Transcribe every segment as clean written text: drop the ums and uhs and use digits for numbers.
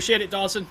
Appreciate it, Dawson.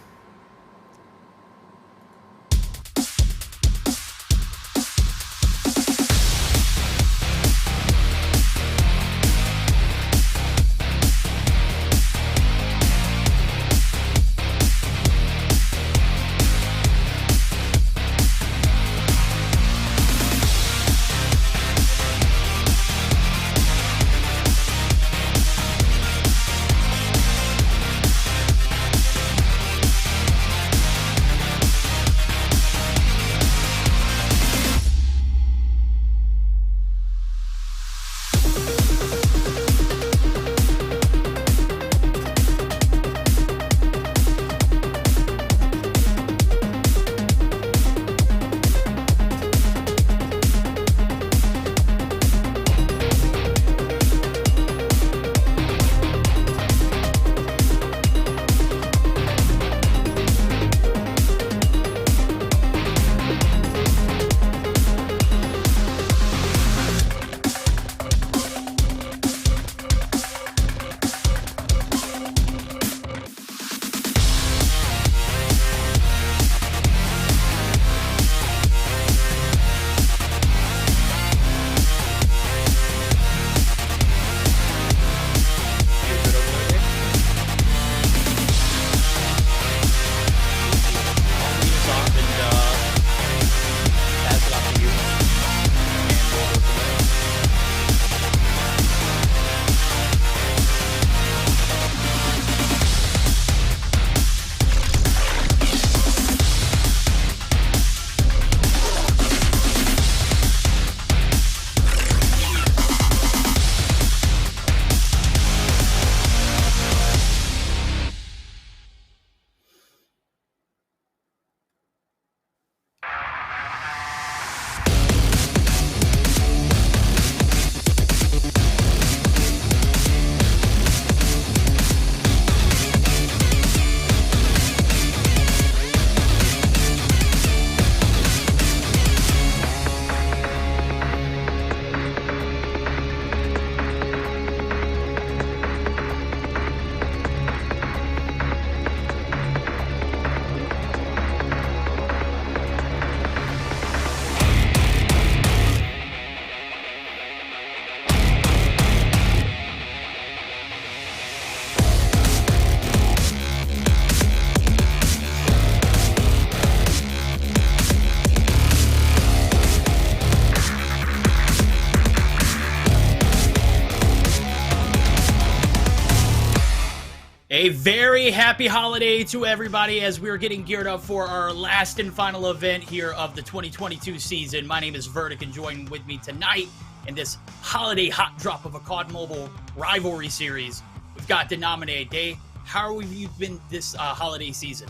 A very happy holiday to everybody as we're getting geared up for our last and final event here of the 2022 season. My name is Verdict, and joining with me tonight in this holiday hot drop of a COD Mobile Rivalry series, we've got Denominate Day. How have you been this holiday season?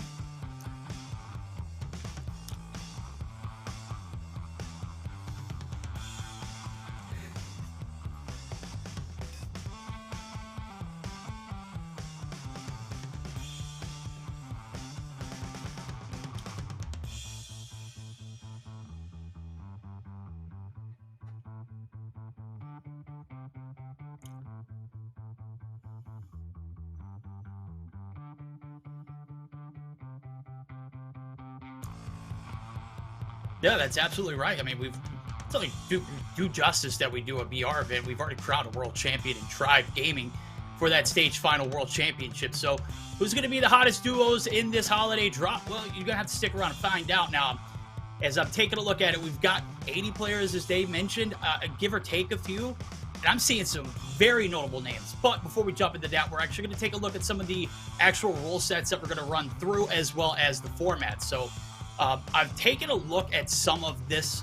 Yeah, that's absolutely right. I mean, we've to like do justice that we do a BR event. We've already crowned a world champion in Tribe Gaming for that stage final world championship. So who's going to be the hottest duos in this holiday drop? Well, you're going to have to stick around and find out. Now, as I'm taking a look at it, we've got 80 players, as Dave mentioned, give or take a few. And I'm seeing some very notable names. But before we jump into that, we're actually going to take a look at some of the actual rule sets that we're going to run through, as well as the format. So I've taken a look at some of this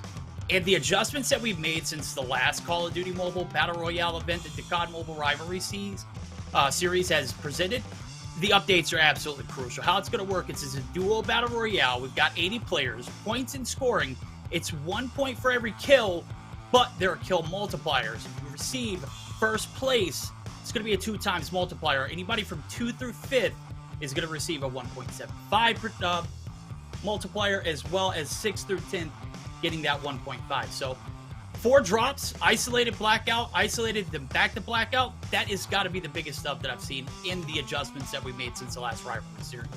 and the adjustments that we've made since the last Call of Duty Mobile Battle Royale event that the COD Mobile Rivalry series has presented. The updates are absolutely crucial. How it's going to work is a duo Battle Royale. We've got 80 players, points and scoring. It's 1 point for every kill, but there are kill multipliers. If you receive first place, it's going to be a 2 times multiplier. Anybody from 2 through 5th is going to receive a 1.75 multiplier, as well as 6th through 10th getting that 1.5. So 4 drops, Isolated Blackout, Isolated then back to Blackout. That has got to be the biggest stuff that I've seen in the adjustments that we made since the last Rivalry series.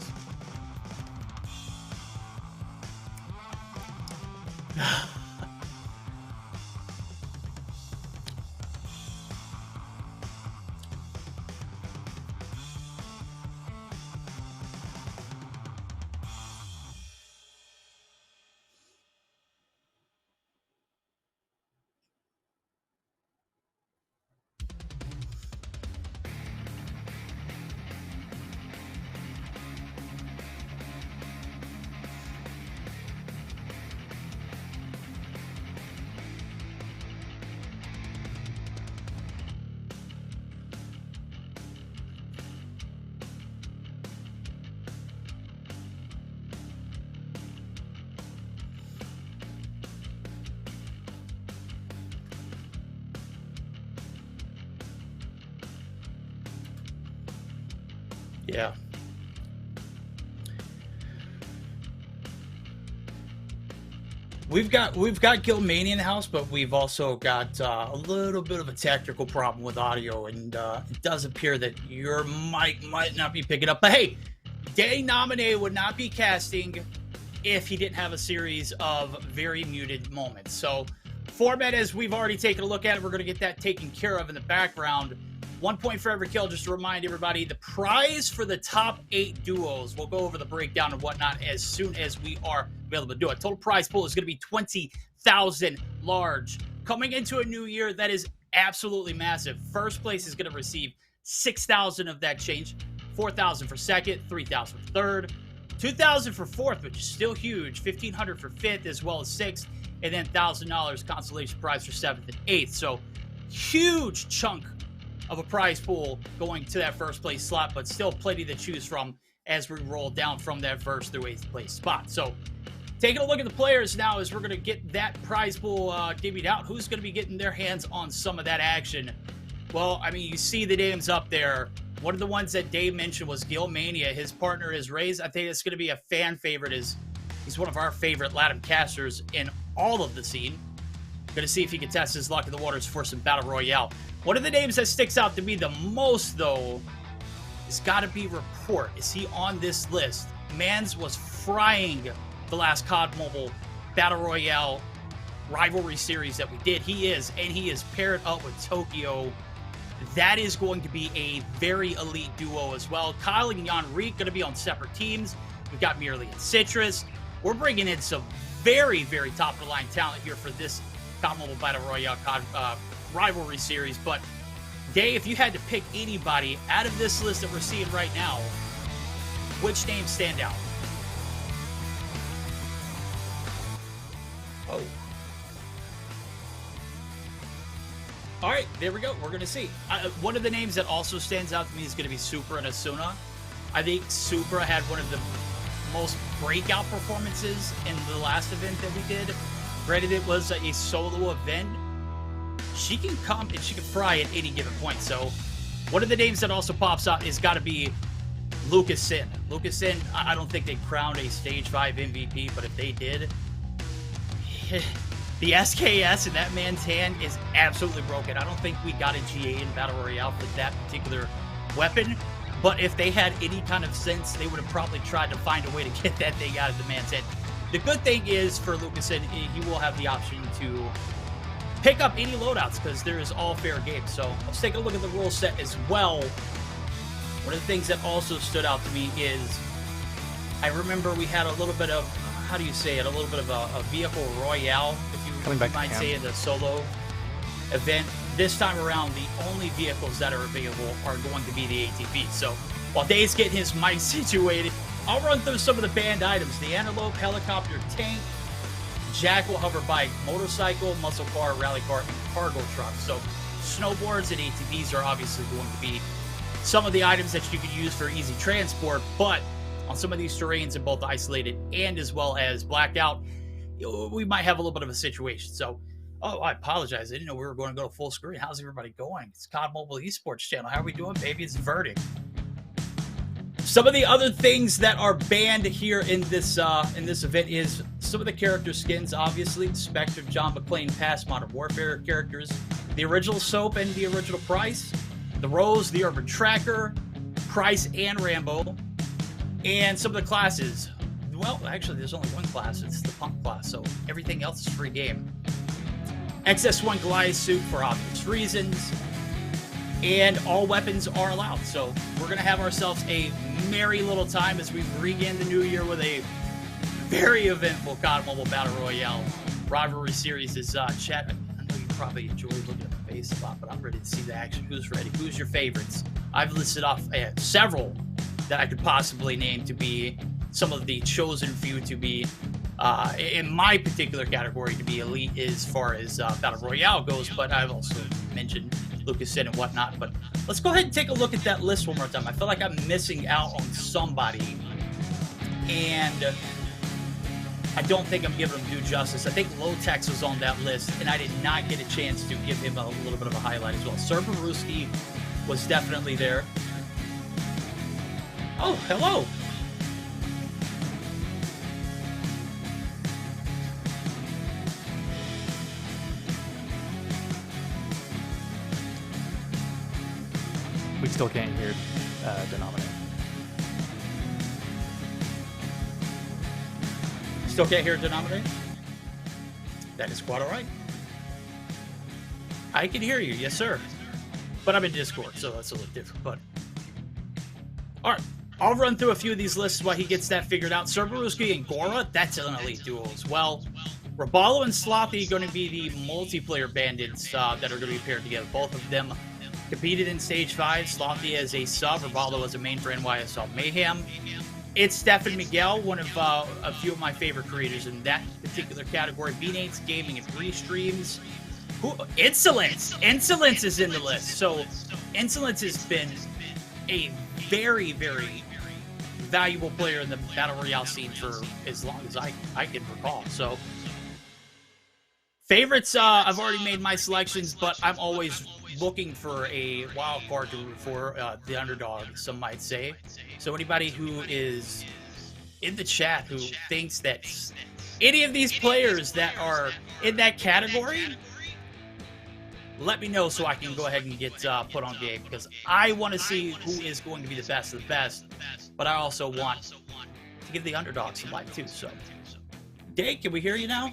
Yeah. We've got Guildmania in the house, but we've also got a little bit of a technical problem with audio, and it does appear that your mic might not be picking up. But hey, Day nominated would not be casting if he didn't have a series of very muted moments. So format, as we've already taken a look at it, we're going to get that taken care of in the background. 1 point for every kill. Just to remind everybody, the prize for the top 8 duos, we'll go over the breakdown and whatnot as soon as we are available to do it. Total prize pool is going to be 20,000 large. Coming into a new year, that is absolutely massive. First place is going to receive 6,000 of that change, 4,000 for second, 3,000 for third, 2,000 for fourth, which is still huge, 1,500 for fifth as well as sixth, and then $1,000 consolation prize for seventh and eighth. So huge chunk of a prize pool going to that first place slot, but still plenty to choose from as we roll down from that first through 8th place spot. So taking a look at the players now as we're going to get that prize pool divvied out. Who's going to be getting their hands on some of that action? Well, I mean, you see the names up there. One of the ones that Dave mentioned was Guildmania. His partner is Ray's. I think it's going to be a fan favorite. He's one of our favorite Latin casters in all of the scene. Going to see if he can test his luck in the waters for some Battle Royale. One of the names that sticks out to me the most, though, has got to be Report. Is he on this list? Mans was frying the last COD Mobile Battle Royale Rivalry series that we did. He is, and he is paired up with Tokyo. That is going to be a very elite duo as well. Kyle and Jan Reek going to be on separate teams. We've got Merely and Citrus. We're bringing in some very, very top-of-the-line talent here for this COD Mobile Battle Royale Rivalry series. But Dave, if you had to pick anybody out of this list that we're seeing right now, which names stand out? Oh. All right, there we go. We're going to see. One of the names that also stands out to me is going to be Supra and Asuna. I think Supra had one of the most breakout performances in the last event that we did. Granted, it was a solo event. She can come and she can fry at any given point. So one of the names that also pops out is got to be Lucas Sin. Lucas Sin, I don't think they crowned a Stage 5 MVP, but if they did, the SKS in that man's hand is absolutely broken. I don't think we got a GA in Battle Royale for that particular weapon, but if they had any kind of sense, they would have probably tried to find a way to get that thing out of the man's head. The good thing is for Lucas Sin, he will have the option to pick up any loadouts because there is all fair game. So let's take a look at the rule set as well. One of the things that also stood out to me is I remember we had a little bit of, how do you say it, a little bit of a vehicle royale, if you might say, in the solo event. This time around, the only vehicles that are available are going to be the ATVs. So while Dave's getting his mic situated, I'll run through some of the banned items. The Antelope, Helicopter, Tank, Jackal, Hoverbike, Motorcycle, Muscle Car, Rally Car, and Cargo Truck. So snowboards and ATVs are obviously going to be some of the items that you could use for easy transport, but on some of these terrains in both Isolated and as well as Blackout, we might have a little bit of a situation. So, oh, I apologize. I didn't know we were going to go to full screen. How's everybody going? It's COD Mobile Esports channel. How are we doing, baby? It's Verdict. Some of the other things that are banned here in this event is some of the character skins. Obviously, Spectre, John McClane, past Modern Warfare characters, the original Soap and the original Price, the Rose, the Urban Tracker, Price and Rambo, and some of the classes. Well, actually, there's only one class. It's the Punk class, so everything else is free game. XS1 Goliath suit for obvious reasons, and all weapons are allowed. So we're going to have ourselves a merry little time as we begin the new year with a very eventful COD Mobile Battle Royale Rivalry Series. Is chat. I know you probably enjoy looking at my face a lot, but I'm ready to see the action. Who's ready? Who's your favorites? I've listed off several that I could possibly name to be some of the chosen few to be, in my particular category, to be elite as far as Battle Royale goes, but I've also mentioned Lucas and whatnot. But let's go ahead and take a look at that list one more time. I feel like I'm missing out on somebody, and I don't think I'm giving him due justice. I think Lotex was on that list, and I did not get a chance to give him a little bit of a highlight as well. Cerberusky was definitely there. Oh, hello. We still can't hear Denominator. Still can't hear Denominator? That is quite all right. I can hear you, yes, sir. But I'm in Discord, so that's a little different. But all right, I'll run through a few of these lists while he gets that figured out. Cerberusky and Gora, that's an elite duo as well. Rabalo and Slothy are going to be the multiplayer bandits that are going to be paired together. Both of them competed in Stage 5. Slothy as a sub, Rabalo as a main for NYSL Mayhem. It's Stefan Miguel, one of a few of my favorite creators in that particular category. B-Nate's Gaming and Restreams. Insolence! Insolence is in the list. So Insolence has been a very, very valuable player in the Battle Royale scene for as long as I can recall. So favorites, I've already made my selections, but I'm always looking for a wild card to root for, the underdog, some might say. So anybody who is in the chat who thinks that any of these players that are in that category, let me know so I can go ahead and get put on game, because I want to see who is going to be the best of the best, but I also want to give the underdog some life too. So, Dave, can we hear you now?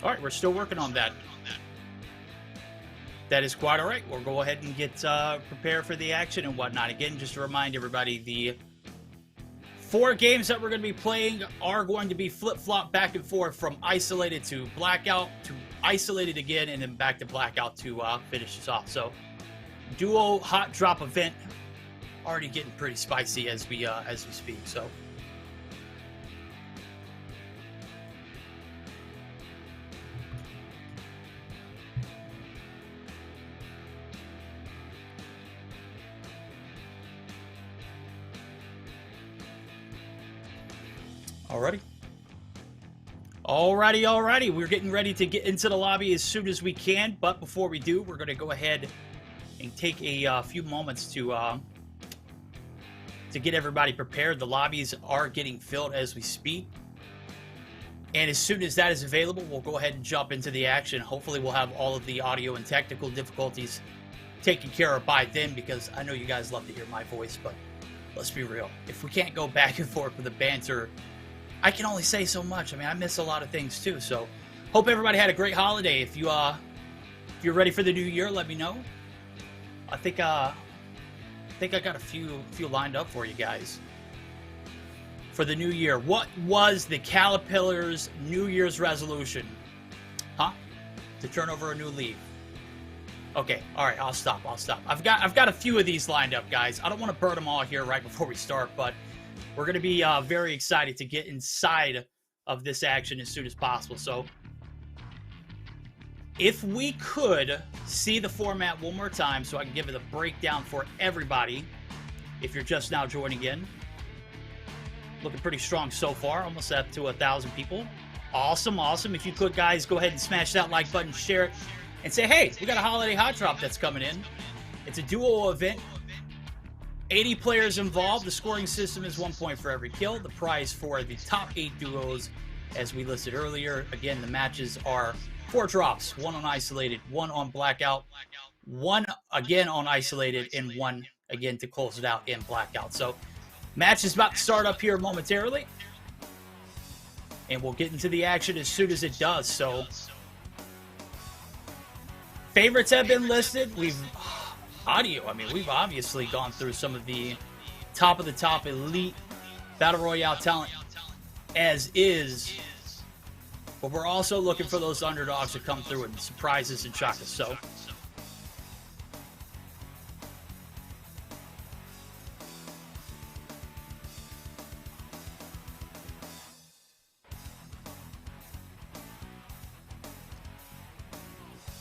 All right, we're still working on that. That is quite all right. We'll go ahead and get prepared for the action and whatnot. Again, just to remind everybody, the 4 games that we're going to be playing are going to be flip-flop back and forth from Isolated to Blackout to Isolated again, and then back to Blackout to finish this off. So, duo hot drop event, already getting pretty spicy as we speak. So. Alrighty. We're getting ready to get into the lobby as soon as we can, but before we do, we're going to go ahead and take a few moments to get everybody prepared. The lobbies are getting filled as we speak, and as soon as that is available, we'll go ahead and jump into the action. Hopefully, we'll have all of the audio and technical difficulties taken care of by then, because I know you guys love to hear my voice, but let's be real. If we can't go back and forth with the banter, I can only say so much. I mean, I miss a lot of things too. So, hope everybody had a great holiday. If you're ready for the new year, let me know. I think I got a few lined up for you guys for the new year. What was the Caterpillar's New Year's resolution? Huh? To turn over a new leaf. Okay, all right, I'll stop. I've got a few of these lined up, guys. I don't want to burn them all here right before we start, but we're going to be very excited to get inside of this action as soon as possible. So if we could see the format one more time so I can give it a breakdown for everybody. if you're just now joining in. Looking pretty strong so far, almost up to 1,000 people. Awesome, awesome. If you could, guys, go ahead and smash that like button, share it, and say, hey, we got a holiday hot drop that's coming in. It's a duo event. 80 players involved. The scoring system is 1 point for every kill. The prize for the top 8 duos, as we listed earlier. Again, the matches are 4 drops. 1 on Isolated, 1 on Blackout, 1 again on Isolated, and 1 again to close it out in Blackout. So match is about to start up here momentarily, and we'll get into the action as soon as it does. So favorites have been listed. We've obviously gone through some of the top elite Battle Royale talent as is, but we're also looking for those underdogs to come through and surprise us and shock us. So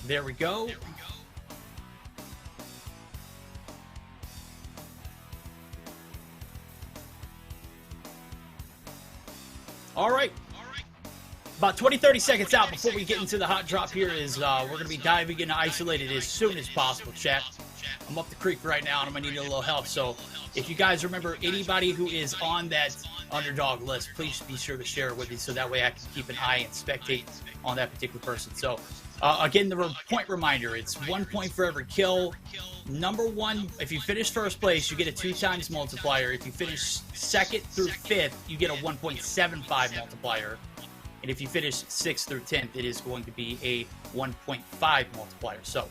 there we go. All right. About 20-30 seconds out before we get into the hot drop here is we're going to be diving into Isolated as soon as possible, chat. I'm up the creek right now, and I'm going to need a little help. So if you guys remember anybody who is on that underdog list, please be sure to share it with me so that way I can keep an eye and spectate on that particular person. So again, the point reminder, it's 1 point for every kill. Number 1, if you finish first place, you get a 2 times multiplier. If you finish second through 5th, you get a 1.75 multiplier. And if you finish 6th through 10th, it is going to be a 1.5 multiplier. So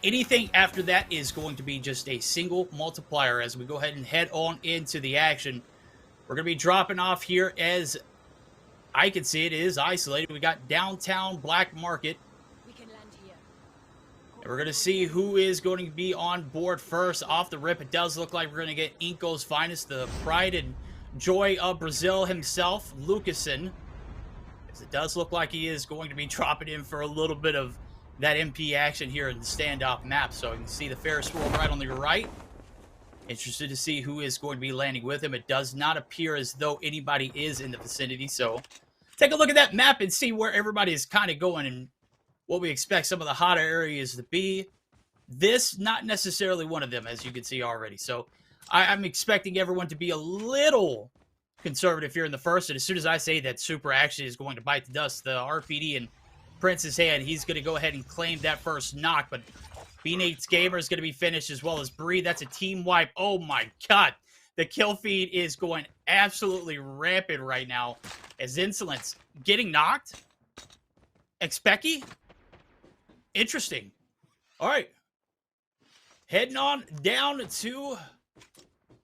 anything after that is going to be just a single multiplier. As we go ahead and head on into the action, we're going to be dropping off here. As I can see, it is Isolated. We got Downtown Black Market. And we're going to see who is going to be on board first. Off the rip, it does look like we're going to get Inco's finest, the pride and joy of Brazil himself, Lucasen. As it does look like he is going to be dropping in for a little bit of that MP action here in the standoff map. So you can see the Ferris wheel right on the right. Interested to see who is going to be landing with him. It does not appear as though anybody is in the vicinity. So take a look at that map and see where everybody is kind of going and what we expect some of the hotter areas to be. This, not necessarily one of them, as you can see already. So I'm expecting everyone to be a little conservative here in the first. And as soon as I say that Super actually is going to bite the dust, the RPD in Prince's hand, he's going to go ahead and claim that first knock. But B-Nate's Gamer is going to be finished, as well as Bree. That's a team wipe. Oh my God. The kill feed is going absolutely rampant right now. As Insolence getting knocked. Expecty. Interesting. All right. Heading on down to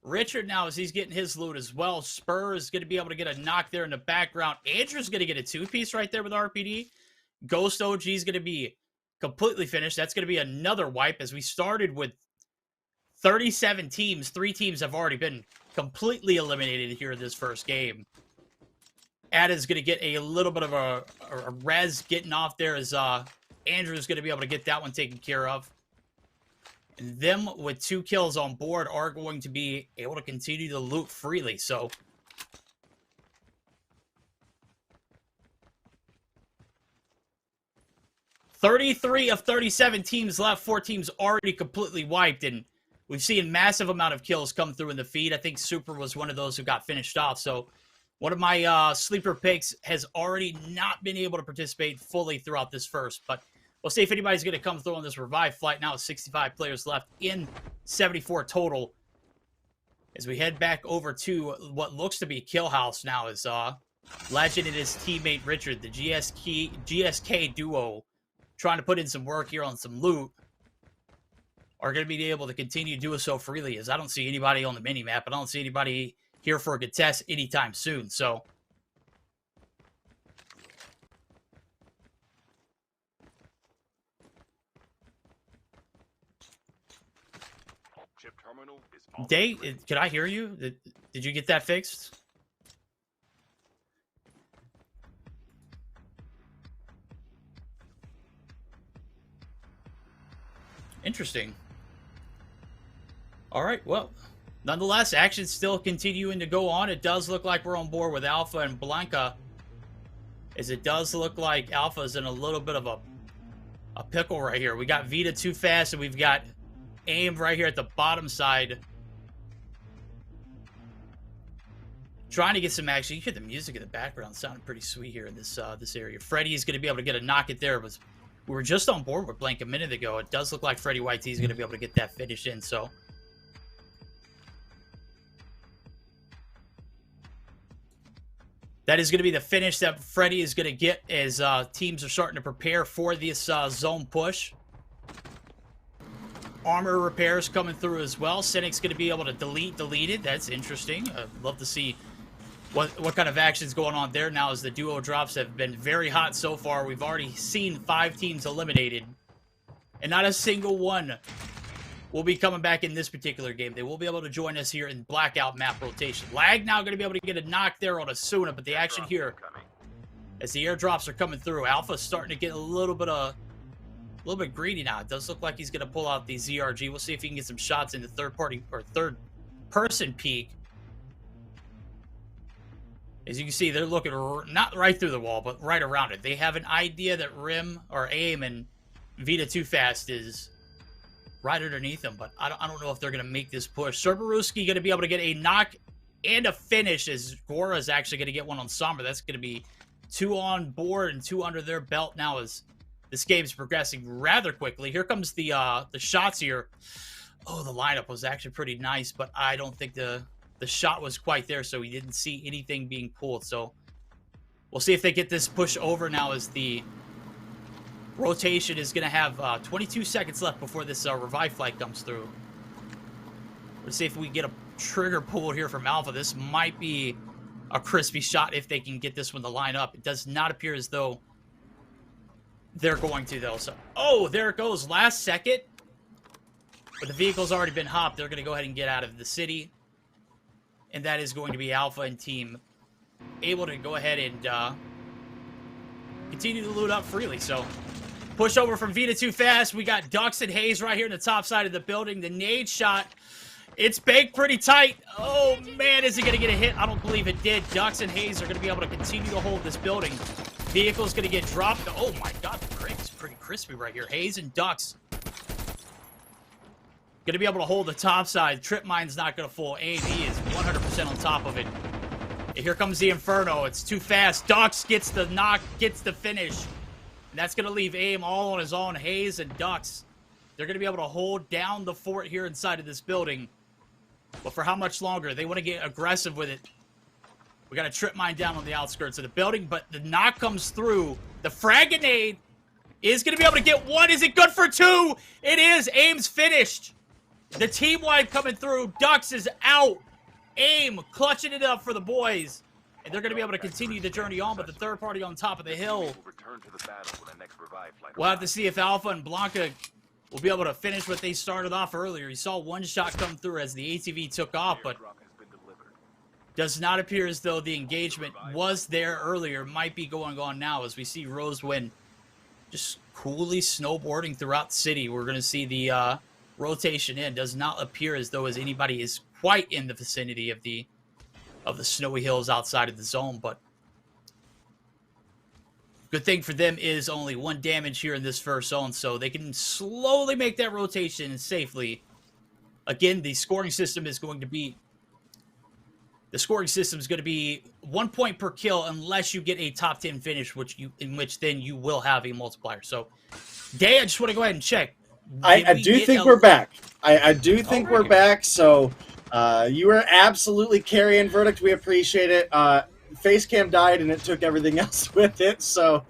Richard now as he's getting his loot as well. Spur is going to be able to get a knock there in the background. Andrew's going to get a 2-piece right there with RPD. Ghost OG is going to be completely finished. That's going to be another wipe as we started with 37 teams. 3 teams have already been completely eliminated here in this first game. Ada's going to get a little bit of a res getting off there as Andrew's going to be able to get that one taken care of. And them with 2 kills on board are going to be able to continue to loot freely. So 33 of 37 teams left. 4 teams already completely wiped, and we've seen massive amount of kills come through in the feed. I think Super was one of those who got finished off. So one of my sleeper picks has already not been able to participate fully throughout this first, but we'll see if anybody's going to come through on this revive flight. Now 65 players left in 74 total. As we head back over to what looks to be Kill House now is Legend and his teammate Richard, the GSK duo, trying to put in some work here on some loot, are going to be able to continue doing so freely, as I don't see anybody on the mini-map, and I don't see anybody here for a contest anytime soon. So Day, could I hear you? Did you get that fixed? Interesting. All right, well, Nonetheless, action's still continuing to go on. It does look like we're on board with Alpha and Blanca, as it does look like Alpha's in a little bit of a pickle right here. We got Vita too fast, and we've got AIM right here at the bottom side, trying to get some action. You hear the music in the background sounding pretty sweet here in this this area. Freddy is going to be able to get a knock it there. We were just on board with Blank a minute ago. It does look like Freddy YT is going to be able to get that finish in, so that is going to be the finish that Freddy is going to get as teams are starting to prepare for this zone push. Armor repairs coming through as well. Cynic's going to be able to delete it. That's interesting. I'd love to see what kind of action's going on there now, as the duo drops have been very hot so far. We've already seen 5 teams eliminated, and not a single one will be coming back in this particular game. They will be able to join us here in Blackout map rotation. Lag now going to be able to get a knock there on Asuna, but the action here, as the airdrops are coming through, Alpha's starting to get a little bit greedy now. It does look like he's going to pull out the ZRG. We'll see if he can get some shots in the third person peek. As you can see, they're looking not right through the wall, but right around it. They have an idea that Rim or AIM and Vita Too Fast is right underneath them, but I don't know if they're going to make this push. Cerberusky going to be able to get a knock and a finish, as Gora is actually going to get one on Sombra. That's going to be 2 on board and 2 under their belt now, as this game's progressing rather quickly. Here comes the shots here. Oh, the lineup was actually pretty nice, but I don't think the shot was quite there, so we didn't see anything being pulled. So we'll see if they get this push over now, as the rotation is going to have 22 seconds left before this revive flight comes through. Let's see if we get a trigger pulled here from Alpha. This might be a crispy shot if they can get this one to line up. It does not appear as though they're going to, though. So, oh, there it goes. Last second. But the vehicle's already been hopped. They're going to go ahead and get out of the city. And that is going to be Alpha and team able to go ahead and continue to loot up freely. So, push over from Vita Too Fast. We got Dux and Hayes right here in the top side of the building. The nade shot, it's baked pretty tight. Oh, man, is he going to get a hit? I don't believe it did. Dux and Hayes are going to be able to continue to hold this building. Vehicle's going to get dropped. Oh, my God, the crank is pretty crispy right here. Hayes and Dux going to be able to hold the top side. Trip mine's not going to fool AIM. He is 100% on top of it. And here comes the Inferno. It's too fast. Dux gets the knock, gets the finish. And that's going to leave AIM all on his own. Hayes and Dux, they're going to be able to hold down the fort here inside of this building. But for how much longer? They want to get aggressive with it. We got a trip mine down on the outskirts of the building, but the knock comes through. The frag grenade is going to be able to get 1. Is it good for 2? It is. AIM's finished. The team wipe coming through. Dux is out. AIM clutching it up for the boys. And they're going to be able to continue the journey on, but the third party on top of the hill. We'll have to see if Alpha and Blanca will be able to finish what they started off earlier. You saw one shot come through as the ATV took off, but does not appear as though the engagement was there earlier. Might be going on now, as we see Rosewind just coolly snowboarding throughout the city. We're going to see the rotation in. Does not appear as though anybody is quite in the vicinity of the snowy hills outside of the zone, but good thing for them is only 1 damage here in this first zone, so they can slowly make that rotation safely. Again, the scoring system is going to be 1 point per kill unless you get a top 10 finish, in which then you will have a multiplier. So, Day, I just want to go ahead and check. I do think we're back. I do think we're back. So you are absolutely carrying Verdict. We appreciate it. Facecam died and it took everything else with it. So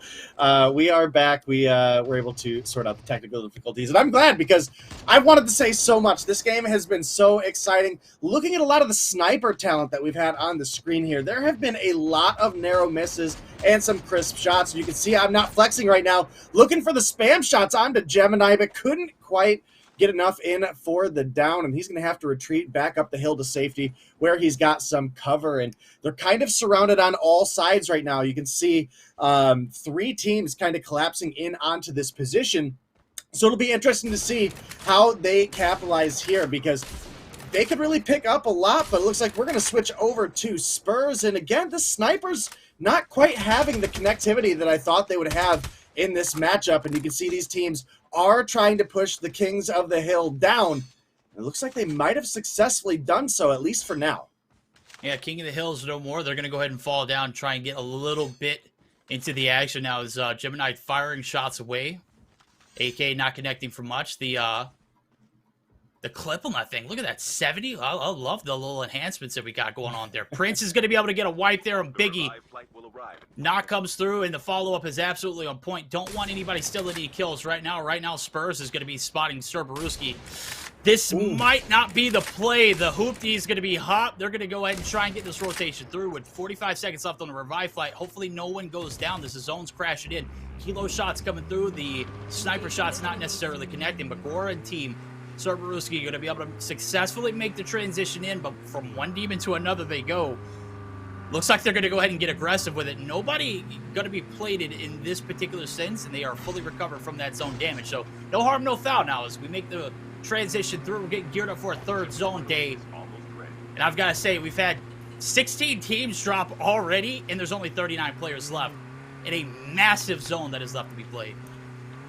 we are back. We were able to sort out the technical difficulties. And I'm glad, because I wanted to say so much. This game has been so exciting. Looking at a lot of the sniper talent that we've had on the screen here, there have been a lot of narrow misses and some crisp shots. You can see I'm not flexing right now. Looking for the spam shots onto Gemini, but couldn't quite get enough in for the down, and he's going to have to retreat back up the hill to safety where he's got some cover. And they're kind of surrounded on all sides right now. You can see 3 teams kind of collapsing in onto this position. So it'll be interesting to see how they capitalize here, because they could really pick up a lot, but it looks like we're going to switch over to Spurs. And again, the Snipers not quite having the connectivity that I thought they would have in this matchup. And you can see these teams are trying to push the Kings of the Hill down. It looks like they might have successfully done so, at least for now. Yeah, King of the Hills no more. They're going to go ahead and fall down, try and get a little bit into the action now as Gemini firing shots away. AK not connecting for much. The clip on that thing, look at that, 70. I love the little enhancements that we got going on there. Prince is going to be able to get a wipe there on Biggie. Knock comes through, and the follow-up is absolutely on point. Don't want anybody still any kills right now. Right now, Spurs is going to be spotting Cerberusky. This might not be the play. The Hoopty is going to be hot. They're going to go ahead and try and get this rotation through with 45 seconds left on the revive flight. Hopefully no one goes down. This is zones crashing in. Kilo shots coming through. The sniper shots not necessarily connecting, but Gora and team Cerberusky are going to be able to successfully make the transition in, but from one demon to another they go. Looks like they're going to go ahead and get aggressive with it. Nobody going to be plated in this particular sense, and they are fully recovered from that zone damage. So no harm, no foul now as we make the transition through. We're getting geared up for a third zone day. And I've got to say, we've had 16 teams drop already, and there's only 39 players left in a massive zone that is left to be played.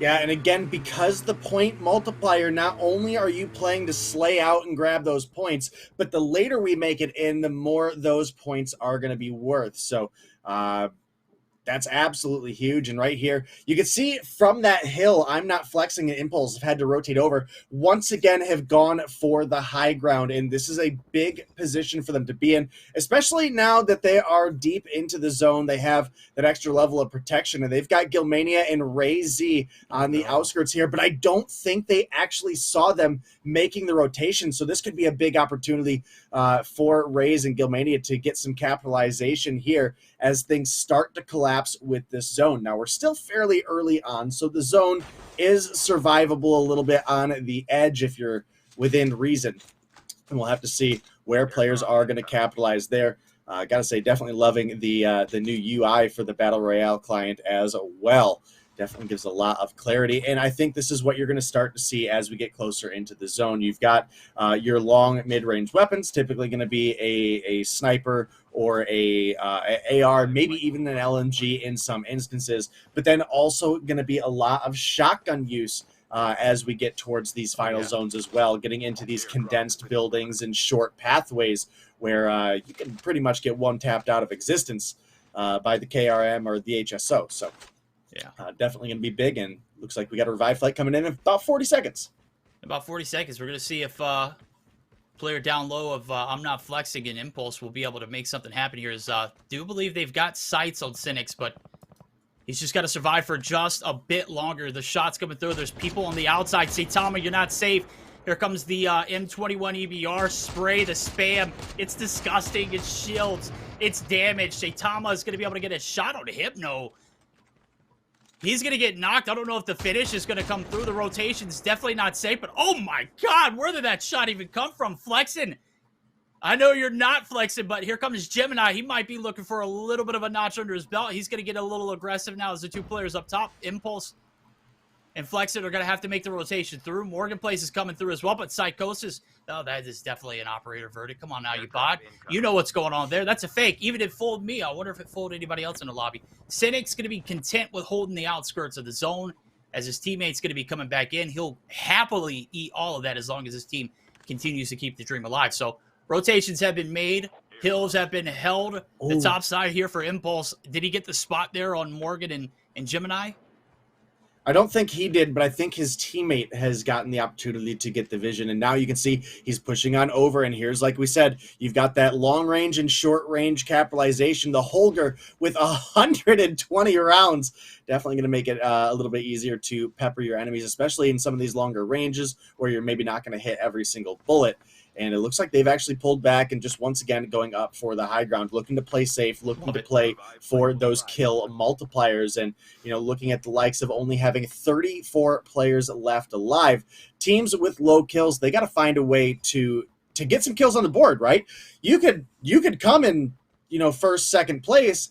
Yeah, and again, because the point multiplier, not only are you playing to slay out and grab those points, but the later we make it in, the more those points are going to be worth. So, that's absolutely huge. And right here, you can see from that hill, I'm not flexing an impulse. I've had to rotate over. Once again, have gone for the high ground. And this is a big position for them to be in, especially now that they are deep into the zone. They have that extra level of protection. And they've got Gilmania and Ray Z on the outskirts here. But I don't think they actually saw them making the rotation. So this could be a big opportunity for Rays and Gilmania to get some capitalization here as things start to collapse with this zone. Now, we're still fairly early on, so the zone is survivable a little bit on the edge if you're within reason. And we'll have to see where players are going to capitalize there. I got to say, definitely loving the new UI for the Battle Royale client as well. Definitely gives a lot of clarity, and I think this is what you're going to start to see as we get closer into the zone. You've got your long mid-range weapons, typically going to be a sniper or a AR, maybe even an LMG in some instances, but then also going to be a lot of shotgun use as we get towards these final zones as well, getting into these condensed buildings and short pathways where you can pretty much get one tapped out of existence by the KRM or the HSO. So yeah, definitely going to be big, and looks like we got a revive flight coming in about 40 seconds. About 40 seconds. We're going to see if player down low of I'm Not Flexing and Impulse will be able to make something happen here. Do believe they've got sights on Cynics, but he's just got to survive for just a bit longer. The shots coming through. There's people on the outside. Saitama, you're not safe. Here comes the M21 EBR spray, the spam. It's disgusting. It's shields. It's damage. Saitama is going to be able to get a shot on Hypno. He's going to get knocked. I don't know if the finish is going to come through. The rotation is definitely not safe, but oh my God, where did that shot even come from? Flexing. I know you're not flexing, but here comes Gemini. He might be looking for a little bit of a notch under his belt. He's going to get a little aggressive now as the two players up top, Impulse and Flexit, are going to have to make the rotation through. Morgan Place is coming through as well, but Psychosis, oh, that is definitely an operator verdict. Come on now, you bot. You know what's going on there. That's a fake. Even if it fooled me, I wonder if it fooled anybody else in the lobby. Cynic's going to be content with holding the outskirts of the zone as his teammate's going to be coming back in. He'll happily eat all of that as long as his team continues to keep the dream alive. So rotations have been made. Hills have been held. Ooh. The top side here for Impulse. Did he get the spot there on Morgan and Gemini? I don't think he did, but I think his teammate has gotten the opportunity to get the vision. And now you can see he's pushing on over. And here's, like we said, you've got that long range and short range capitalization. The Holger with 120 rounds, definitely going to make it a little bit easier to pepper your enemies, especially in some of these longer ranges where you're maybe not going to hit every single bullet. And it looks like they've actually pulled back and just once again going up for the high ground, looking to play safe, looking to play for those kill multipliers. And, you know, looking at the likes of only having 34 players left alive, teams with low kills, they got to find a way to get some kills on the board, right? You could come in, you know, first, second place.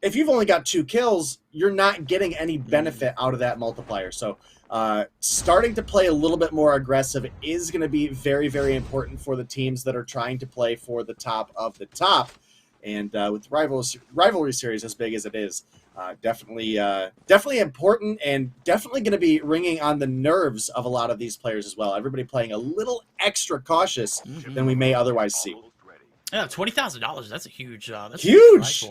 If you've only got 2 kills, you're not getting any benefit out of that multiplier. So starting to play a little bit more aggressive is going to be very, very important for the teams that are trying to play for the top of the top. And with rivalry series as big as it is, definitely important, and definitely going to be ringing on the nerves of a lot of these players as well. Everybody playing a little extra cautious than we may otherwise see. Yeah, $20,000. That's a huge. That's huge.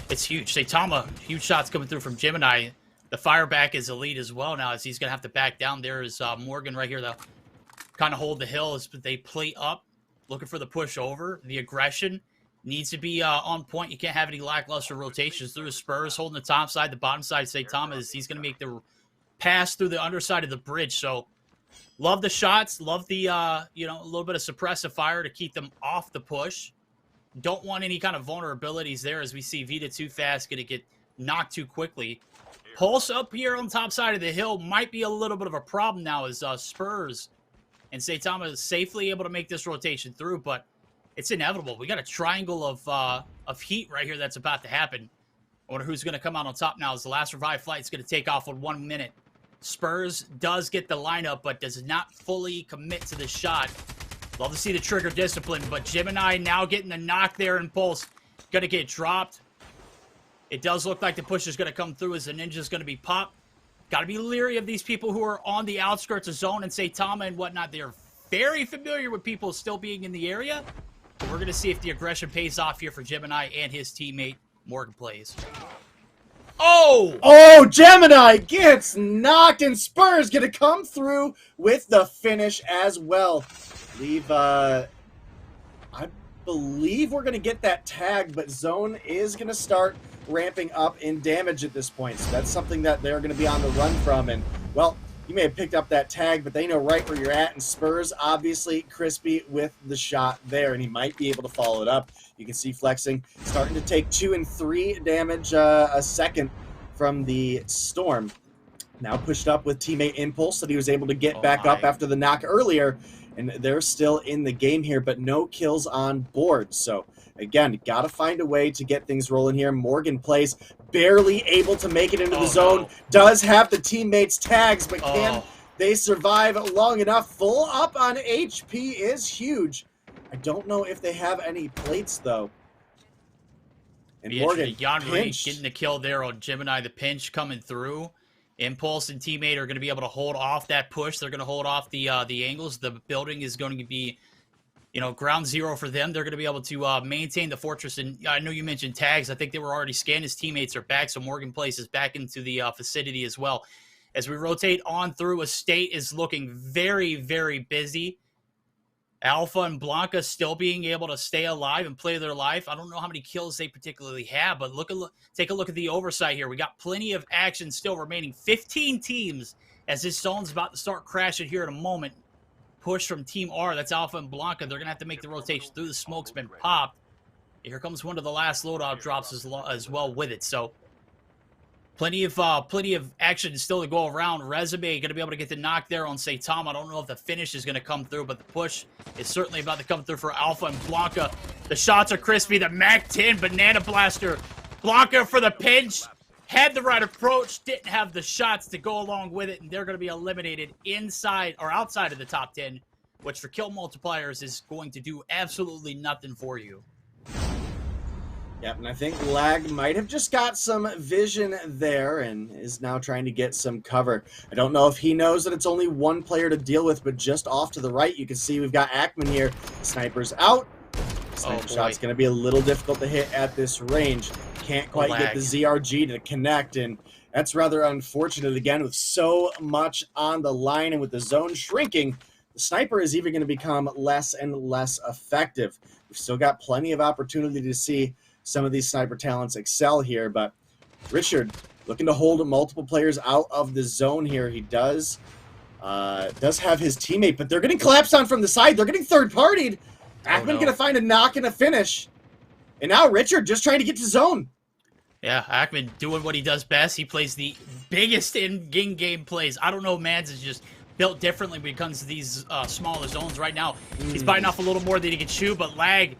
It's huge. Saitama, huge shots coming through from Gemini. The fire back is elite as well now, as he's going to have to back down. There is Morgan right here to kind of hold the hill as they play up, looking for the push over. The aggression needs to be on point. You can't have any lackluster rotations through. Spurs holding the top side, the bottom side. Saitama is he's going to make the pass through the underside of the bridge. So love the shots, love the a little bit of suppressive fire to keep them off the push. Don't want any kind of vulnerabilities there, as we see Vita too fast, going to get knocked too quickly. Pulse up here on top side of the hill might be a little bit of a problem now, as Spurs and Saitama is safely able to make this rotation through, but it's inevitable. We got a triangle of heat right here that's about to happen. I wonder who's going to come out on top now, as the last revive flight is going to take off in 1 minute. Spurs does get the lineup, but does not fully commit to the shot. Love to see the trigger discipline, but Gemini now getting the knock there, and Pulse going to get dropped. It does look like the push is going to come through, as the Ninja's going to be popped. Got to be leery of these people who are on the outskirts of zone, and Saitama and whatnot. They're very familiar with people still being in the area. But we're going to see if the aggression pays off here for Gemini and his teammate, Morgan Plays. Oh, Gemini gets knocked, and Spurs going to come through with the finish as well. I believe we're going to get that tag, but Zone is going to start ramping up in damage at this point. So that's something that they're going to be on the run from. And, well, you may have picked up that tag, but they know right where you're at. And Spurs, obviously, crispy with the shot there, and he might be able to follow it up. You can see Flexing starting to take 2 and 3 damage a second from the Storm. Now pushed up with teammate Impulse that he was able to get back up after the knock earlier. And they're still in the game here, but no kills on board. So, again, got to find a way to get things rolling here. Morgan Plays, barely able to make it into the zone. No. Does have the teammates' tags, but can they survive long enough? Full up on HP is huge. I don't know if they have any plates, though. And Morgan getting the kill there on Gemini. The pinch coming through. Impulse and teammate are going to be able to hold off that push. They're going to hold off the angles. The building is going to be, ground zero for them. They're going to be able to maintain the fortress. And I know you mentioned tags. I think they were already scanned. His teammates are back, so Morgan Place is back into the vicinity as well. As we rotate on through, Estate is looking very, very busy. Alpha and Blanca still being able to stay alive and play their life. I don't know how many kills they particularly have, but take a look at the oversight here. We got plenty of action still remaining. 15 teams as this zone's about to start crashing here in a moment. Push from Team R. That's Alpha and Blanca. They're going to have to make the rotation through. The smoke's been popped. Here comes one of the last loadout drops as well with it. So plenty of action still to go around. Resume going to be able to get the knock there on Saitama. I don't know if the finish is going to come through, but the push is certainly about to come through for Alpha and Blanca. The shots are crispy. The MAC-10 Banana Blaster. Blanca for the pinch. Had the right approach. Didn't have the shots to go along with it, and they're going to be eliminated inside or outside of the top 10, which for kill multipliers is going to do absolutely nothing for you. Yep, and I think Lag might have just got some vision there and is now trying to get some cover. I don't know if he knows that it's only one player to deal with, but just off to the right, you can see we've got Ackman here. Sniper's out. Sniper shot's going to be a little difficult to hit at this range. Can't quite get the ZRG to connect, and that's rather unfortunate. Again, with so much on the line and with the zone shrinking, the Sniper is even going to become less and less effective. We've still got plenty of opportunity to see some of these sniper talents excel here, but Richard looking to hold multiple players out of the zone here. He does have his teammate, but they're getting collapsed on from the side. They're getting third-partied. Ackman going to find a knock and a finish. And now Richard just trying to get to zone. Yeah, Ackman doing what he does best. He plays the biggest in-game plays. I don't know, Mads is just built differently when it comes to these smaller zones right now. He's biting off a little more than he can chew, but Lag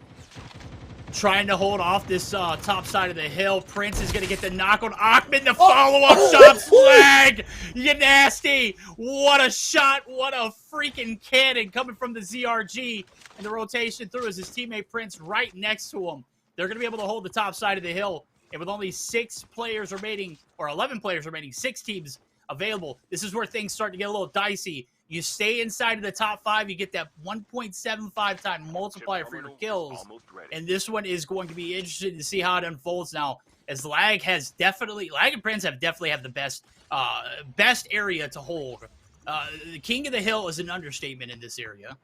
trying to hold off this top side of the hill. Prince is going to get the knock on Achman. The follow-up shot's lag. You nasty. What a shot. What a freaking cannon coming from the ZRG. And the rotation through is his teammate Prince right next to him. They're going to be able to hold the top side of the hill. And with only 6 players remaining, or 11 players remaining, 6 teams available, this is where things start to get a little dicey. You stay inside of the top 5, you get that 1.75 time multiplier for your kills. And this one is going to be interesting to see how it unfolds now, as Lag and Prince have definitely have the best area to hold. The King of the Hill is an understatement in this area.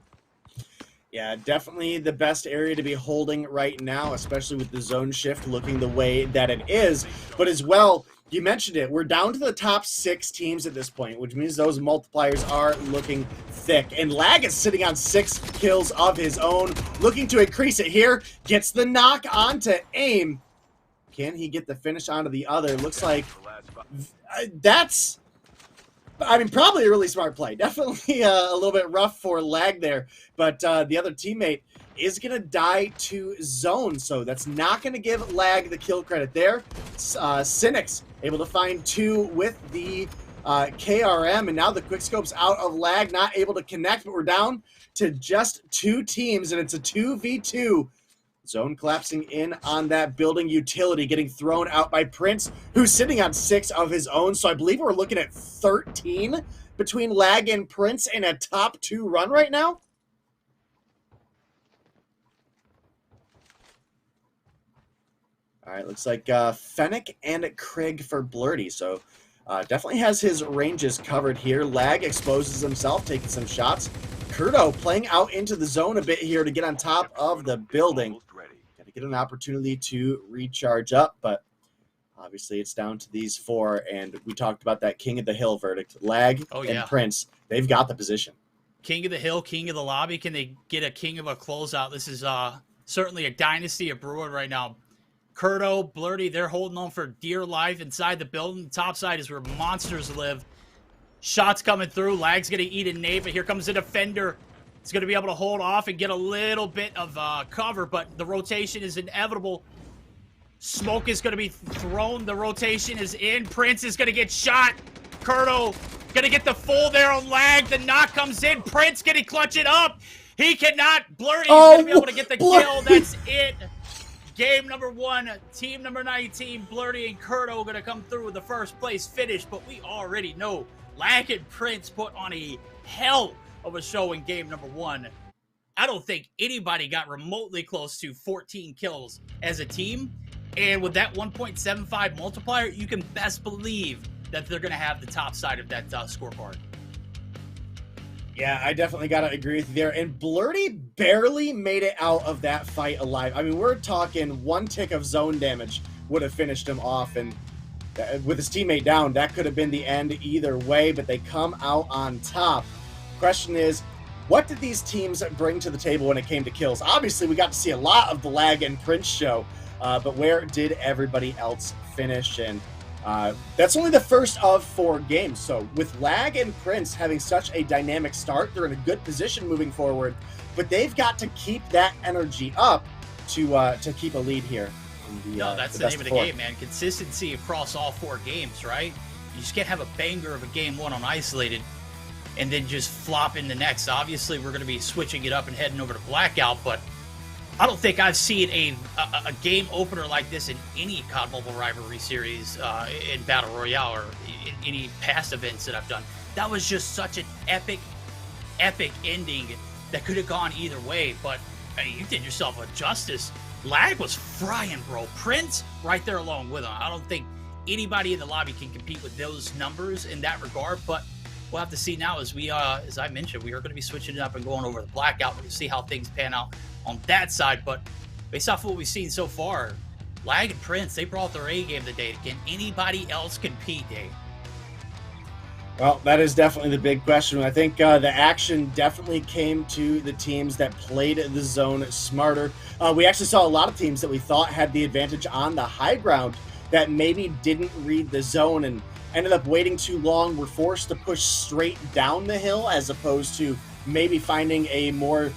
Yeah, definitely the best area to be holding right now, especially with the zone shift looking the way that it is. But as well, you mentioned it, we're down to the top 6 teams at this point, which means those multipliers are looking thick. And Lag is sitting on 6 kills of his own, looking to increase it here. Gets the knock onto AIM. Can he get the finish onto the other? Looks like that's... I mean, probably a really smart play. Definitely a little bit rough for Lag there. But the other teammate is going to die to zone. So that's not going to give Lag the kill credit there. Cynics able to find 2 with the KRM. And now the quickscope's out of Lag. Not able to connect, but we're down to just 2 teams. And it's a 2v2. Zone collapsing in on that building utility, getting thrown out by Prince, who's sitting on 6 of his own. So I believe we're looking at 13 between Lag and Prince in a top 2 run right now. All right, looks like Fennec and Craig for Blurty. So definitely has his ranges covered here. Lag exposes himself, taking some shots. Kurdo playing out into the zone a bit here to get on top of the building. Got to get an opportunity to recharge up, but obviously it's down to these 4, and we talked about that King of the Hill verdict. Lag and Prince, they've got the position. King of the Hill, King of the Lobby. Can they get a King of a closeout? This is certainly a dynasty of brewing right now. Kurdo, Blurty, they're holding on for dear life inside the building. The top side is where monsters live. Shots coming through. Lag's going to eat a nade, but here comes the defender. It's going to be able to hold off and get a little bit of cover, but the rotation is inevitable. Smoke is going to be thrown. The rotation is in. Prince is going to get shot. Kurdo going to get the full there on Lag. The knock comes in. Prince, can he clutch it up? He cannot. Blurty is going to be able to get the kill. That's it. Game number 1, team number 19, Blurty and Kurdo going to come through with the first place finish, but we already know Lag and Prince put on a hell of a show in game number 1. I don't think anybody got remotely close to 14 kills as a team, and with that 1.75 multiplier, you can best believe that they're going to have the top side of that scorecard. Yeah, I definitely got to agree with you there. And Blurty barely made it out of that fight alive. I mean, we're talking 1 tick of zone damage would have finished him off. And with his teammate down, that could have been the end either way. But they come out on top. Question is, what did these teams bring to the table when it came to kills? Obviously, we got to see a lot of the Lag and Prince show. But where did everybody else finish? And that's only the first of 4 games. So with Lag and Prince having such a dynamic start, they're in a good position moving forward, but they've got to keep that energy up to keep a lead here. No, that's the name of the game, man. Consistency across all 4 games, right? You just can't have a banger of a game 1 on Isolated and then just flop in the next. Obviously, we're going to be switching it up and heading over to Blackout, but I don't think I've seen a game opener like this in any COD Mobile Rivalry series in Battle Royale or in any past events that I've done. That was just such an epic ending that could have gone either way, but I mean, you did yourself a justice. Lag was frying, bro. Prince right there along with him. I don't think anybody in the lobby can compete with those numbers in that regard, but we'll have to see now as we, as I mentioned, we are going to be switching it up and going over the Blackout. We're going to see how things pan out on that side, but based off of what we've seen so far, Lag and Prince, they brought their A game today. Can anybody else compete, Dave? Well, that is definitely the big question. I think the action definitely came to the teams that played the zone smarter. We actually saw a lot of teams that we thought had the advantage on the high ground that maybe didn't read the zone and ended up waiting too long, were forced to push straight down the hill as opposed to maybe finding a more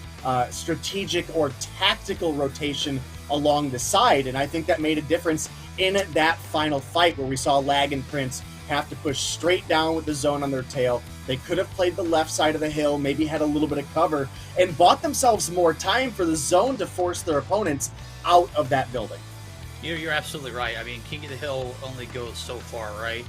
strategic or tactical rotation along the side, and I think that made a difference in that final fight where we saw Lag and Prince have to push straight down with the zone on their tail. They could have played the left side of the hill, maybe had a little bit of cover, and bought themselves more time for the zone to force their opponents out of that building. You're absolutely right. I mean, King of the Hill only goes so far, right?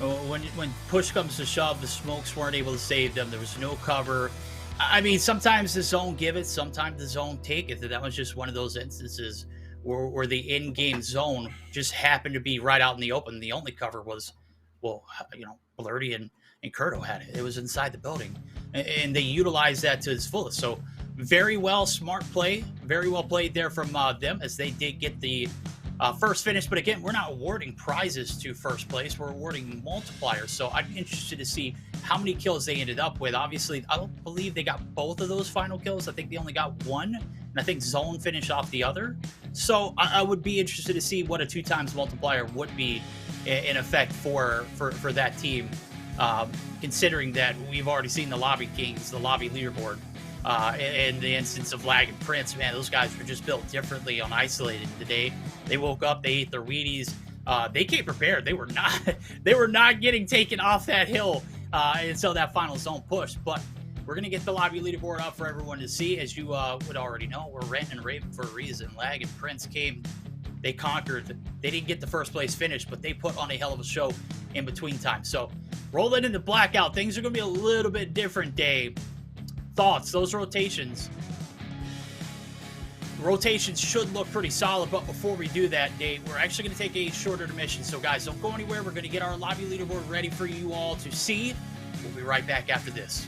When push comes to shove, the smokes weren't able to save them. There was no cover. I mean, sometimes the zone give it, sometimes the zone take it. That was just one of those instances where the in-game zone just happened to be right out in the open. The only cover was, Blurty and Curto had it. It was inside the building. And they utilized that to its fullest. So very well, smart play. Very well played there from them, as they did get the first finish. But again, we're not awarding prizes to first place. We're awarding multipliers. So I'm interested to see how many kills they ended up with. Obviously, I don't believe they got both of those final kills. I think they only got one. And I think Zone finished off the other. So I would be interested to see what a 2x multiplier would be in effect for that team. Considering that we've already seen the Lobby Kings, the Lobby Leaderboard, in the instance of Lag and Prince, man, those guys were just built differently on Isolated today. They woke up, they ate their Wheaties, they came prepared. They were not getting taken off that hill until that final zone push. But we're gonna get the Lobby Leaderboard up for everyone to see. As you would already know, we're ranting and raving for a reason. Lag and Prince came, they conquered. They didn't get the first place finish, but they put on a hell of a show in between time. So rolling into Blackout, things are gonna be a little bit different, Dave. Thoughts, those rotations should look pretty solid. But before we do that, Dave, we're actually going to take a short intermission. So guys, don't go anywhere. We're going to get our Lobby Leaderboard ready for you all to see. We'll be right back after this.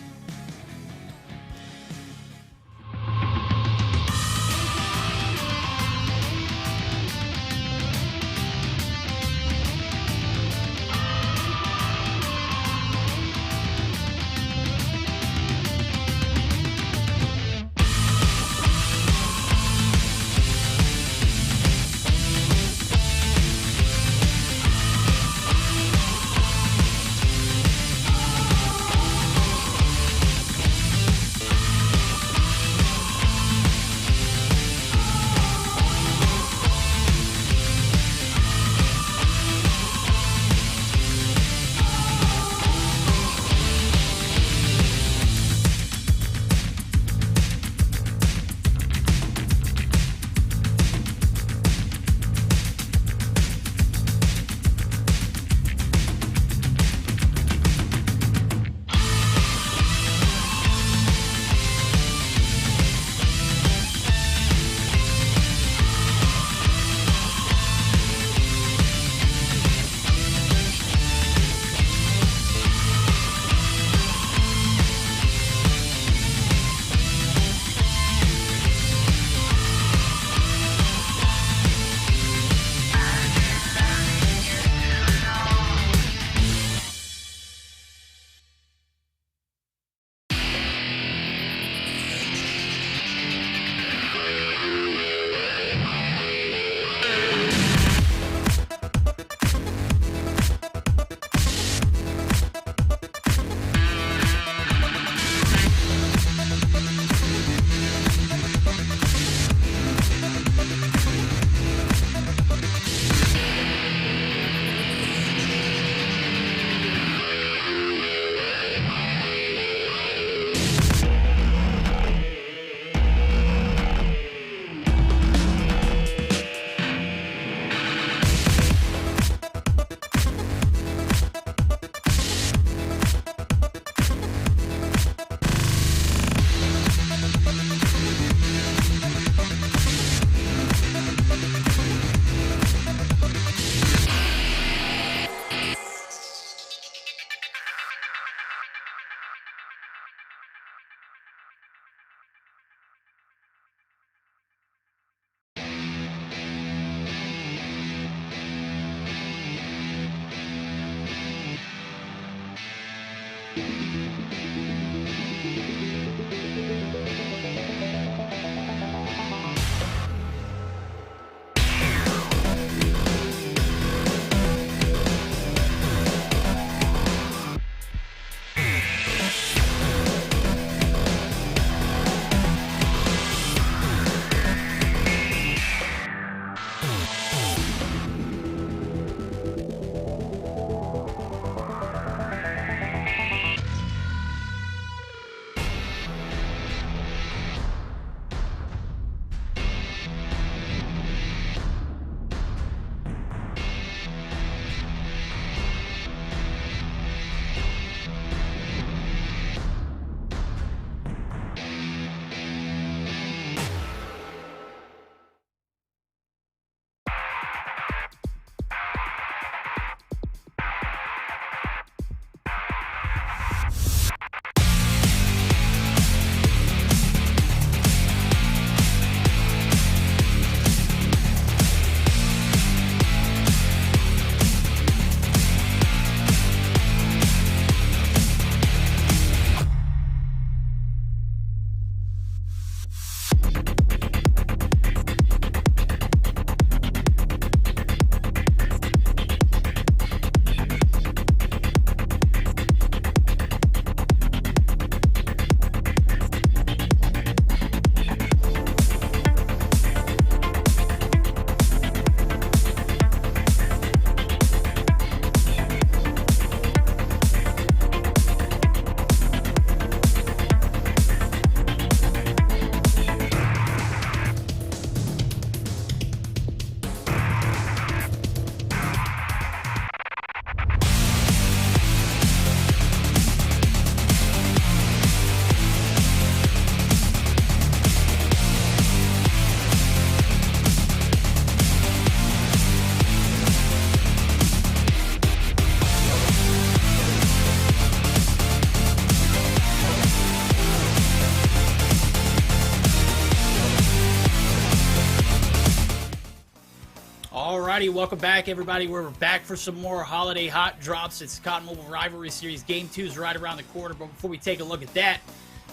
Alrighty, welcome back, everybody. We're back for some more holiday hot drops. It's COD Mobile Rivalry Series. Game 2 is right around the corner, but before we take a look at that,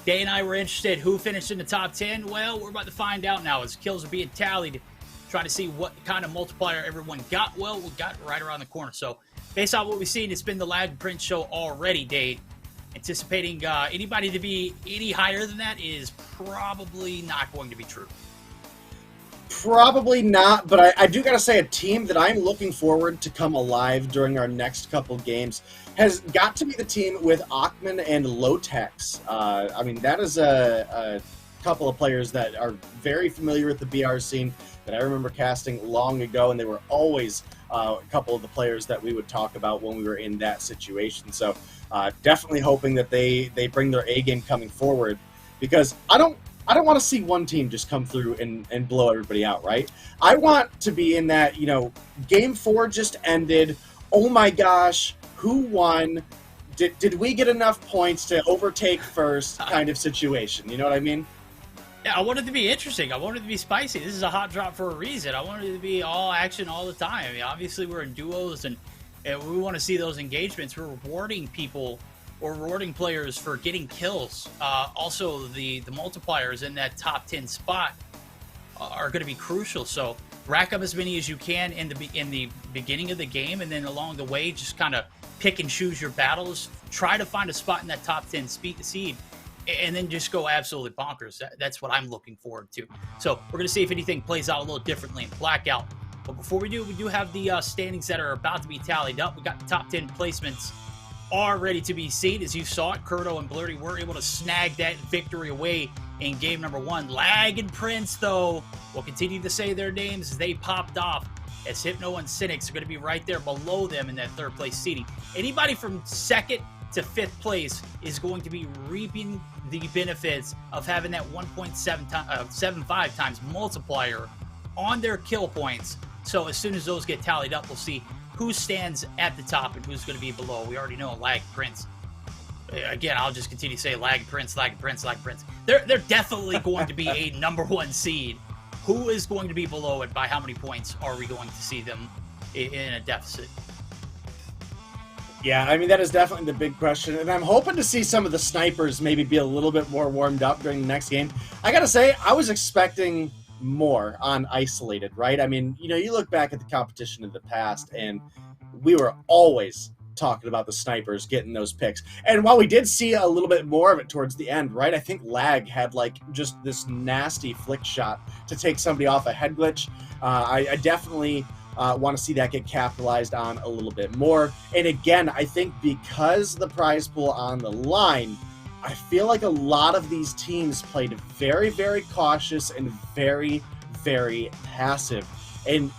Day and I were interested who finished in the top 10. Well, we're about to find out now as kills are being tallied, trying to see what kind of multiplier everyone got. Well, we got right around the corner. So, based on what we've seen, it's been the Lag Print show already, Dave. Anticipating anybody to be any higher than that is probably not going to be true. Probably not, but I do got to say a team that I'm looking forward to come alive during our next couple games has got to be the team with Achman and Lotex. I mean, that is a couple of players that are very familiar with the BR scene that I remember casting long ago, and they were always a couple of the players that we would talk about when we were in that situation. So definitely hoping that they bring their A game coming forward, because I don't want to see one team just come through and blow everybody out, right? I want to be in that, Game 4 just ended. Oh my gosh, who won? Did we get enough points to overtake first kind of situation? You know what I mean? Yeah, I want it to be interesting. I want it to be spicy. This is a hot drop for a reason. I want it to be all action all the time. I mean, obviously, we're in duos, and we want to see those engagements. We're rewarding people or rewarding players for getting kills. Also, the multipliers in that top 10 spot are going to be crucial. So rack up as many as you can in the beginning of the game, and then along the way, just kind of pick and choose your battles. Try to find a spot in that top 10 seed, and then just go absolutely bonkers. That's what I'm looking forward to. So we're going to see if anything plays out a little differently in Blackout. But before we do have the standings that are about to be tallied up. We got the top 10 placements are ready to be seen. As you saw it, Kurdo and Blurry were able to snag that victory away in game number 1. Lag and Prince, though, will continue to say their names as they popped off, as Hypno and Cynics are going to be right there below them in that third place seating. Anybody from second to 5th place is going to be reaping the benefits of having that 1.75 times multiplier on their kill points. So as soon as those get tallied up, we'll see who stands at the top and who's going to be below. We already know Lag Prince. Again, I'll just continue to say Lag Prince, Lag Prince, Lag Prince. They're definitely going to be a number 1 seed. Who is going to be below it? By how many points are we going to see them in a deficit? Yeah, I mean, that is definitely the big question. And I'm hoping to see some of the snipers maybe be a little bit more warmed up during the next game. I got to say, I was expecting more on Isolated, right? I mean, you look back at the competition in the past, and we were always talking about the snipers getting those picks. And while we did see a little bit more of it towards the end, right? I think Lag had just this nasty flick shot to take somebody off a head glitch. I definitely want to see that get capitalized on a little bit more. And again, I think because the prize pool on the line, I feel like a lot of these teams played very, very cautious and very, very passive. And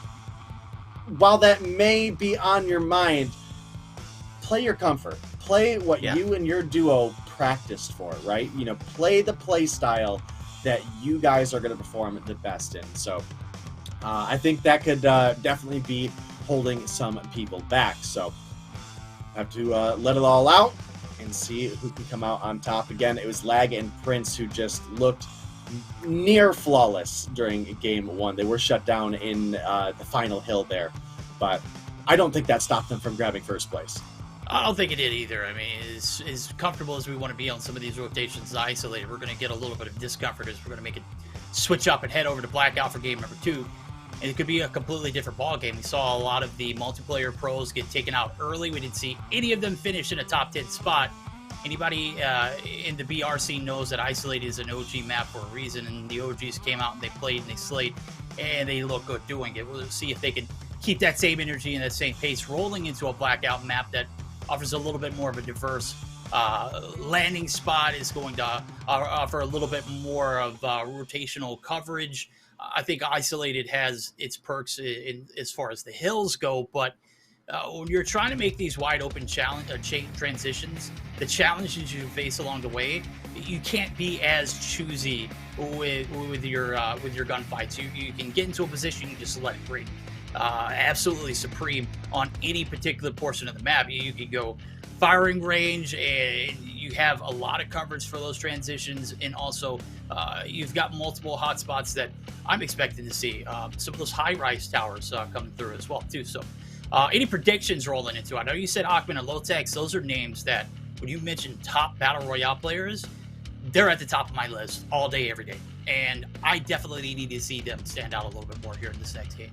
while that may be on your mind, play your comfort. Play what you and your duo practiced for, right? Play the play style that you guys are going to perform the best in. So I think that could definitely be holding some people back. So have to let it all out and see who can come out on top. Again, it was Lag and Prince who just looked near flawless during game 1. They were shut down in the final hill there, but I don't think that stopped them from grabbing first place. I don't think it did either. I mean, as comfortable as we want to be on some of these rotations Isolated, we're going to get a little bit of discomfort as we're going to make it switch up and head over to Blackout for game number 2. And it could be a completely different ball game. We saw a lot of the multiplayer pros get taken out early. We didn't see any of them finish in a top 10 spot. Anybody in the BR scene knows that Isolated is an OG map for a reason, and the OGs came out and they played and they slayed, and they look good doing it. We'll see if they can keep that same energy and that same pace rolling into a Blackout map that offers a little bit more of a diverse landing spot, is going to offer a little bit more of rotational coverage. I think Isolated has its perks as far as the hills go, but when you're trying to make these wide open transitions, the challenges you face along the way, you can't be as choosy with your gunfights. You can get into a position, you just let it breathe. Absolutely supreme on any particular portion of the map. You could go firing range, and you have a lot of coverage for those transitions, and also you've got multiple hotspots that I'm expecting to see. Some of those high-rise towers coming through as well, too. So any predictions rolling into it? I know you said Achman and Lotex. Those are names that, when you mention top Battle Royale players, they're at the top of my list all day, every day. And I definitely need to see them stand out a little bit more here in this next game.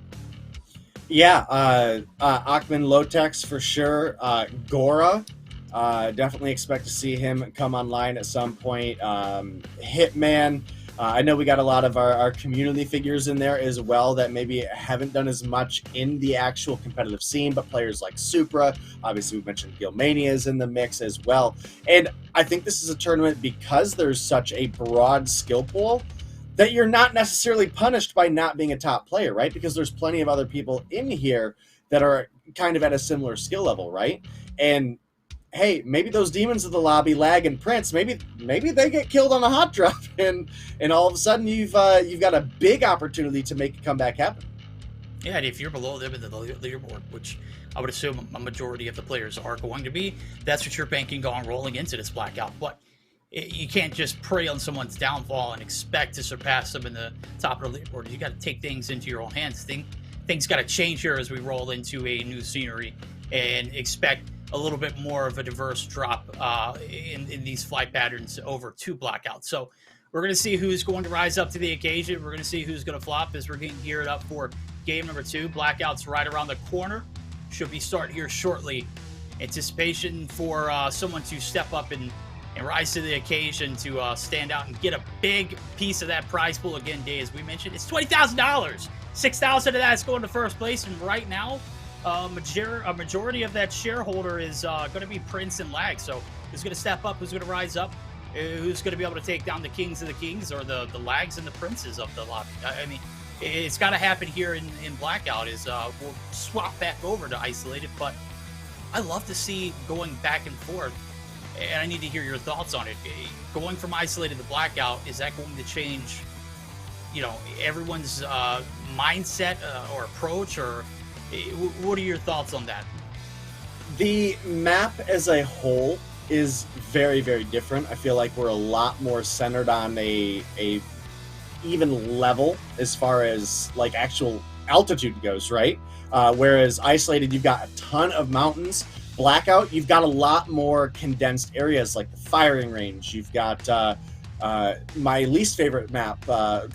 Yeah, Achman, Lotex for sure. Gora, definitely expect to see him come online at some point. Hitman, I know we got a lot of our community figures in there as well that maybe haven't done as much in the actual competitive scene, but players like Supra, obviously we mentioned Guildmania is in the mix as well. And I think this is a tournament because there's such a broad skill pool that you're not necessarily punished by not being a top player, right? Because there's plenty of other people in here that are kind of at a similar skill level, right? And hey, maybe those demons of the lobby, Lag and Prince, maybe they get killed on a hot drop, and all of a sudden you've got a big opportunity to make a comeback happen. Yeah, and if you're below them in the leaderboard, which I would assume a majority of the players are going to be, that's what you're banking on rolling into this blackout. But you can't just prey on someone's downfall and expect to surpass them in the top of the leaderboard. You got to take things into your own hands. Things got to change here as we roll into a new scenery and expect a little bit more of a diverse drop in these flight patterns over to blackout. So we're going to see who's going to rise up to the occasion. We're going to see who's going to flop as we're getting geared up for game number 2. Blackout's right around the corner. Should be starting here shortly. Anticipation for someone to step up and rise to the occasion to stand out and get a big piece of that prize pool. Again, Day, as we mentioned, it's $20,000. $6,000 of that is going to first place, and right now, a majority of that shareholder is going to be Prince and Lag. So who's going to step up? Who's going to rise up? Who's going to be able to take down the kings of the kings or the Lags and the princes of the lobby? I mean, it's got to happen here in Blackout. We'll swap back over to Isolated, but I love to see going back and forth. And I need to hear your thoughts on it. Going from Isolated to Blackout, is that going to change, everyone's mindset or approach, or what are your thoughts on that? The map as a whole is very, very different. I feel like we're a lot more centered on a even level as far as like actual altitude goes, right? Whereas Isolated, you've got a ton of mountains. Blackout, you've got a lot more condensed areas like the firing range. You've got my least favorite map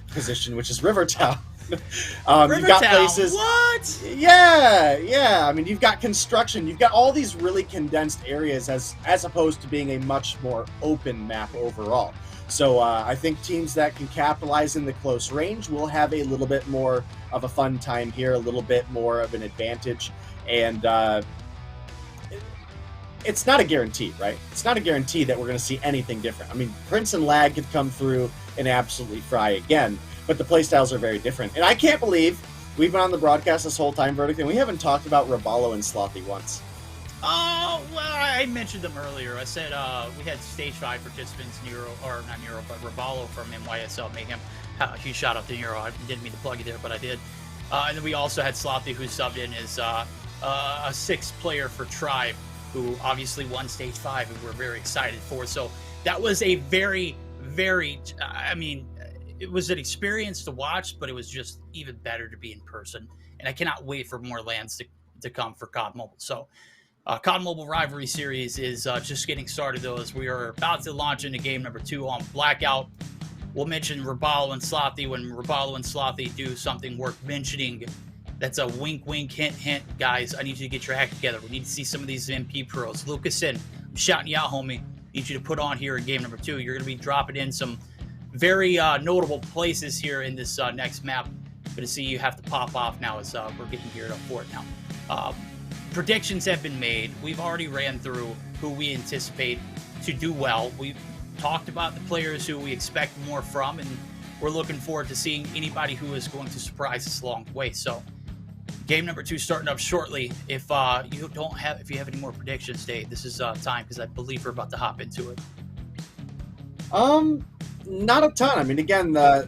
position, which is Rivertown. You've got places. What? Yeah. I mean, you've got construction. You've got all these really condensed areas as opposed to being a much more open map overall. So I think teams that can capitalize in the close range will have a little bit more of a fun time here, a little bit more of an advantage, and it's not a guarantee, right? It's not a guarantee that we're going to see anything different. I mean, Prince and Lag could come through and absolutely fry again, but the playstyles are very different. And I can't believe we've been on the broadcast this whole time, Verdict, and we haven't talked about Raballo and Slothy once. Oh, well, I mentioned them earlier. I said we had Stage 5 participants, not Nero, but Raballo from NYSL Mayhem. Huge shout out to Nero. I didn't mean to plug you there, but I did. And then we also had Slothy, who subbed in as a 6th player for Tribe, who obviously won Stage 5, and we're very excited for. So that was a very, very, it was an experience to watch, but it was just even better to be in person. And I cannot wait for more lands to come for COD Mobile. So COD Mobile Rivalry Series is just getting started, though, as we are about to launch into game number 2 on Blackout. We'll mention Raballo and Slothy when Raballo and Slothy do something worth mentioning. That's a wink, wink, hint, hint. Guys, I need you to get your act together. We need to see some of these MP pros. Lucasin, I'm shouting you out, homie. Need you to put on here in game number 2. You're going to be dropping in some very notable places here in this next map. Going to see you have to pop off now as we're getting geared up for it now. Predictions have been made. We've already ran through who we anticipate to do well. We've talked about the players who we expect more from, and we're looking forward to seeing anybody who is going to surprise us along the way. So game number 2 starting up shortly. If you have any more predictions, Dave, this is time, because I believe we're about to hop into it. Not a ton. I mean, again, a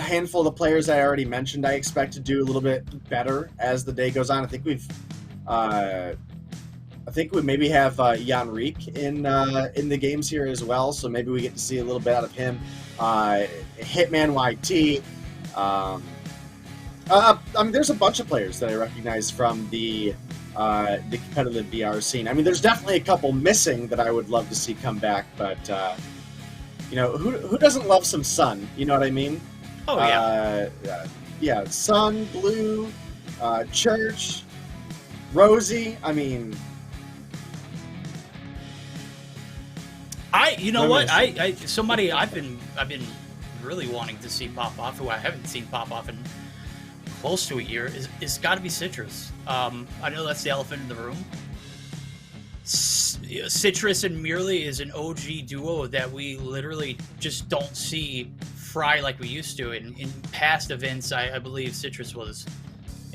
handful of the players I already mentioned, I expect to do a little bit better as the day goes on. I think think we maybe have Jan Reek in the games here as well, so maybe we get to see a little bit out of him. Hitman YT. There's a bunch of players that I recognize from the competitive VR scene. I mean, there's definitely a couple missing that I would love to see come back, but who doesn't love some Sun? You know what I mean? Oh yeah. Yeah, Sun, Blue, Church, Rosie. I mean, I've been really wanting to see pop off, who I haven't seen pop off in close to a year, is got to be Citrus. I know that's the elephant in the room. Citrus and Merely is an OG duo that we literally just don't see fry like we used to. In past events, I believe Citrus was,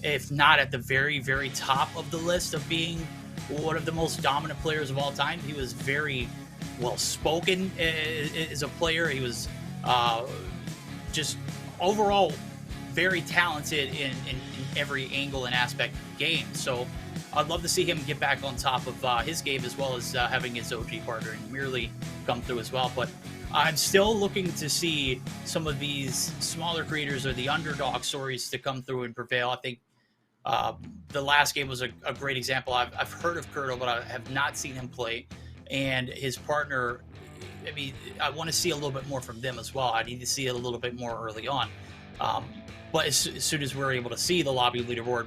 if not at the very, very top of the list of being one of the most dominant players of all time. He was very well-spoken as a player. He was just overall very talented in every angle and aspect of the game. So I'd love to see him get back on top of his game, as well as having his OG partner and Merely come through as well. But I'm still looking to see some of these smaller creators or the underdog stories to come through and prevail. I think the last game was a great example. I've heard of Kurto, but I have not seen him play. And his partner, I mean, I want to see a little bit more from them as well. I need to see it a little bit more early on. But as soon as we're able to see the lobby leaderboard,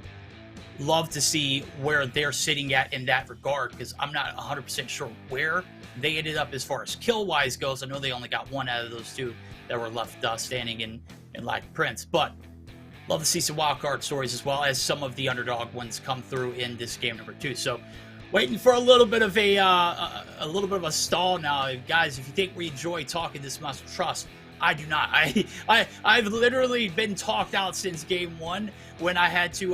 love to see where they're sitting at in that regard, because I'm not 100% sure where they ended up as far as kill-wise goes. I know they only got one out of those two that were left standing in Lack Prince. But love to see some wildcard stories, as well as some of the underdog ones come through in this game number 2. So waiting for a little bit of a stall now. Guys, if you think we enjoy talking this much, trust, I do not. I've literally been talked out since game 1 when I had to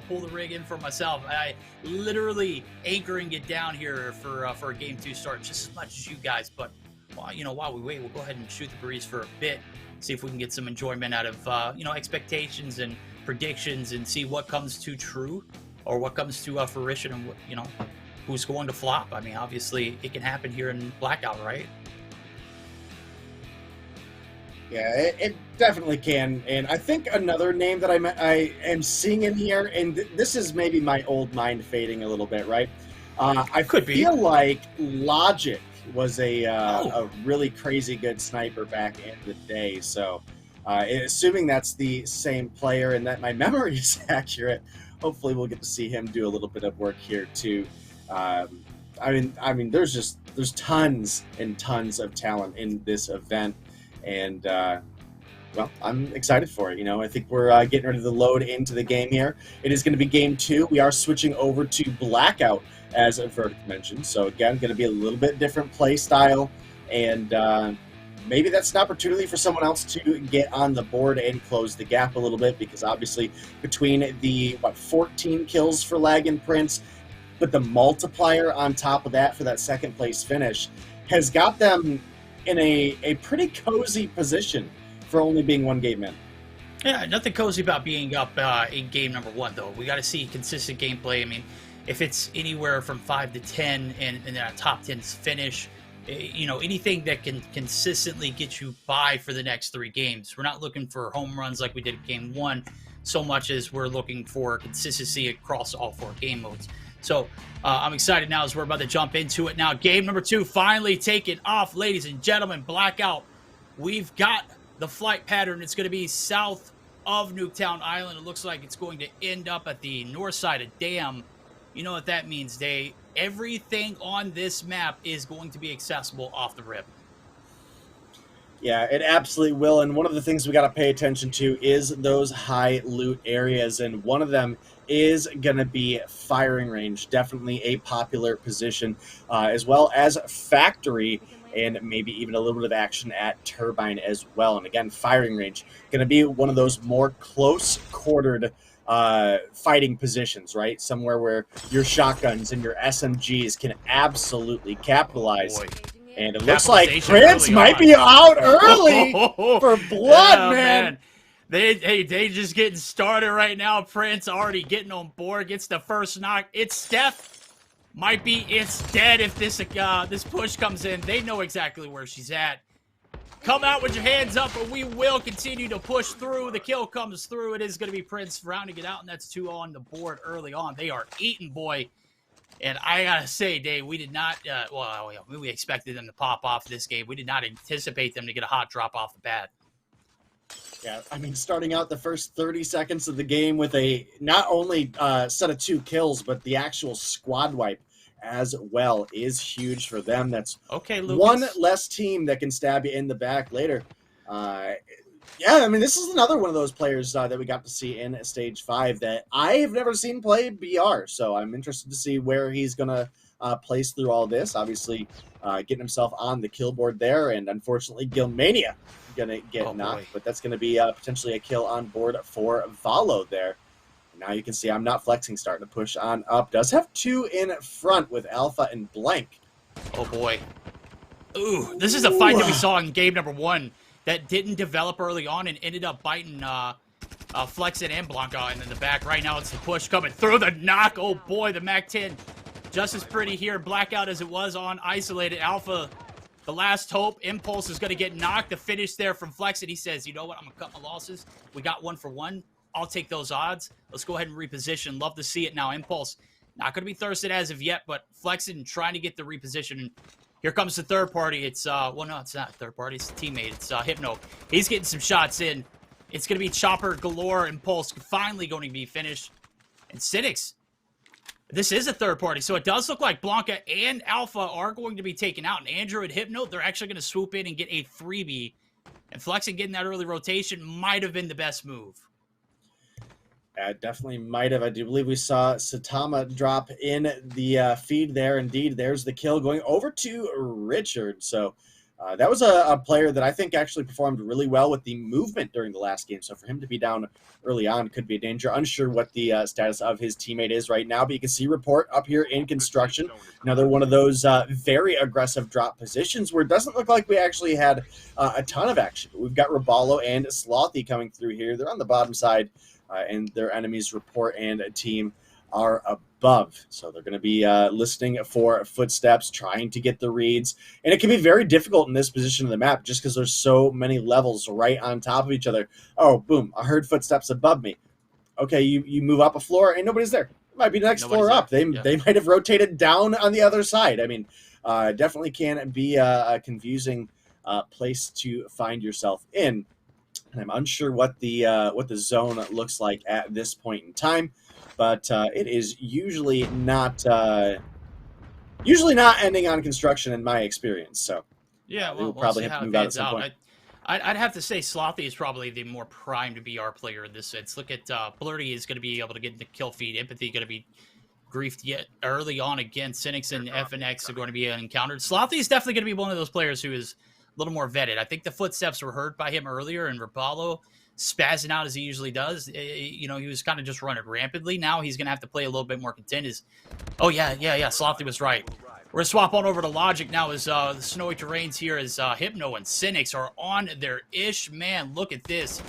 pull the rig in for myself. I literally anchoring it down here for a game 2 start just as much as you guys. But while we wait, we'll go ahead and shoot the breeze for a bit, see if we can get some enjoyment out of expectations and predictions, and see what comes to true or what comes to fruition, and who's going to flop. I mean, obviously it can happen here in Blackout, right? Yeah, it definitely can. And I think another name that I am seeing in here, and this is maybe my old mind fading a little bit, right? I feel like Logic was a really crazy good sniper back in the day. So assuming that's the same player and that my memory is accurate, hopefully we'll get to see him do a little bit of work here too. I mean, there's tons and tons of talent in this event. And, I'm excited for it. I think we're getting ready to load into the game here. It is going to be game 2. We are switching over to Blackout, as Verdict mentioned. So, again, going to be a little bit different play style. And maybe that's an opportunity for someone else to get on the board and close the gap a little bit, because obviously between the, 14 kills for Lag and Prince, but the multiplier on top of that for that second place finish has got them in a pretty cozy position for only being one game in. Yeah, nothing cozy about being up in game number 1, though. We got to see consistent gameplay. I mean, if it's anywhere from 5 to 10 and then a top 10 finish, anything that can consistently get you by for the next 3 games. We're not looking for home runs like we did in game 1 so much as we're looking for consistency across all 4 game modes. So I'm excited now as we're about to jump into it now. Game number 2 finally taken off, ladies and gentlemen. Blackout. We've got the flight pattern. It's going to be south of Nuketown Island. It looks like it's going to end up at the north side of Dam. You know what that means, Day. Everything on this map is going to be accessible off the rip. Yeah, it absolutely will. And one of the things we got to pay attention to is those high loot areas. And one of them is going to be firing range, definitely a popular position, as well as factory, and maybe even a little bit of action at turbine as well. And again, firing range going to be one of those more close quartered fighting positions, right? Somewhere where your shotguns and your SMGs can absolutely capitalize. Boy. And it looks like Prince might be out early for blood, man. They just getting started right now. Prince already getting on board, gets the first knock. It's Steph. Might be it's dead if this push comes in. They know exactly where she's at. Come out with your hands up, or we will continue to push through. The kill comes through. It is going to be Prince rounding it out, and that's 2 on the board early on. They are eating, boy. And I got to say, Dave, we did not, we expected them to pop off this game. We did not anticipate them to get a hot drop off the bat. Yeah, I mean, starting out the first 30 seconds of the game with a not only set of 2 kills, but the actual squad wipe as well is huge for them. That's okay, Lucas. One less team that can stab you in the back later. Yeah, I mean, this is another one of those players that we got to see in Stage 5 that I have never seen play BR, so I'm interested to see where he's going to place through all this. Obviously, getting himself on the kill board there, and unfortunately, Gilmania going to get knocked, but that's going to be potentially a kill on board for Valo there. Now you can see I'm not flexing, starting to push on up. Does have 2 in front with Alpha and Blank. Oh, boy. Ooh, this is a fight that we saw in game number 1 that didn't develop early on and ended up biting Flexin and Blanca in the back. Right now it's the push coming through the knock. Oh, boy, the MAC-10 just as pretty here. Blackout as it was on Isolated. Alpha, the last hope. Impulse is going to get knocked. The finish there from Flexin. He says, you know what, I'm going to cut my losses. We got 1 for 1. I'll take those odds. Let's go ahead and reposition. Love to see it now. Impulse, not going to be thirsted as of yet, but Flexin trying to get the reposition. Here comes the third party. It's, well, no, it's not third party. It's a teammate. It's Hypno. He's getting some shots in. It's going to be Chopper galore. Impulse finally going to be finished. And Cynics, this is a third party. So it does look like Blanca and Alpha are going to be taken out. And Andrew and Hypno, they're actually going to swoop in and get a 3B. And Flexin getting that early rotation might have been the best move. Definitely might have. I do believe we saw Satama drop in the feed there. Indeed, there's the kill going over to Richard. So that was a player that I think actually performed really well with the movement during the last game. So for him to be down early on could be a danger. Unsure what the status of his teammate is right now, but you can see report up here in construction. Another one of those very aggressive drop positions where it doesn't look like we actually had a ton of action. We've got Raballo and Slothy coming through here. They're on the bottom side. And their enemies report and a team are above. So they're going to be listening for footsteps, trying to get the reads. And it can be very difficult in this position of the map just because there's so many levels right on top of each other. Oh, boom, I heard footsteps above me. Okay, you move up a floor and nobody's there. It might be the next floor up. They might have rotated down on the other side. I mean, definitely can be a confusing place to find yourself in. And I'm unsure what the zone looks like at this point in time, but it is usually not ending on construction in my experience. So yeah, we'll probably have to move out at some point. I'd have to say Slothy is probably the more primed BR player in this sense. Look at Blurty is going to be able to get the kill feed. Empathy going to be griefed yet early on against Cynics and FNX are going to be encountered. Slothy is definitely going to be one of those players who is a little more vetted. I think the footsteps were heard by him earlier, and Rapallo spazzing out as he usually does. You know, he was kind of just running rampantly. Now he's going to have to play a little bit more content. Oh, yeah. Slothy was right. We're going to swap on over to Logic now as the snowy terrains here as Hypno and Cynics are on their ish. Man, look at this.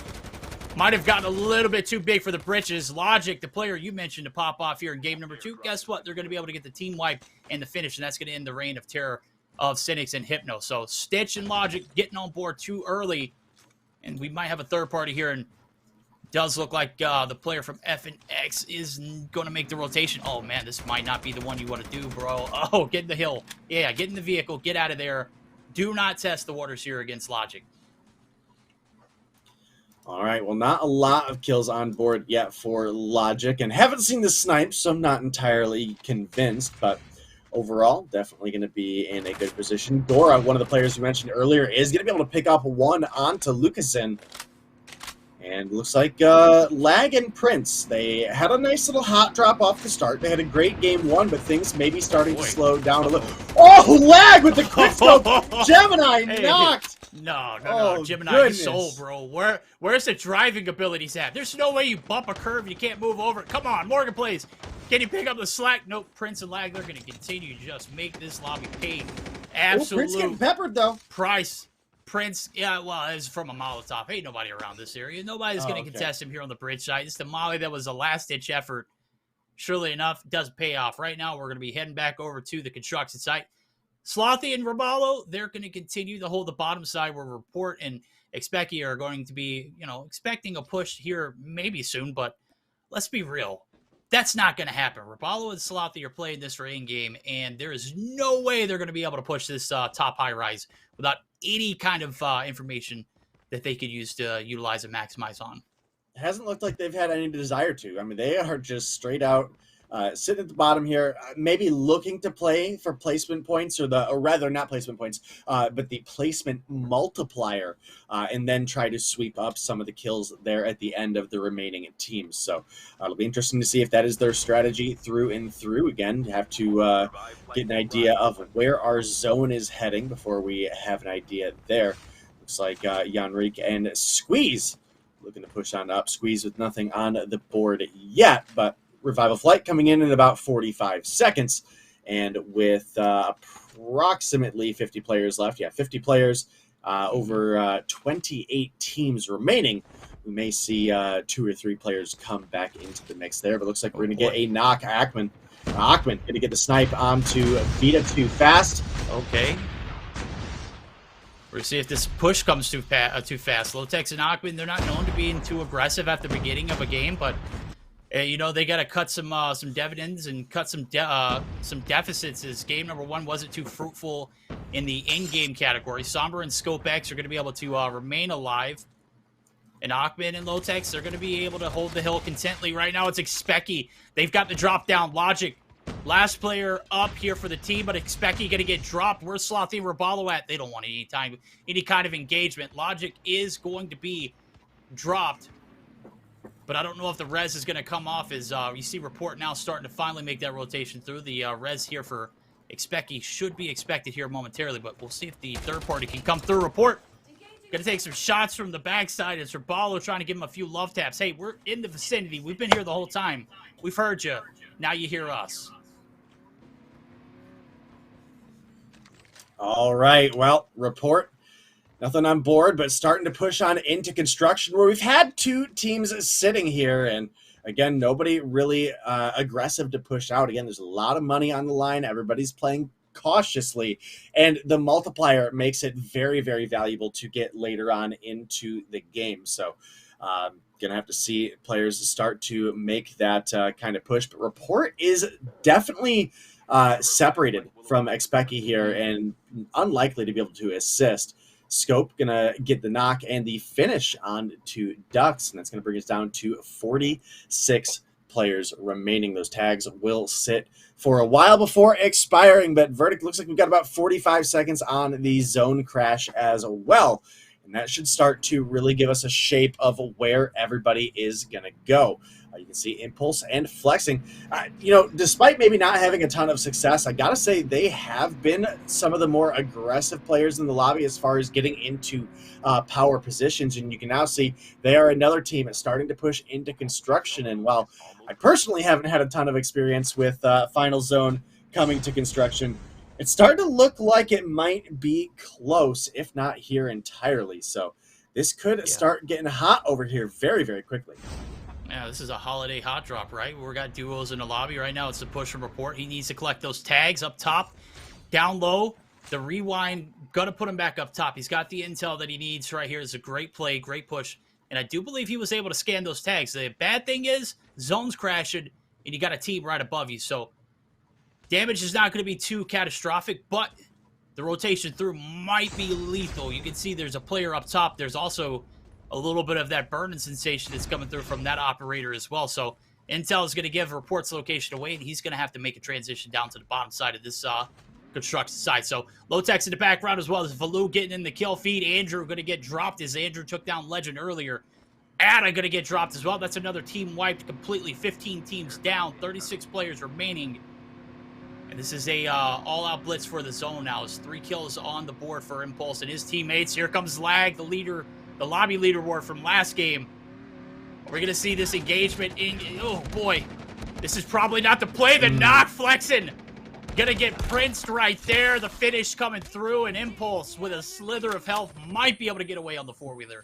Might have gotten a little bit too big for the britches. Logic, the player you mentioned to pop off here in game number 2, guess what? They're going to be able to get the team wipe and the finish, and that's going to end the reign of terror of Cynics and Hypno. So Stitch and Logic getting on board too early, and we might have a third party here, and does look like the player from FNX is going to make the rotation. Oh, man, this might not be the one you want to do, bro. Oh, get in the hill. Yeah, get in the vehicle. Get out of there. Do not test the waters here against Logic. All right, well, not a lot of kills on board yet for Logic, and haven't seen the snipes, so I'm not entirely convinced, but overall, definitely going to be in a good position. Dora, one of the players we mentioned earlier, is going to be able to pick up one onto Lucasen. And looks like Lag and Prince, they had a nice little hot drop off the start. They had a great game 1, but things may be starting to slow down a little. Oh, Lag with the quickscope! Gemini knocked! No. Gemini soul, bro. Where's the driving abilities at? There's no way you bump a curve, you can't move over. Come on, Morgan plays. Can you pick up the slack? Nope, Prince and Lag, they're going to continue to just make this lobby pay. Absolute Prince getting peppered, though. Price. Prince, yeah, well, it's from a Molotov. Ain't nobody around this area. Nobody's going to contest him here on the bridge side. It's the Molly that was a last-ditch effort surely enough, it does pay off. Right now, we're going to be heading back over to the construction site. Slothy and Raballo, they're going to continue to hold the bottom side where Report and Expecki are going to be, expecting a push here maybe soon, but let's be real. That's not going to happen. Raballo and Slothy are playing this rain game, and there is no way they're going to be able to push this top high rise without any kind of information that they could use to utilize and maximize on. It hasn't looked like they've had any desire to. I mean, they are just straight out sitting at the bottom here, maybe looking to play for placement points, or rather not placement points, but the placement multiplier, and then try to sweep up some of the kills there at the end of the remaining teams. So it'll be interesting to see if that is their strategy through and through. Again, have to get an idea of where our zone is heading before we have an idea there. Looks like Janrik and Squeeze looking to push on up. Squeeze with nothing on the board yet, but Revival Flight coming in about 45 seconds, and with approximately 50 players left. Yeah, 50 players over 28 teams remaining. We may see 2 or 3 players come back into the mix there, but looks like we're going to get a knock. Ackman going to get the snipe onto Vita too fast. Okay. We're going to see if this push comes too fast. Lotex and Ackman, they're not known to being too aggressive at the beginning of a game, but they got to cut some dividends and cut some deficits, as game number 1 wasn't too fruitful in the in-game category. Somber and Scope X are going to be able to remain alive. And Ackman and Lotex, they're going to be able to hold the hill contently. Right now, it's Expecki. They've got the drop down. Logic, last player up here for the team, but Expecki going to get dropped. Where's Slothy and Raballo at? They don't want any kind of engagement. Logic is going to be dropped, but I don't know if the res is going to come off, as you see Report now starting to finally make that rotation through. The res here for Expecki should be expected here momentarily, but we'll see if the third party can come through. Report going to take some shots from the backside as Raballo trying to give him a few love taps. Hey, we're in the vicinity. We've been here the whole time. We've heard you. Now you hear us. All right, well, Report, nothing on board, but starting to push on into construction, where we've had 2 teams sitting here, and again, nobody really aggressive to push out. Again, there's a lot of money on the line. Everybody's playing cautiously, and the multiplier makes it very, very valuable to get later on into the game. So gonna have to see players start to make that kind of push, but Report is definitely separated from Expecki here and unlikely to be able to assist. Scope gonna get the knock and the finish on to Ducks, and that's gonna bring us down to 46 players remaining. Those tags will sit for a while before expiring, but Verdict looks like we've got about 45 seconds on the zone crash as well, and that should start to really give us a shape of where everybody is gonna go. You can see Impulse and Flexing. Despite maybe not having a ton of success, I gotta say they have been some of the more aggressive players in the lobby as far as getting into power positions. And you can now see they are another team that's starting to push into construction. And while I personally haven't had a ton of experience with Final Zone coming to construction, it's starting to look like it might be close, if not here entirely. So this could start getting hot over here very, very quickly. Yeah, this is a holiday hot drop, right? We've got duos in the lobby right now. It's the push from Report. He needs to collect those tags up top, down low. The rewind, gonna put him back up top. He's got the intel that he needs right here. It's a great play, great push. And I do believe he was able to scan those tags. The bad thing is, zone's crashing, and you got a team right above you. So damage is not going to be too catastrophic, but the rotation through might be lethal. You can see there's a player up top. There's also a little bit of that burning sensation that's coming through from that operator as well. So intel is going to give Report's location away, and he's going to have to make a transition down to the bottom side of this construction site. So Lotex in the background as well as Valu getting in the kill feed. Andrew going to get dropped as Andrew took down Legend earlier. Ada going to get dropped as well. That's another team wiped completely. 15 teams down, 36 players remaining. And this is a all-out blitz for the zone now. It's 3 kills on the board for Impulse and his teammates. Here comes Lag, the leader, the lobby leaderboard from last game. We're going to see this engagement in... Oh, boy. This is probably not the play. The knock flexing. Going to get princed right there. The finish coming through. And Impulse with a slither of health might be able to get away on the four-wheeler.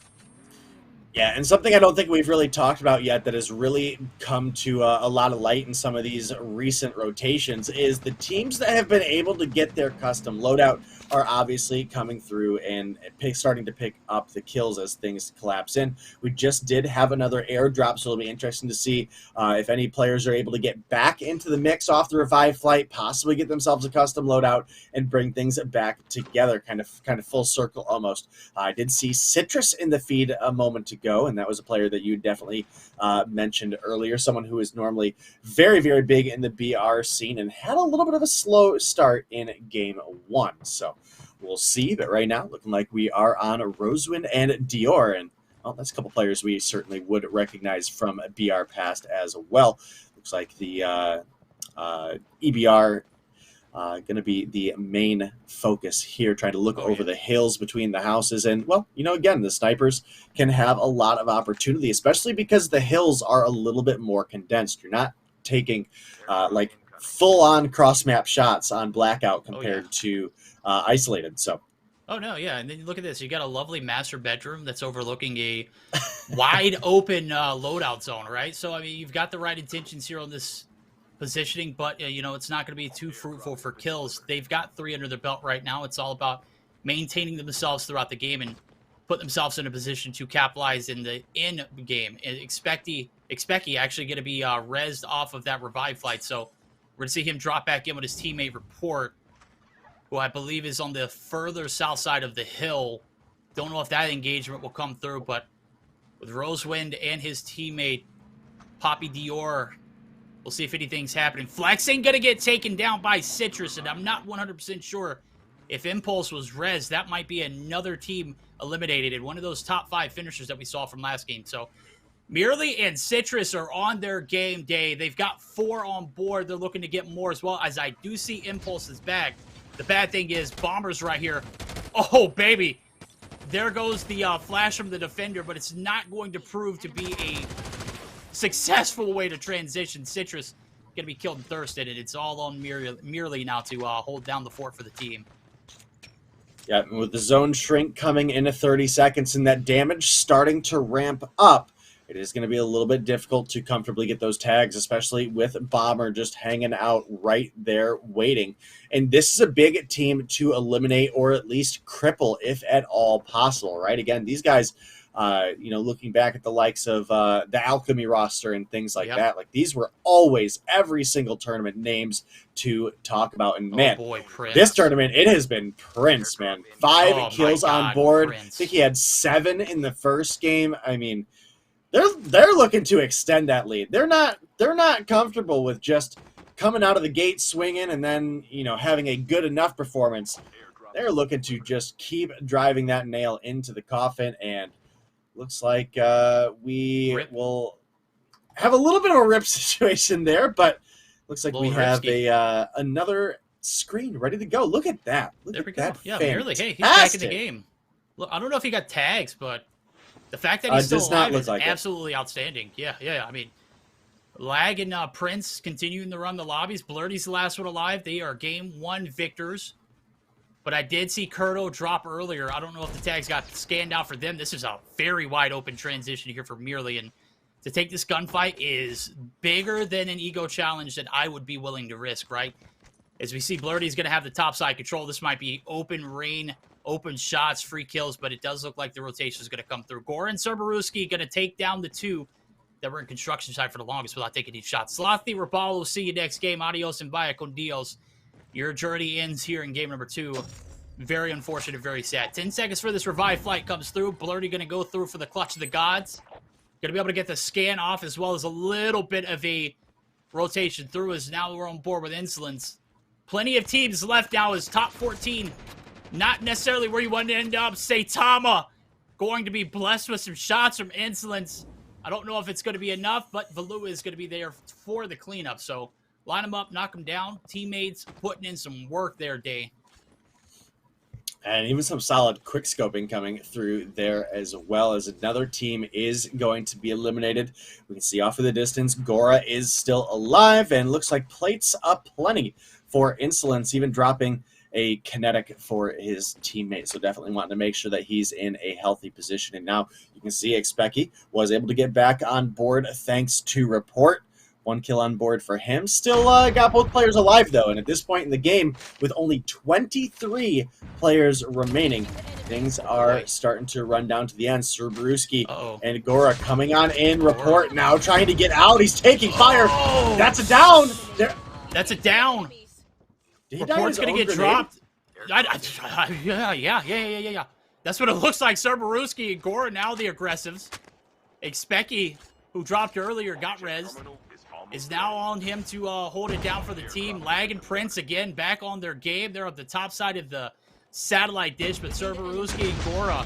Yeah, and something I don't think we've really talked about yet that has really come to a lot of light in some of these recent rotations is the teams that have been able to get their custom loadout are obviously coming through and starting to pick up the kills as things collapse in. We just did have another airdrop, so it'll be interesting to see if any players are able to get back into the mix off the revive flight, possibly get themselves a custom loadout and bring things back together, kind of full circle almost. I did see Citrus in the feed a moment ago, and that was a player that you definitely mentioned earlier, someone who is normally very, very big in the BR scene and had a little bit of a slow start in game one. So we'll see, but right now looking like we are on Rosewind and Dior, and well, that's a couple players we certainly would recognize from BR past as well. Looks like the EBR going to be the main focus here, trying to look over the hills between the houses. And, well, again, the snipers can have a lot of opportunity, especially because the hills are a little bit more condensed. You're not taking, like, full-on cross-map shots on Blackout compared to Isolated. So. Oh, no, yeah. And then you look at this. You got a lovely master bedroom that's overlooking a wide open loadout zone, right? So, I mean, you've got the right intentions here on this positioning, but it's not going to be too fruitful for kills. They've got 3 under their belt right now. It's all about maintaining themselves throughout the game and put themselves in a position to capitalize in the end game. And Expecty actually going to be rezzed off of that revive flight, so we're going to see him drop back in with his teammate Report, who I believe is on the further south side of the hill. Don't know if that engagement will come through, but with Rosewind and his teammate Poppy Dior, we'll see if anything's happening. Flexing going to get taken down by Citrus, and I'm not 100% sure if Impulse was res. That might be another team eliminated in one of those top 5 finishers that we saw from last game. So Merely and Citrus are on their game day. They've got 4 on board. They're looking to get more as well, as I do see Impulse's back. The bad thing is Bomber's right here. Oh, baby. There goes the flash from the defender, but it's not going to prove to be a successful way to transition. Citrus going to be killed and thirsted, and it's all on Merely now to hold down the fort for the team. Yeah, with the zone shrink coming in at 30 seconds and that damage starting to ramp up, it is going to be a little bit difficult to comfortably get those tags, especially with Bomber just hanging out right there waiting. And this is a big team to eliminate or at least cripple if at all possible, right? Again, these guys, looking back at the likes of the Alchemy roster and things like that, like these were always every single tournament names to talk about. And man, this tournament, it has been Prince, man. 5 kills on board. Prince. I think he had 7 in the first game. I mean, they're looking to extend that lead. They're not comfortable with just coming out of the gate swinging and then, having a good enough performance. They're looking to just keep driving that nail into the coffin, and looks like we will have a little bit of a rip situation there, but looks like we have another screen ready to go. Look at that. Look at that. Yeah, Merely. Hey, he's back in the game. Look, I don't know if he got tags, but the fact that he's still alive is absolutely outstanding. Yeah. I mean, Lag and Prince continuing to run the lobbies. Blurdy's the last one alive. They are game 1 victors. But I did see Kurto drop earlier. I don't know if the tags got scanned out for them. This is a very wide open transition here for Merely. And to take this gunfight is bigger than an ego challenge that I would be willing to risk, right? As we see, Blurdy's going to have the top side control. This might be open rain, open shots, free kills, but it does look like the rotation is going to come through. Goran and Cerberusky going to take down the 2 that were in construction side for the longest without taking these shots. Slothy, Rapallo, see you next game. Adios and vaya con Dios. Your journey ends here in game number 2. Very unfortunate, very sad. 10 seconds for this revive flight comes through. Blurdy going to go through for the clutch of the gods. Going to be able to get the scan off as well as a little bit of a rotation through, as now we're on board with Insolence. Plenty of teams left now as top 14. Not necessarily where you want to end up. Saitama going to be blessed with some shots from Insolence. I don't know if it's going to be enough, but Valua is going to be there for the cleanup. So line them up, knock them down. Teammates putting in some work there, Day. And even some solid quick scoping coming through there, as well as another team is going to be eliminated. We can see off of the distance, Gora is still alive and looks like plates up plenty for Insolence, even dropping a kinetic for his teammate. So definitely wanting to make sure that he's in a healthy position. And now you can see Expecki was able to get back on board thanks to Report. 1 kill on board for him. Still got both players alive, though. And at this point in the game, with only 23 players remaining, things are starting to run down to the end. Cerberusky and Gora coming on in. Report now trying to get out. He's taking fire. That's a down. That's a down. Report's going to get dropped. Yeah. That's what it looks like. Cerberusky and Gora now the aggressives. Expecki, who dropped earlier, got rezzed. Is now on him to hold it down for the team. Lag and Prince, again, back on their game. They're on the top side of the satellite dish, but Cerberusky and Gora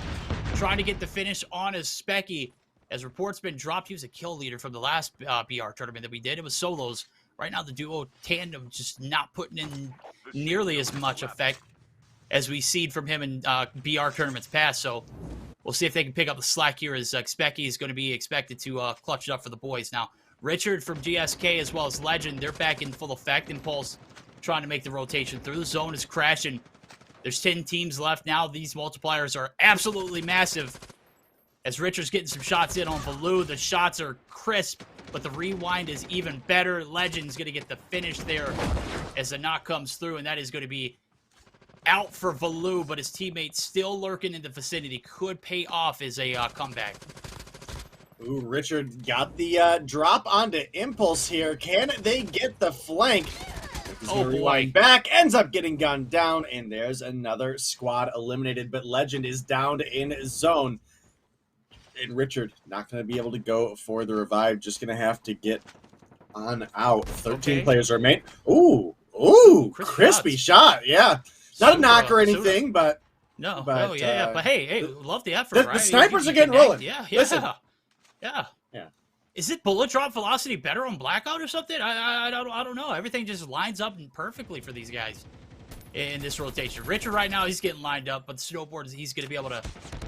trying to get the finish on Expecki. As Report's been dropped, he was a kill leader from the last BR tournament that we did. It was solos. Right now, the duo tandem just not putting in nearly as much effect as we seen from him in BR tournaments past. So we'll see if they can pick up the slack here, as Expecki is going to be expected to clutch it up for the boys. Now, Richard from GSK as well as Legend, they're back in full effect. Impulse trying to make the rotation through. The zone is crashing. There's 10 teams left now. These multipliers are absolutely massive. As Richard's getting some shots in on Valoo, the shots are crisp, but the rewind is even better. Legend's going to get the finish there as the knock comes through, and that is going to be out for Valoo, but his teammates still lurking in the vicinity. Could pay off as a comeback. Ooh, Richard got the drop onto Impulse here. Can they get the flank? Rewind back, ends up getting gunned down, and there's another squad eliminated, but Legend is down in zone. And Richard not going to be able to go for the revive, just going to have to get on out. 13 players remain. Ooh, crispy shot, yeah. Not a knock or anything, but... No, but hey, love the effort, right? The snipers are getting rolling. Yeah. Listen. Yeah. Is it bullet drop velocity better on Blackout or something? I don't know. Everything just lines up perfectly for these guys in this rotation. Richard right now, he's getting lined up, but the snowboard, he's going to be able to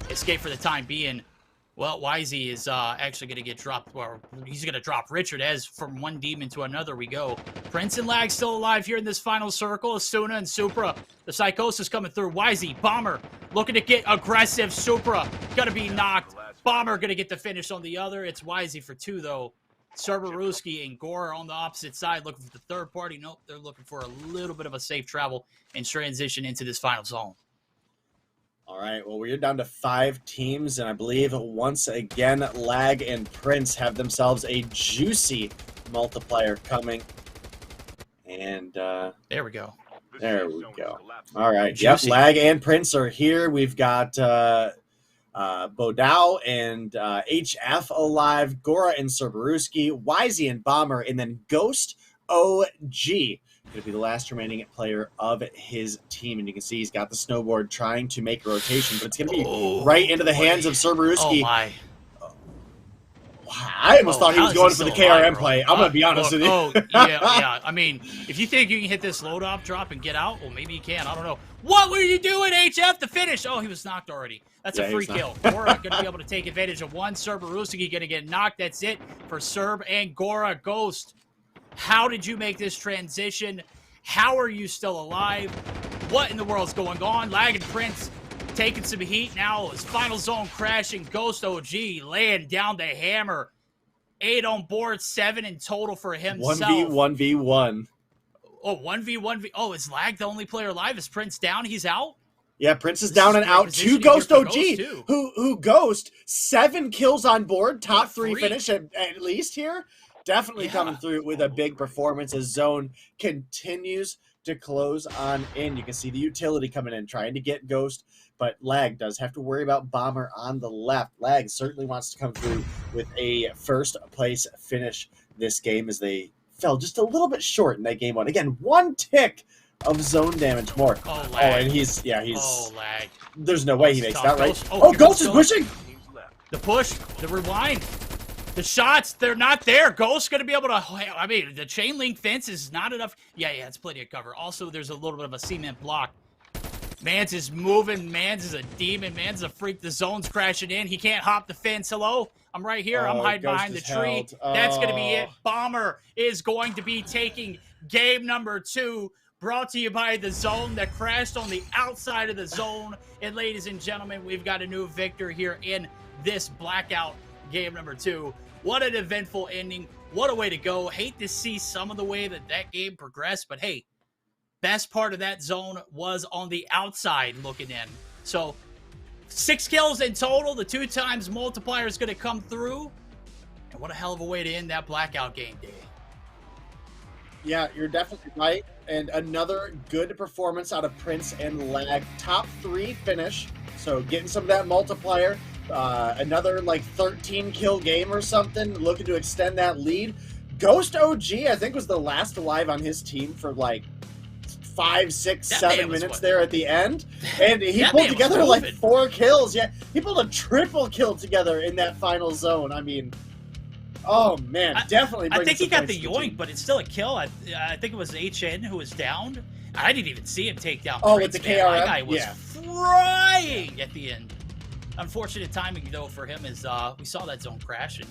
escape for the time being. Well, Wisey is actually going to get dropped, or he's going to drop Richard as from one demon to another we go. Prince and Lag still alive here in this final circle. Asuna and Supra, the Psychosis coming through. Wisey, Bomber, looking to get aggressive. Supra, going to be knocked. Bomber going to get the finish on the other. It's Wisey for 2, though. Cerberusky and Gore on the opposite side looking for the third party. Nope, they're looking for a little bit of a safe travel and transition into this final zone. All right, well, we're down to 5 teams, and I believe once again, Lag and Prince have themselves a juicy multiplier coming. And there we go. There we go. All right, juicy. Yep, Lag and Prince are here. We've got Bodao and HF alive, Gora and Cerberusky, Wisey and Bomber, and then Ghost OG. Going to be the last remaining player of his team. And you can see he's got the snowboard trying to make a rotation, but it's going to be right into the hands of Cerberusky. Oh, my. I almost thought he was going for the KRM play. I'm going to be honest with you. Yeah. I mean, if you think you can hit this load off drop and get out, well, maybe you can. I don't know. What were you doing, HF, to finish? Oh, he was knocked already. That's a free kill. Gora going to be able to take advantage of one. Cerberusky going to get knocked. That's it for Cerb and Gora. Ghost, how did you make this transition? How are you still alive? What in the world's going on? Lag and Prince taking some heat now. His final zone crashing. Ghost OG laying down the hammer. 8 on board, 7 in total for himself. 1v1v1. Oh, 1v1v. Oh, is Lag the only player alive? Is Prince down? He's out? Yeah, Prince is down and out to Ghost OG, who Ghost 7 kills on board, top 3 finish at least here. Definitely coming through with a big performance as Zone continues to close on in. You can see the utility coming in, trying to get Ghost, but Lag does have to worry about Bomber on the left. Lag certainly wants to come through with a first place finish this game, as they fell just a little bit short in that game 1. Again, 1 tick of zone damage more. Oh, Lag. And he's Oh, Lag. There's no way he makes that, right? Ghost is pushing! The push, the rewind. The shots, they're not there. Ghost's going to be able to... I mean, the chain link fence is not enough. Yeah, it's plenty of cover. Also, there's a little bit of a cement block. Mans is moving. Mans is a demon. Mans is a freak. The zone's crashing in. He can't hop the fence. Hello? I'm right here. I'm hiding behind the tree. That's going to be it. Bomber is going to be taking game number 2. brought to you by the zone that crashed on the outside of the zone. And ladies and gentlemen, we've got a new victor here in this Blackout game number 2. What an eventful ending. What a way to go. Hate to see some of the way that game progressed, but hey, best part of that zone was on the outside looking in. So 6 kills in total. The 2 times multiplier is going to come through. And what a hell of a way to end that Blackout game day. Yeah, you're definitely right. And another good performance out of Prince and Lag. Top 3 finish. So getting some of that multiplier. Another like 13 kill game or something. Looking to extend that lead. Ghost OG, I think, was the last alive on his team for like 5, 6, 7 minutes there at the end. And he pulled together like 4 kills. Yeah, he pulled a triple kill together in that final zone. I mean, oh man, definitely. I think he got the yoink, but it's still a kill. I think it was HN who was downed. I didn't even see him take down. Oh, with the KRM? That guy was frying at the end. Unfortunate timing, though, for him is we saw that zone crash. And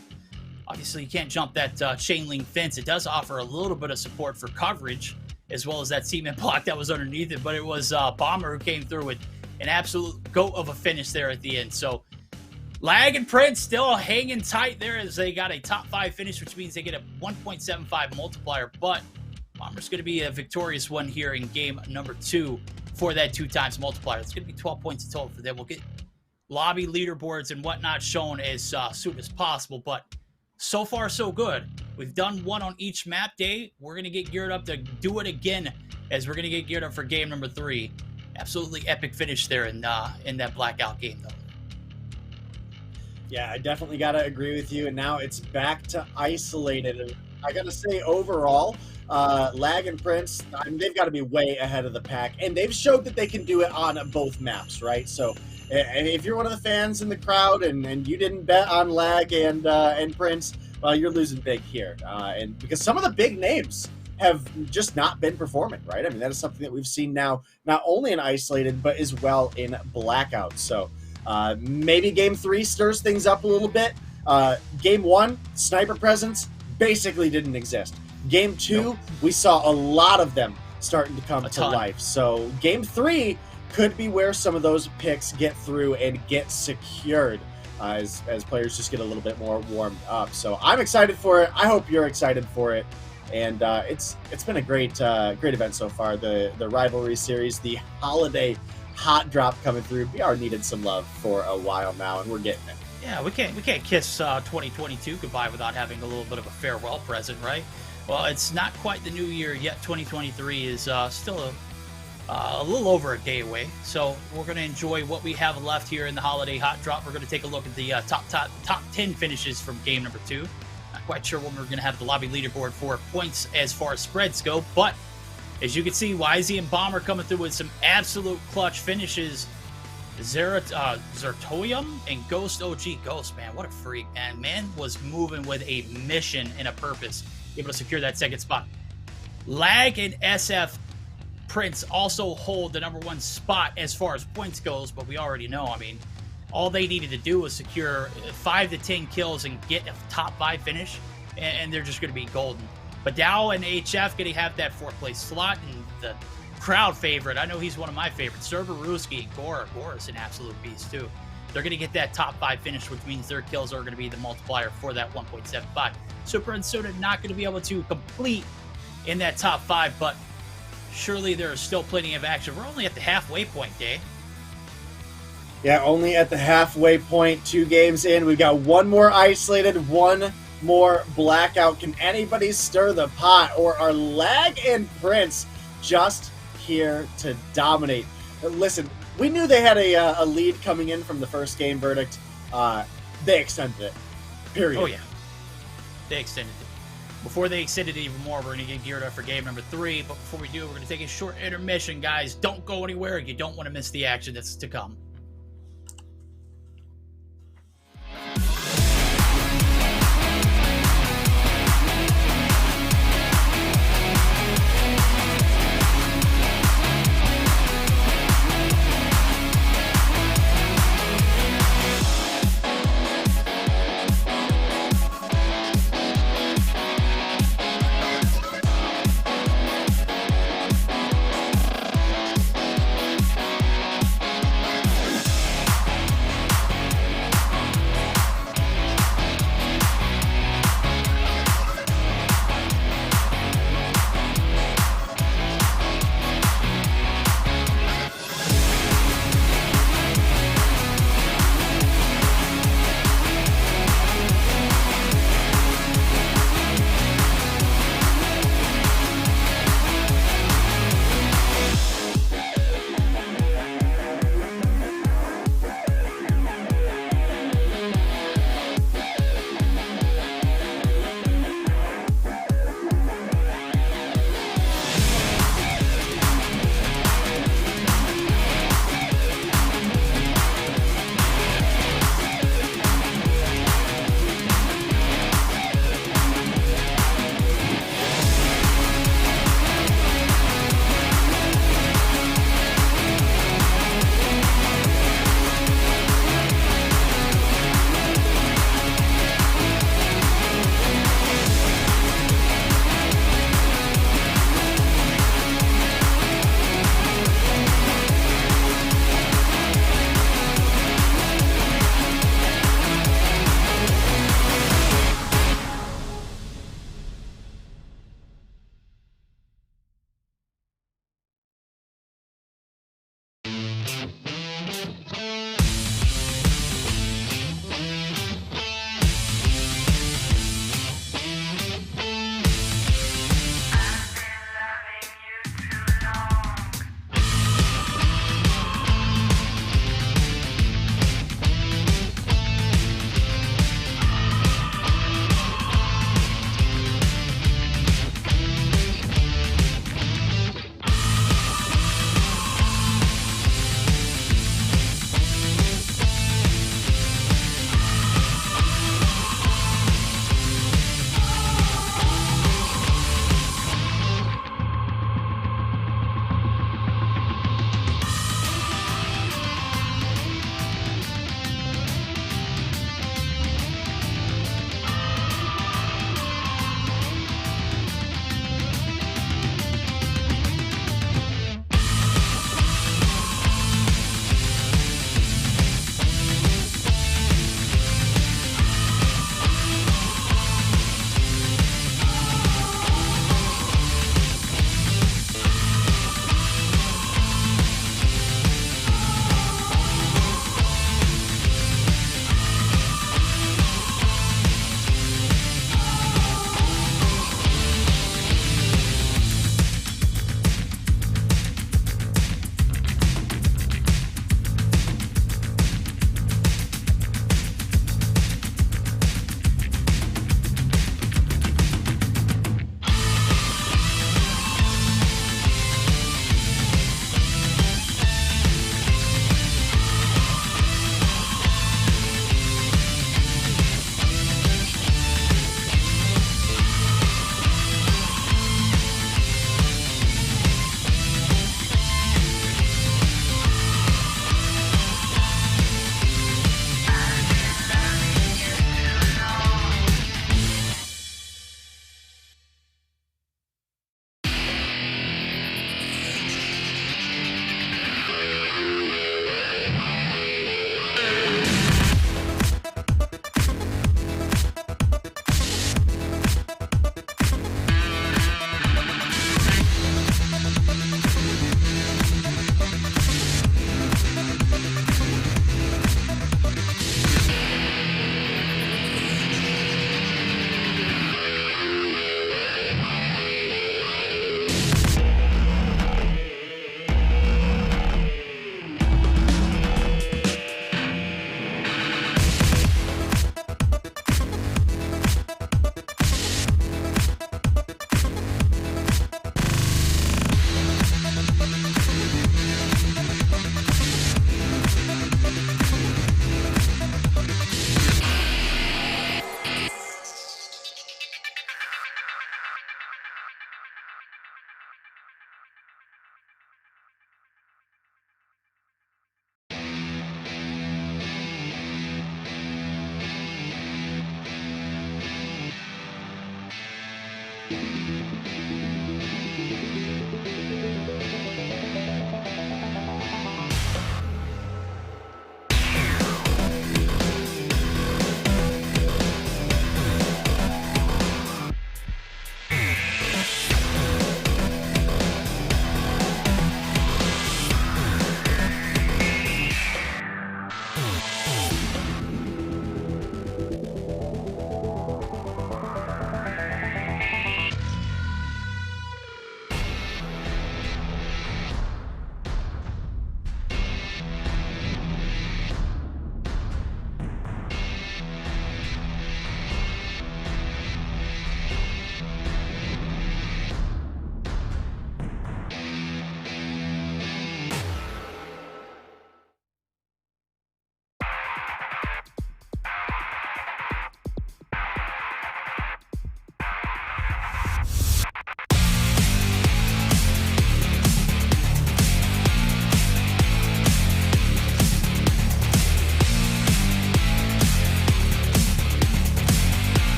obviously, you can't jump that chain link fence. It does offer a little bit of support for coverage, as well as that cement block that was underneath it. But it was Bomber who came through with an absolute goat of a finish there at the end. So Lag and Prince still hanging tight there as they got a top 5 finish, which means they get a 1.75 multiplier. But Bomber's going to be a victorious one here in game number 2 for that 2 times multiplier. It's going to be 12 points in total for them. We'll get lobby leaderboards and whatnot shown as soon as possible. But so far, so good. We've done 1 on each map day. We're going to get geared up to do it again as we're going to get geared up for game number 3. Absolutely epic finish there in that Blackout game, though. Yeah, I definitely got to agree with you. And now it's back to Isolated. And I got to say, overall, Lag and Prince, I mean, they've got to be way ahead of the pack. And they've showed that they can do it on both maps, right? So if you're one of the fans in the crowd and you didn't bet on Lag and Prince, well, you're losing big here. And because some of the big names have just not been performing, right? I mean, that is something that we've seen now, not only in Isolated, but as well in Blackout. So maybe game 3 stirs things up a little bit. Game 1, sniper presence basically didn't exist. Game 2, we saw a lot of them starting to come to life. So game 3 could be where some of those picks get through and get secured as players just get a little bit more warmed up. So I'm excited for it. I hope you're excited for it. And it's been a great event so far. The Rivalry series, the holiday hot drop coming through. BR needed some love for a while now, and we're getting it. Yeah, we can't kiss 2022 goodbye without having a little bit of a farewell present, right? Well, it's not quite the new year yet. 2023 is still a little over a day away. So we're going to enjoy what we have left here in the holiday hot drop. We're going to take a look at the top 10 finishes from game number 2. Not quite sure when we're going to have the lobby leaderboard for points as far as spreads go, but as you can see, YZ and Bomber coming through with some absolute clutch finishes. Zertoium and Ghost OG. Ghost, man, what a freak, man. Man was moving with a mission and a purpose, able to secure that second spot. Lag and SF Prince also hold the number 1 spot as far as points goes, but we already know, I mean, all they needed to do was secure 5 to 10 kills and get a top 5 finish, and they're just going to be golden. But Dow and HF going to have that 4th place slot, and the crowd favorite, I know he's one of my favorites, Cerberusky and Gore. Gore is an absolute beast too. They're going to get that top 5 finish, which means their kills are going to be the multiplier for that 1.75. Super and Soda not going to be able to complete in that top 5, but surely there is still plenty of action. We're only at the halfway point, Dave. Yeah, only at the halfway point, 2 games in. We've got 1 more Isolated, 1 more Blackout. Can anybody stir the pot, or are Lag and Prince just here to dominate? Listen, we knew they had a lead coming in from the first game verdict. They extended it. Period. Oh, yeah. They extended it. Before they extended it even more, we're going to get geared up for game number 3. But before we do, we're going to take a short intermission, guys. Don't go anywhere. You don't want to miss the action that's to come.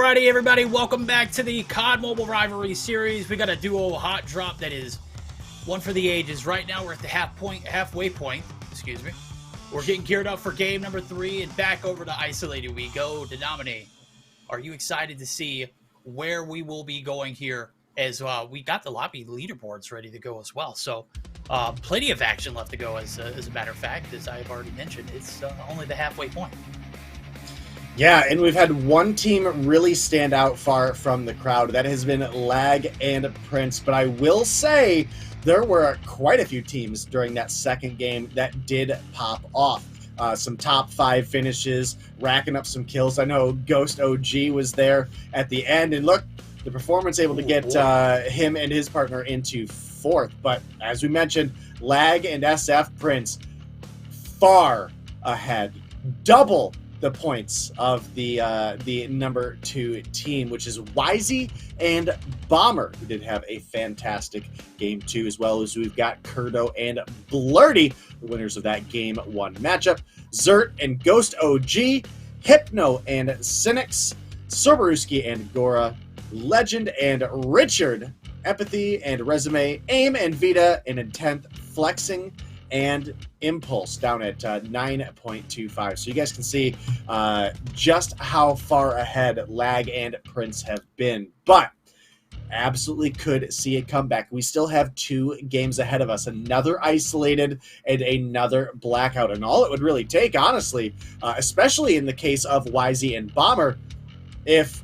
Alrighty, everybody, welcome back to the COD Mobile Rivalry series. We got a duo hot drop that is one for the ages. Right now, we're at the halfway point. Excuse me. We're getting geared up for game number 3, and back over to Isolated we go. Denominate. Are you excited to see where we will be going here? As we got the lobby leaderboards ready to go as well. So, plenty of action left to go. As a matter of fact, as I've already mentioned, it's only the halfway point. Yeah, and we've had one team really stand out far from the crowd. That has been Lag and Prince. But I will say there were quite a few teams during that second game that did pop off. Some top 5 finishes, racking up some kills. I know Ghost OG was there at the end. And look, the performance able to get him and his partner into 4th. But as we mentioned, Lag and SF Prince far ahead. Double the points of the number 2 team, which is Wisey and Bomber, who did have a fantastic game 2, as well as we've got Kurdo and Blurty, the winners of that game 1 matchup. Zert and Ghost OG, Hypno and Cynics, Soberuski and Gora, Legend and Richard, Empathy and Resume, Aim and Vita, and Intent, Flexing, and Impulse down at 9.25. So you guys can see just how far ahead Lag and Prince have been. But absolutely could see a comeback. We still have 2 games ahead of us, another Isolated and another Blackout. And all it would really take, honestly, especially in the case of Wisey and Bomber, if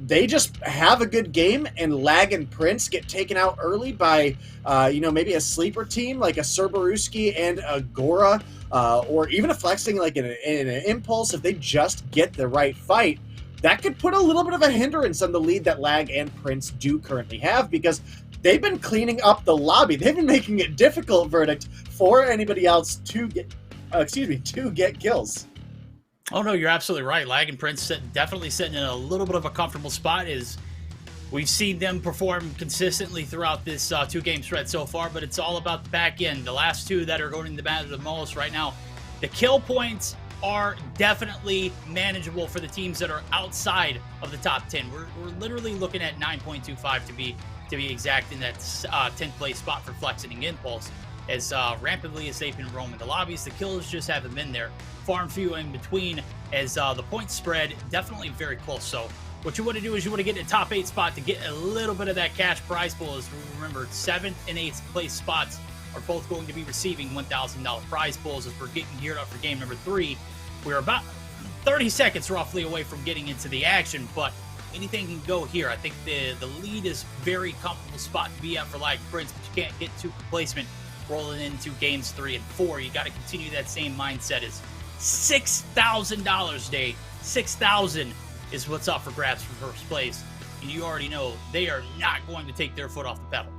they just have a good game and Lag and Prince get taken out early by, maybe a sleeper team like a Cerberuski and a Gora, or even a Flexing like an Impulse, if they just get the right fight, that could put a little bit of a hindrance on the lead that Lag and Prince do currently have, because they've been cleaning up the lobby. They've been making it difficult, Verdict, for anybody else to get kills. Oh, no, you're absolutely right. Lag and Prince definitely sitting in a little bit of a comfortable spot. Is we've seen them perform consistently throughout this 2-game spread so far, but it's all about the back end. The last 2 that are going to matter the most right now. The kill points are definitely manageable for the teams that are outside of the top 10. We're literally looking at 9.25 to be exact in that 10th place spot for Flexing and Impulse. As rapidly as they've been roaming the lobbies, the kills just haven't been there. Far and few in between, as the point spread definitely very close. So what you want to do is you want to get in a top 8 spot to get a little bit of that cash prize pool. As remember, 7th and 8th place spots are both going to be receiving $1,000 prize pools. As we're getting geared up for game number 3, we're about 30 seconds roughly away from getting into the action, but anything can go here. I think the lead is very comfortable spot to be at for Lag Prince, but you can't get too complacent rolling into games 3 and 4. You got to continue that same mindset. As $6,000 day, $6,000 is what's up for grabs for first place, and you already know they are not going to take their foot off the pedal.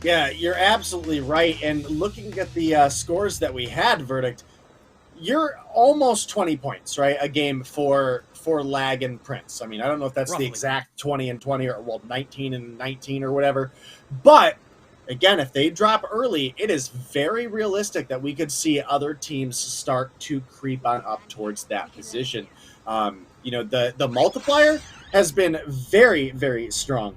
Yeah, you're absolutely right. And looking at the scores that we had, Verdict, you're almost 20 points, right? A game for Lag and Prince. I mean, I don't know if that's roughly the exact 20 and 20 or 19 and 19 or whatever, but again, if they drop early, it is very realistic that we could see other teams start to creep on up towards that position. The multiplier has been very, very strong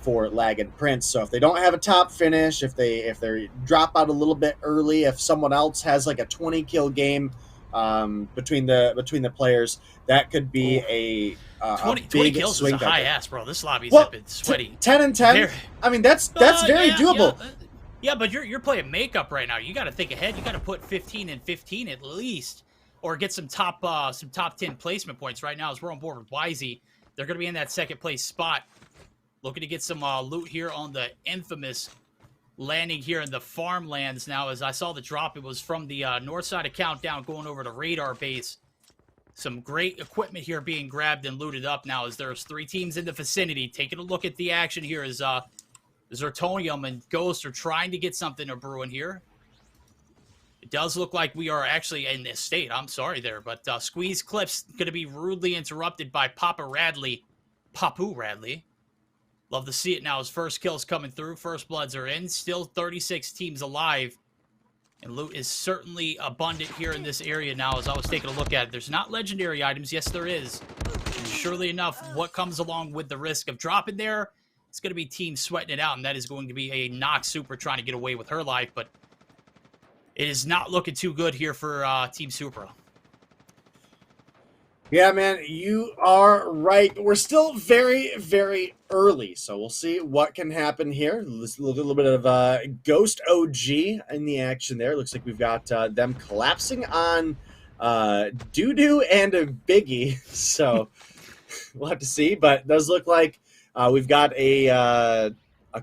for Lag and Prince. So if they don't have a top finish, if they drop out a little bit early, if someone else has like a 20 kill game between the players, that could be a 20 kills is a high ass, bro. This lobby's well, a bit sweaty. 10 and 10. I mean, that's very doable. Yeah, but you're playing makeup right now. You got to think ahead. You got to put 15 and 15 at least, or get some top 10 placement points. Right now, as we're on board with Wisey, they're going to be in that 2nd place spot, looking to get some loot here on the infamous landing here in the farmlands. Now, as I saw the drop, it was from the north side of Countdown going over to Radar Base. Some great equipment here being grabbed and looted up now, as there's 3 teams in the vicinity. Taking a look at the action here is Zertonium and Ghost are trying to get something to brewing here. It does look like we are actually in this state. I'm sorry there, but Squeeze Clips going to be rudely interrupted by Papu Radley. Love to see it now. His first kill's coming through. First bloods are in. Still 36 teams alive. And loot is certainly abundant here in this area now, as I was taking a look at it. There's not legendary items. Yes, there is. surely enough, what comes along with the risk of dropping there, it's going to be Team sweating it out, and that is going to be a Nox Super trying to get away with her life, but it is not looking too good here for Team Supra. Yeah, man, you are right. We're still very, very early, so we'll see what can happen here. Let's look at a little bit of Ghost OG in the action there. Looks like we've got them collapsing on Doo-Doo and a Biggie, so we'll have to see. But it does look like we've got a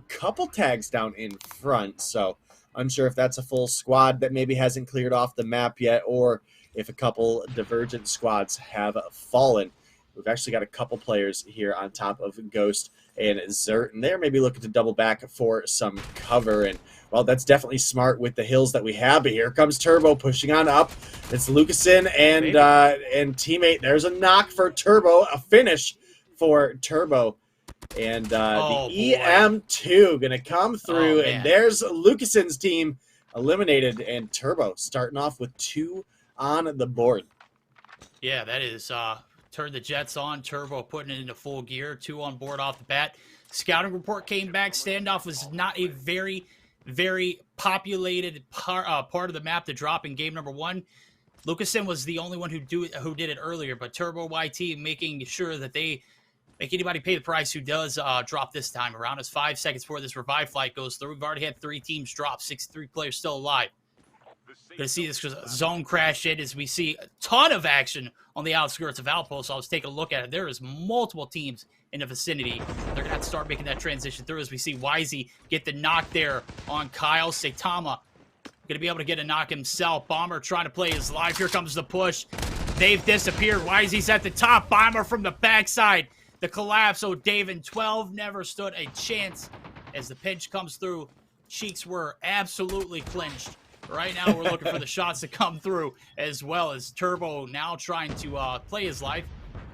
couple tags down in front, so unsure if that's a full squad that maybe hasn't cleared off the map yet, or if a couple divergent squads have fallen. We've actually got a couple players here on top of Ghost and Zert, and they're maybe looking to double back for some cover. And, well, that's definitely smart with the hills that we have. But here comes Turbo pushing on up. It's Lucasen and teammate. There's a knock for Turbo, a finish for Turbo. And the EM2 going to come through, and there's Lucasen's team eliminated, and Turbo starting off with 2 on the board. Yeah, that is turn the jets on. Turbo putting it into full gear. 2 on board off the bat. Scouting report came back. Standoff was not a very, very populated part of the map to drop in game number 1. Lucasen was the only one who did it earlier, but Turbo YT making sure that they make anybody pay the price who does drop this time around. It's 5 seconds before this revive flight goes through. We've already had 3 teams drop. 63 players still alive. Going to see this zone crash in as we see a ton of action on the outskirts of Outpost. I was taking a look at it. There is multiple teams in the vicinity. They're going to have to start making that transition through as we see Wisey get the knock there on Kyle. Saitama going to be able to get a knock himself. Bomber trying to play his life. Here comes the push. They've disappeared. Wisey's at the top. Bomber from the backside. The collapse. Oh, Dave and 12 never stood a chance as the pinch comes through. Cheeks were absolutely clinched. Right now, we're looking for the shots to come through, as well as Turbo now trying to play his life.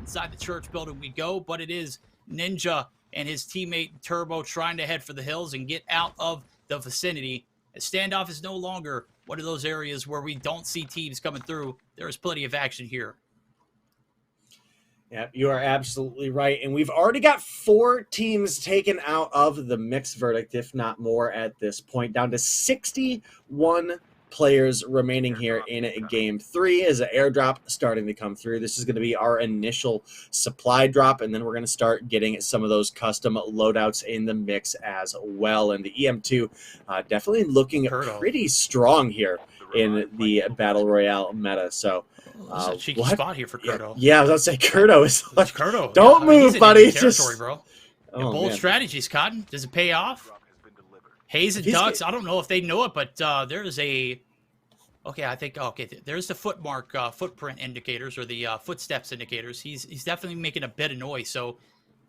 Inside the church building we go, but it is Ninja and his teammate Turbo trying to head for the hills and get out of the vicinity. As standoff is no longer one of those areas where we don't see teams coming through. There is plenty of action here. Yeah, you are absolutely right. And we've already got 4 teams taken out of the mixed verdict, if not more at this point, down to 61 players remaining here in game 3 as an airdrop starting to come through. This is going to be our initial supply drop, and then we're going to start getting some of those custom loadouts in the mix as well. And the EM2 definitely looking pretty strong here in the Battle Royale meta. So it's a cheeky spot here for Kurdo. Yeah, I was going to say Kurdo is like, Kurdo. Don't move, buddy. Just bro. Bold strategies, Cotton. Does it pay off? Hayes and Ducks, I don't know if they know it, but there is a... there's the footprint indicators, or the footsteps indicators. He's definitely making a bit of noise. So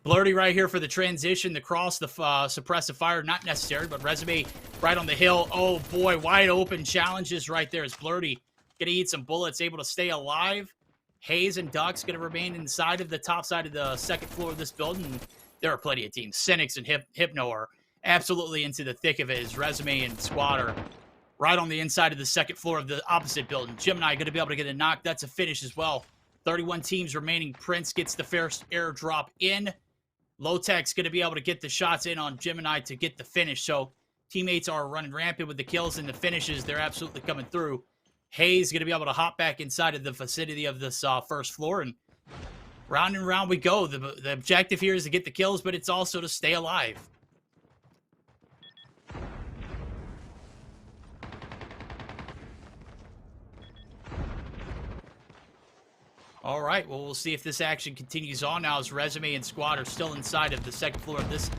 Blurty right here for the transition. The cross, the suppressive fire, not necessary, but Resume right on the hill. Oh, boy, wide open challenges right there. As Blurty going to eat some bullets, able to stay alive. Hayes and Ducks going to remain inside of the top side of the second floor of this building. There are plenty of teams. Cynics and Hypno are absolutely into the thick of it. As Resume and Squad are right on the inside of the second floor of the opposite building. Gemini going to be able to get a knock. That's a finish as well. 31 teams remaining. Prince gets the first airdrop in. Low-Tech's going to be able to get the shots in on Gemini to get the finish. So teammates are running rampant with the kills and the finishes. They're absolutely coming through. Hayes going to be able to hop back inside of the vicinity of this first floor. And round and round we go. The objective here is to get the kills, but it's also to stay alive. All right, well, we'll see if this action continues on now as Resume and Squad are still inside of the second floor of this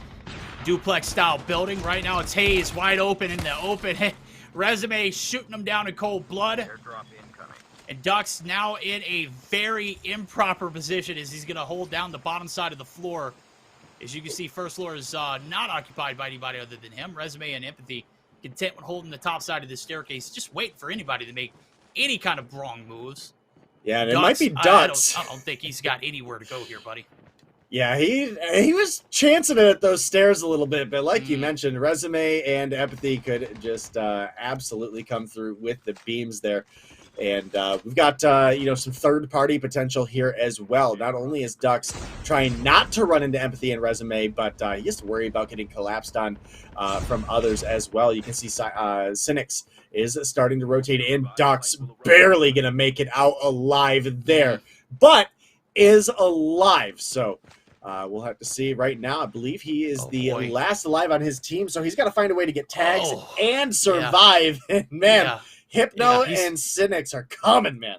duplex-style building. Right now, it's Hayes wide open in the open. Resume shooting them down in cold blood. And Duck's now in a very improper position as he's going to hold down the bottom side of the floor. As you can see, first floor is not occupied by anybody other than him. Resume and Empathy content with holding the top side of the staircase, just waiting for anybody to make any kind of wrong moves. Yeah, and it might be Ducks. I don't think he's got anywhere to go here, buddy. Yeah, he was chancing it at those stairs a little bit, but like you mentioned, Resume and Empathy could just absolutely come through with the beams there. And we've got, some third-party potential here as well. Not only is Dux trying not to run into Empathy and Resume, but he has to worry about getting collapsed on from others as well. You can see Cynics is starting to rotate in. Dux barely going to make it out alive there, but is alive. So we'll have to see right now. I believe he is the last alive on his team, so he's got to find a way to get tags and survive. Yeah. Man. Yeah. Hypno and Cynics are coming, man.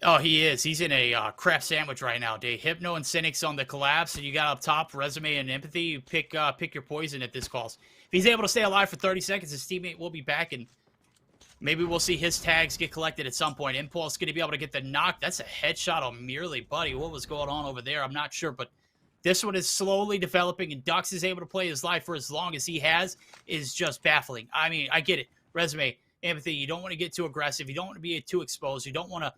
Oh, he is. He's in a crap sandwich right now, Dave. Hypno and Cynics on the collapse, and you got up top Resume and Empathy. You pick your poison at this calls. If he's able to stay alive for 30 seconds, his teammate will be back, and maybe we'll see his tags get collected at some point. Impulse going to be able to get the knock. That's a headshot on Merely, buddy. What was going on over there? I'm not sure, but this one is slowly developing, and Dux is able to play his life for as long as he has is just baffling. I mean, I get it. Resume, Empathy, you don't want to get too aggressive. You don't want to be too exposed. You don't want to,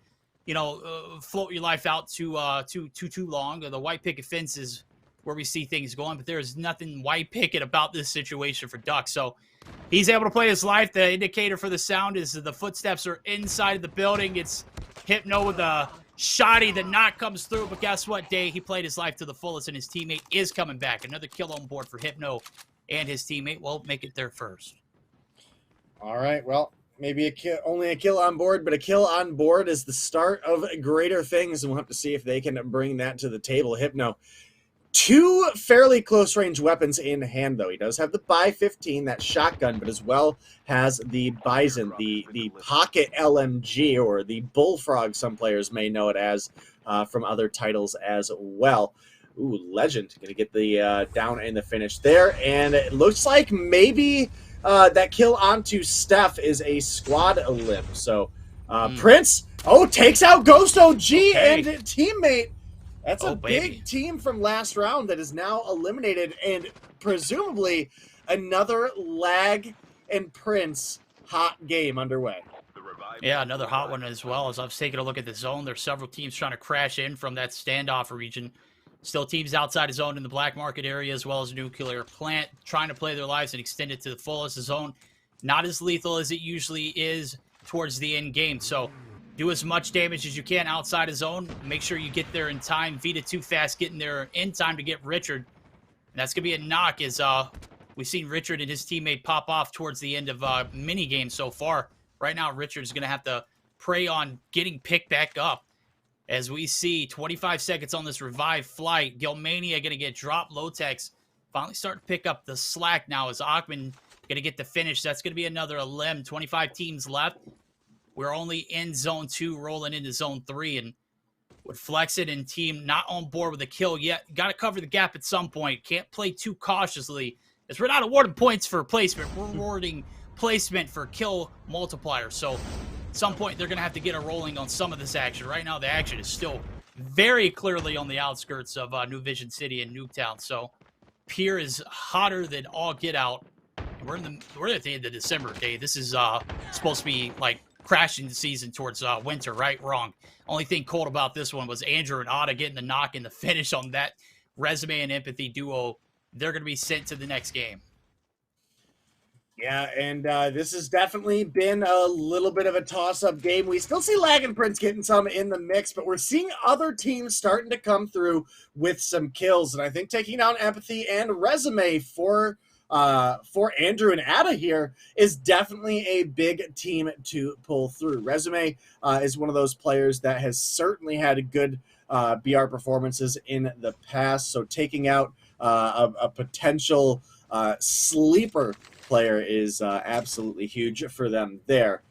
float your life out too long. The white picket fence is where we see things going, but there's nothing white picket about this situation for Duck. So he's able to play his life. The indicator for the sound is the footsteps are inside of the building. It's Hypno with a shoddy. The knock comes through, but guess what, Day? He played his life to the fullest, and his teammate is coming back. Another kill on board for Hypno, and his teammate won't make it there first. All right, well, maybe only a kill on board, but a kill on board is the start of greater things, and we'll have to see if they can bring that to the table. Hypno, 2 fairly close-range weapons in hand, though. He does have the Bi-15, that shotgun, but as well has the Bison, the Pocket LMG, or the Bullfrog, some players may know it as, from other titles as well. Ooh, Legend going to get the down and the finish there, and it looks like maybe... that kill onto Steph is a squad limb. So Prince, takes out Ghost OG and teammate. That's a big team from last round that is now eliminated, and presumably another Lag and Prince hot game underway. Yeah, another hot one as well. As I've taken a look at the zone, there's several teams trying to crash in from that standoff region. Still teams outside the zone in the black market area, as well as nuclear plant, trying to play their lives and extend it to the fullest. The zone not as lethal as it usually is towards the end game. So do as much damage as you can outside the zone. Make sure you get there in time. Vita too fast getting there in time to get Richard. And that's going to be a knock as we've seen Richard and his teammate pop off towards the end of mini games so far. Right now, Richard's going to have to prey on getting picked back up. As we see 25 seconds on this revived flight, Gilmania going to get dropped. Lotex finally starting to pick up the slack now as Achman going to get the finish. That's going to be another limb. 25 teams left. We're only in zone 2, rolling into zone 3. And with Flexit and team not on board with a kill yet, got to cover the gap at some point. Can't play too cautiously as we're not awarding points for placement. We're awarding placement for kill multiplier. So at some point, they're going to have to get a rolling on some of this action. Right now, the action is still very clearly on the outskirts of New Vision City and Nuketown. So Pier is hotter than all get out. We're at the end of December, Dave. This is supposed to be like crashing season towards winter, right? Wrong. Only thing cold about this one was Andrew and Otta getting the knock and the finish on that Resume and Empathy duo. They're going to be sent to the next game. Yeah, and this has definitely been a little bit of a toss-up game. We still see Lag and Prince getting some in the mix, but we're seeing other teams starting to come through with some kills. And I think taking down Empathy and Resume for Andrew and Ada here is definitely a big team to pull through. Resume is one of those players that has certainly had good BR performances in the past. So taking out a potential sleeper player is absolutely huge for them there.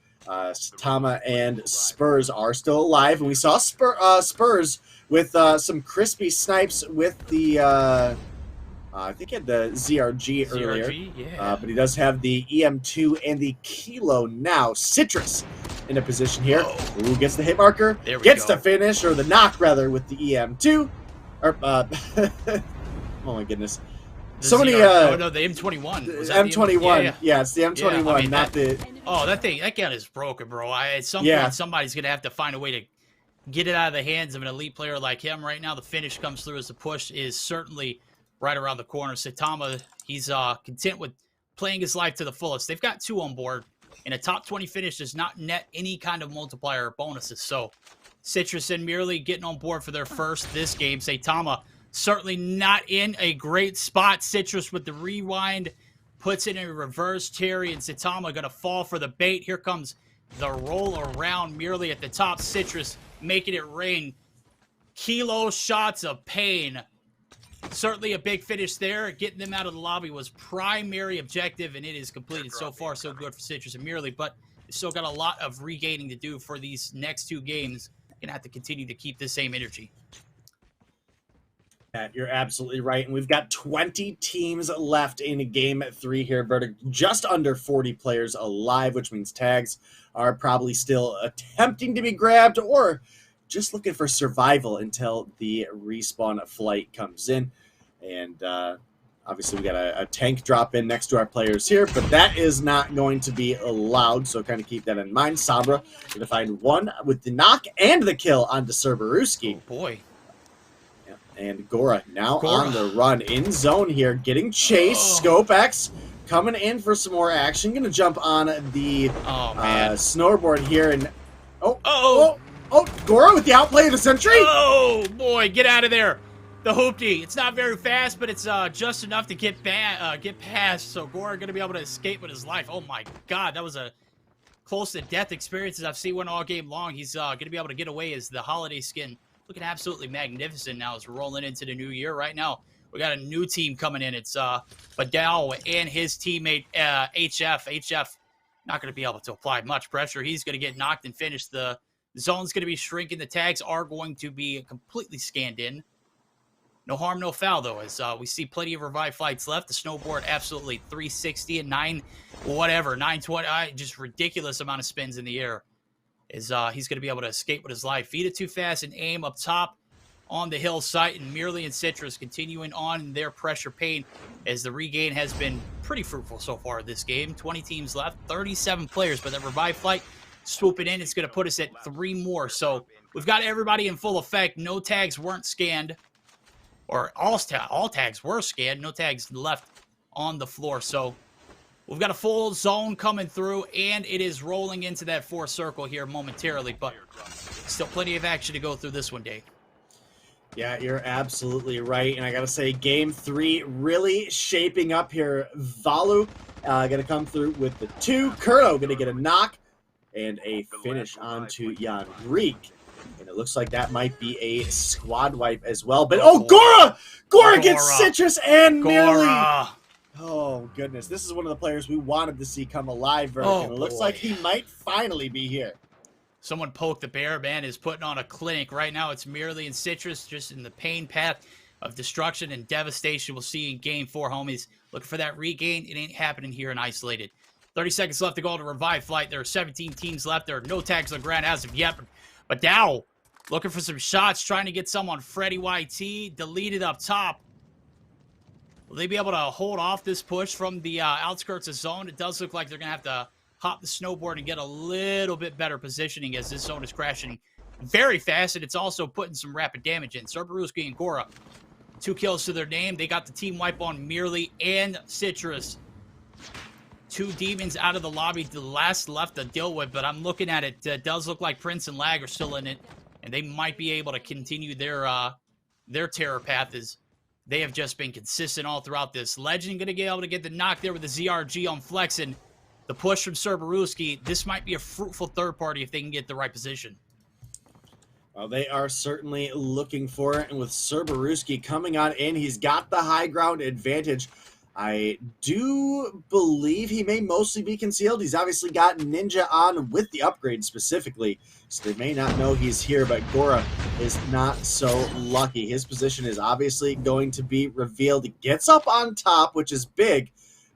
Tama and Spurs are still alive, and we saw Spurs with some crispy snipes with the I think he had the ZRG earlier, yeah. But he does have the EM2 and the Kilo now. Citrus in a position here. Ooh, gets the hit marker, gets the finish, or the knock rather, with the EM2. Or, oh my goodness. The M21. Was that M21. Yeah, it's the M21, yeah, I mean, not the... Oh, that gun is broken, bro. At some point, somebody's going to have to find a way to get it out of the hands of an elite player like him. Right now, the finish comes through as the push is certainly right around the corner. Satama, he's content with playing his life to the fullest. They've got 2 on board. and a top 20 finish does not net any kind of multiplier or bonuses. So Citrus and Merely getting on board for their first this game. Saitama certainly not in a great spot. Citrus with the rewind puts it in reverse. Terry and Saitama going to fall for the bait. Here comes the roll around. Merely at the top. Citrus making it rain. Kilo shots of pain. Certainly a big finish there. Getting them out of the lobby was primary objective, and it is completed. So far, so good for Citrus and Merely, but still got a lot of regaining to do for these next 2 games. Gonna have to continue to keep the same energy. You're absolutely right. And we've got 20 teams left in game 3 here. Verdict just under 40 players alive, which means tags are probably still attempting to be grabbed or just looking for survival until the respawn flight comes in. And obviously we got a tank drop in next to our players here, but that is not going to be allowed. So kind of keep that in mind. Sabra going to find one with the knock and the kill onto Cerberusky. Oh boy. And Gora now on the run in zone here, getting chased. Scope X coming in for some more action. Going to jump on the snowboard here. And Gora with the outplay of the century. Oh boy, get out of there. The hoopty. It's not very fast, but it's just enough to get past. So Gora going to be able to escape with his life. Oh my God, that was a close to death experience as I've seen one all game long. He's going to be able to get away as the holiday skin. Looking absolutely magnificent now as we're rolling into the new year. Right now, we got a new team coming in. It's Badal and his teammate HF. HF not going to be able to apply much pressure. He's going to get knocked and finished. The zone's going to be shrinking. The tags are going to be completely scanned in. No harm, no foul, though, as we see plenty of revive flights left. The snowboard, absolutely 360 and 920. Just ridiculous amount of spins in the air. He's going to be able to escape with his life. Feed it too fast and aim up top on the hill site. And Merely and Citrus continuing on their pressure pain as the regain has been pretty fruitful so far this game. 20 teams left, 37 players, but that revive flight swooping in. It's going to put us at 3 more. So we've got everybody in full effect. No tags weren't scanned, or all tags were scanned. No tags left on the floor. So we've got a full zone coming through, and it is rolling into that 4th circle here momentarily, but still plenty of action to go through this one, Dave. Yeah, you're absolutely right, and I got to say, Game 3 really shaping up here. Valu going to come through with the 2. Kurto going to get a knock and a finish onto Jan Reek. And it looks like that might be a squad wipe as well. But, Gora gets Citrus and Merely. Oh, goodness. This is one of the players we wanted to see come alive, and it looks like he might finally be here. Someone poked the bear. Man is putting on a clinic. Right now, it's Merely and Citrus just in the pain path of destruction and devastation we'll see in Game 4, homies. Looking for that regain. It ain't happening here in Isolated. 30 seconds left to go to revive flight. There are 17 teams left. There are no tags on the ground as of yet. But Dow looking for some shots, trying to get some on Freddy YT. Deleted up top. Will they be able to hold off this push from the outskirts of zone? It does look like they're going to have to hop the snowboard and get a little bit better positioning as this zone is crashing very fast, and it's also putting some rapid damage in. Cerberusky and Gora, 2 kills to their name. They got the team wipe on Merely and Citrus. 2 demons out of the lobby, the last left to deal with, but I'm looking at it. It does look like Prince and Lag are still in it, and they might be able to continue their terror path as they have just been consistent all throughout this. Legend going to be able to get the knock there with the ZRG on Flex, and the push from Cerberusky. This might be a fruitful third party if they can get the right position. Well, they are certainly looking for it, and with Cerberusky coming on in, he's got the high ground advantage. I do believe he may mostly be concealed. He's obviously got Ninja on with the upgrade specifically, so they may not know he's here, but Gora is not so lucky. His position is obviously going to be revealed. He gets up on top, which is big,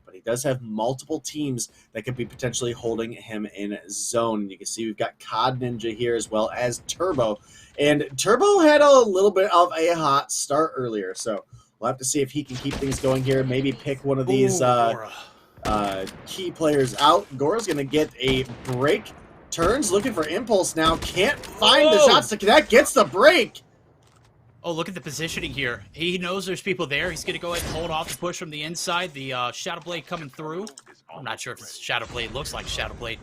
but he does have multiple teams that could be potentially holding him in zone. You can see we've got COD Ninja here as well as Turbo, and Turbo had a little bit of a hot start earlier, so we'll have to see if he can keep things going here. Maybe pick one of these key players out. Gora's going to get a break. Turns, looking for impulse now. Can't find the shots to connect. Gets the break. Oh, look at the positioning here. He knows there's people there. He's going to go ahead and hold off the push from the inside. The Shadow Blade coming through. I'm not sure if it's Shadowblade. Looks like Shadowblade.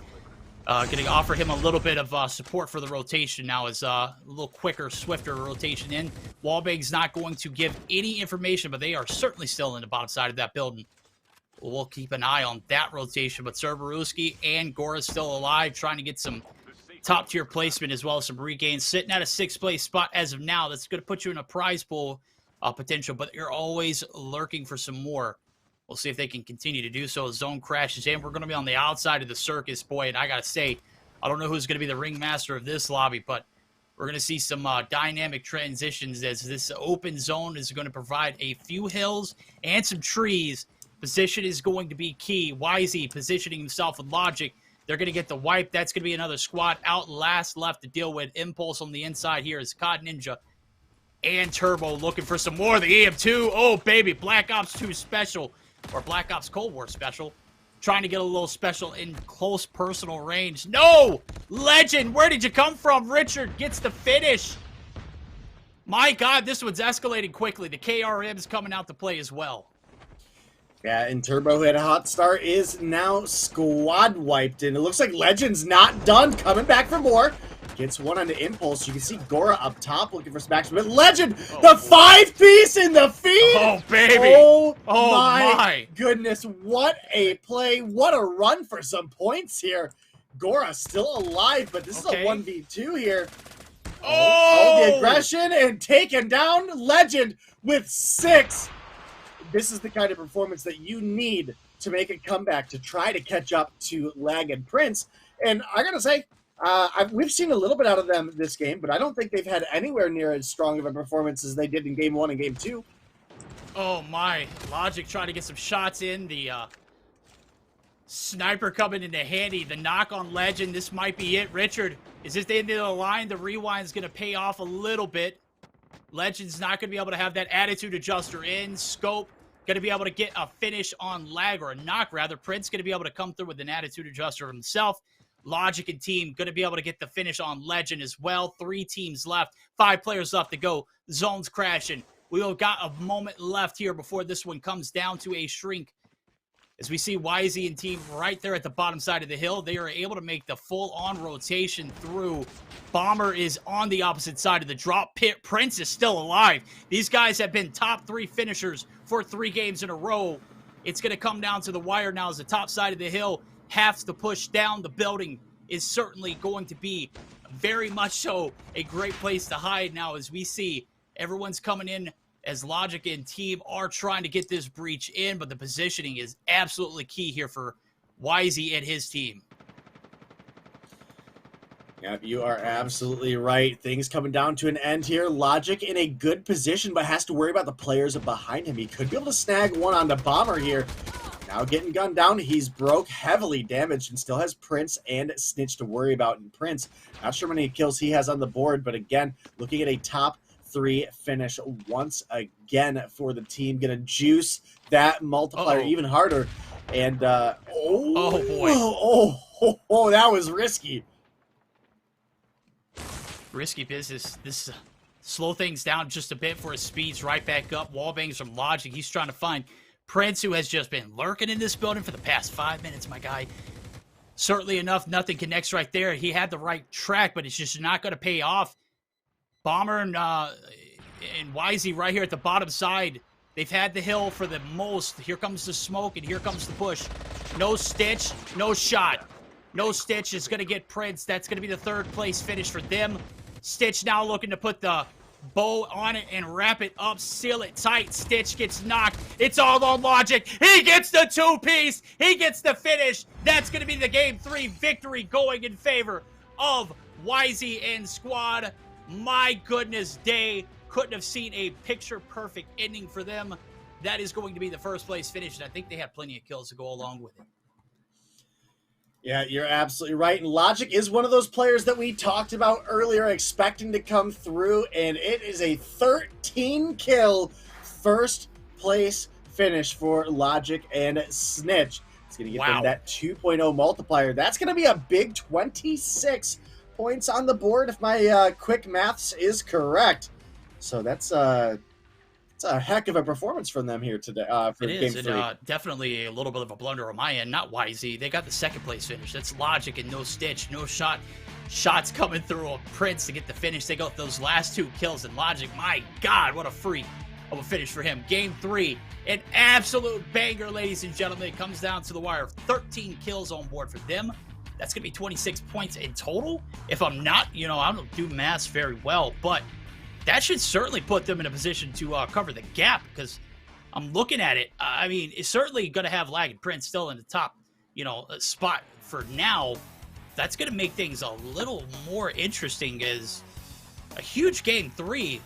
Going to offer him a little bit of support for the rotation now as a little quicker, swifter rotation in. Wallbang's not going to give any information, but they are certainly still in the bottom side of that building. We'll keep an eye on that rotation, but Cerberusky and Gora still alive, trying to get some top-tier placement as well as some regains. Sitting at a 6th place spot as of now. That's going to put you in a prize pool potential, but you're always lurking for some more. We'll see if they can continue to do so. Zone crashes in. We're going to be on the outside of the circus, boy, and I got to say, I don't know who's going to be the ringmaster of this lobby, but we're going to see some dynamic transitions as this open zone is going to provide a few hills and some trees. Position is going to be key. YZ positioning himself with Logic. They're going to get the wipe. That's going to be another squad out last left to deal with. Impulse on the inside here is COD Ninja and Turbo looking for some more. The EM2. Oh, baby. Black Ops 2 special. Or Black Ops Cold War special. Trying to get a little special in close personal range. No! Legend! Where did you come from? Richard gets the finish. My God, this one's escalating quickly. The KRM's coming out to play as well. Yeah, and Turbo, who had a hot start, is now squad wiped. And it looks like Legend's not done. Coming back for more. Gets one on the Impulse. You can see Gora up top looking for some action. But Legend, the 5-piece in the feed! Oh, baby! Oh, my goodness. What a play. What a run for some points here. Gora still alive, but this is a 1v2 here. Oh, the aggression and taken down. Legend with 6. This is the kind of performance that you need to make a comeback to try to catch up to Lag and Prince. And I gotta say, we've seen a little bit out of them this game, but I don't think they've had anywhere near as strong of a performance as they did in Game 1 and Game 2. Oh my. Logic trying to get some shots in. The sniper coming into handy. The knock on Legend. This might be it. Richard, is this the end of the line? The rewind's going to pay off a little bit. Legend's not going to be able to have that attitude adjuster in. Scope going to be able to get a finish on Lag, or a knock rather. Prince going to be able to come through with an attitude adjuster himself. Logic and team going to be able to get the finish on Legend as well. 3 teams left. 5 players left to go. Zone's crashing. We've got a moment left here before this one comes down to a shrink. As we see YZ and team right there at the bottom side of the hill, they are able to make the full-on rotation through. Bomber is on the opposite side of the drop pit. Prince is still alive. These guys have been top 3 finishers for 3 games in a row. It's going to come down to the wire now as the top side of the hill has to push down. The building is certainly going to be very much so a great place to hide now, as we see everyone's coming in as Logic and team are trying to get this breach in, but the positioning is absolutely key here for YZ and his team. Yep, you are absolutely right. Things coming down to an end here. Logic in a good position, but has to worry about the players behind him. He could be able to snag one on the Bomber here. Now getting gunned down, he's broke, heavily damaged, and still has Prince and Snitch to worry about. And Prince, not sure how many kills he has on the board, but again, looking at a top 3 finish once again for the team. Gonna juice that multiplier even harder. And, oh boy. That was risky. Risky business. This slow things down just a bit for his speeds right back up. Wallbangs from Logic. He's trying to find Prince, who has just been lurking in this building for the past 5 minutes, my guy. Certainly enough, nothing connects right there. He had the right track, but it's just not going to pay off. Bomber and YZ right here at the bottom side. They've had the hill for the most. Here comes the smoke, and here comes the push. No Stitch, no shot. No Stitch is going to get Prince. That's going to be the 3rd place finish for them. Stitch now looking to put the bow on it and wrap it up, seal it tight. Stitch gets knocked. It's all on Logic. He gets the 2-piece. He gets the finish. That's going to be the Game 3 victory going in favor of YZ and squad. My goodness, day couldn't have seen a picture-perfect ending for them. That is going to be the 1st place finish, and I think they have plenty of kills to go along with it. Yeah, you're absolutely right. And Logic is one of those players that we talked about earlier, expecting to come through, and it is a 13-kill 1st place finish for Logic and Snitch. It's going to get them that 2.0 multiplier. That's going to be a big 26 points on the board if my quick maths is correct. So that's It's a heck of a performance from them here today for It game is, 3. and definitely a little bit of a blunder on my end. Not YZ. They got the second place finish. That's Logic and no Stitch, no shots coming through on Prince to get the finish. They got those last 2 kills, and Logic, my God, what a freak of a finish for him. Game 3, an absolute banger, ladies and gentlemen. It comes down to the wire. 13 kills on board for them. That's going to be 26 points in total. If I'm not, I don't do maths very well, but that should certainly put them in a position to cover the gap, because I'm looking at it. I mean, it's certainly going to have Lag and Prince still in the top, spot for now. That's going to make things a little more interesting, as a huge game 3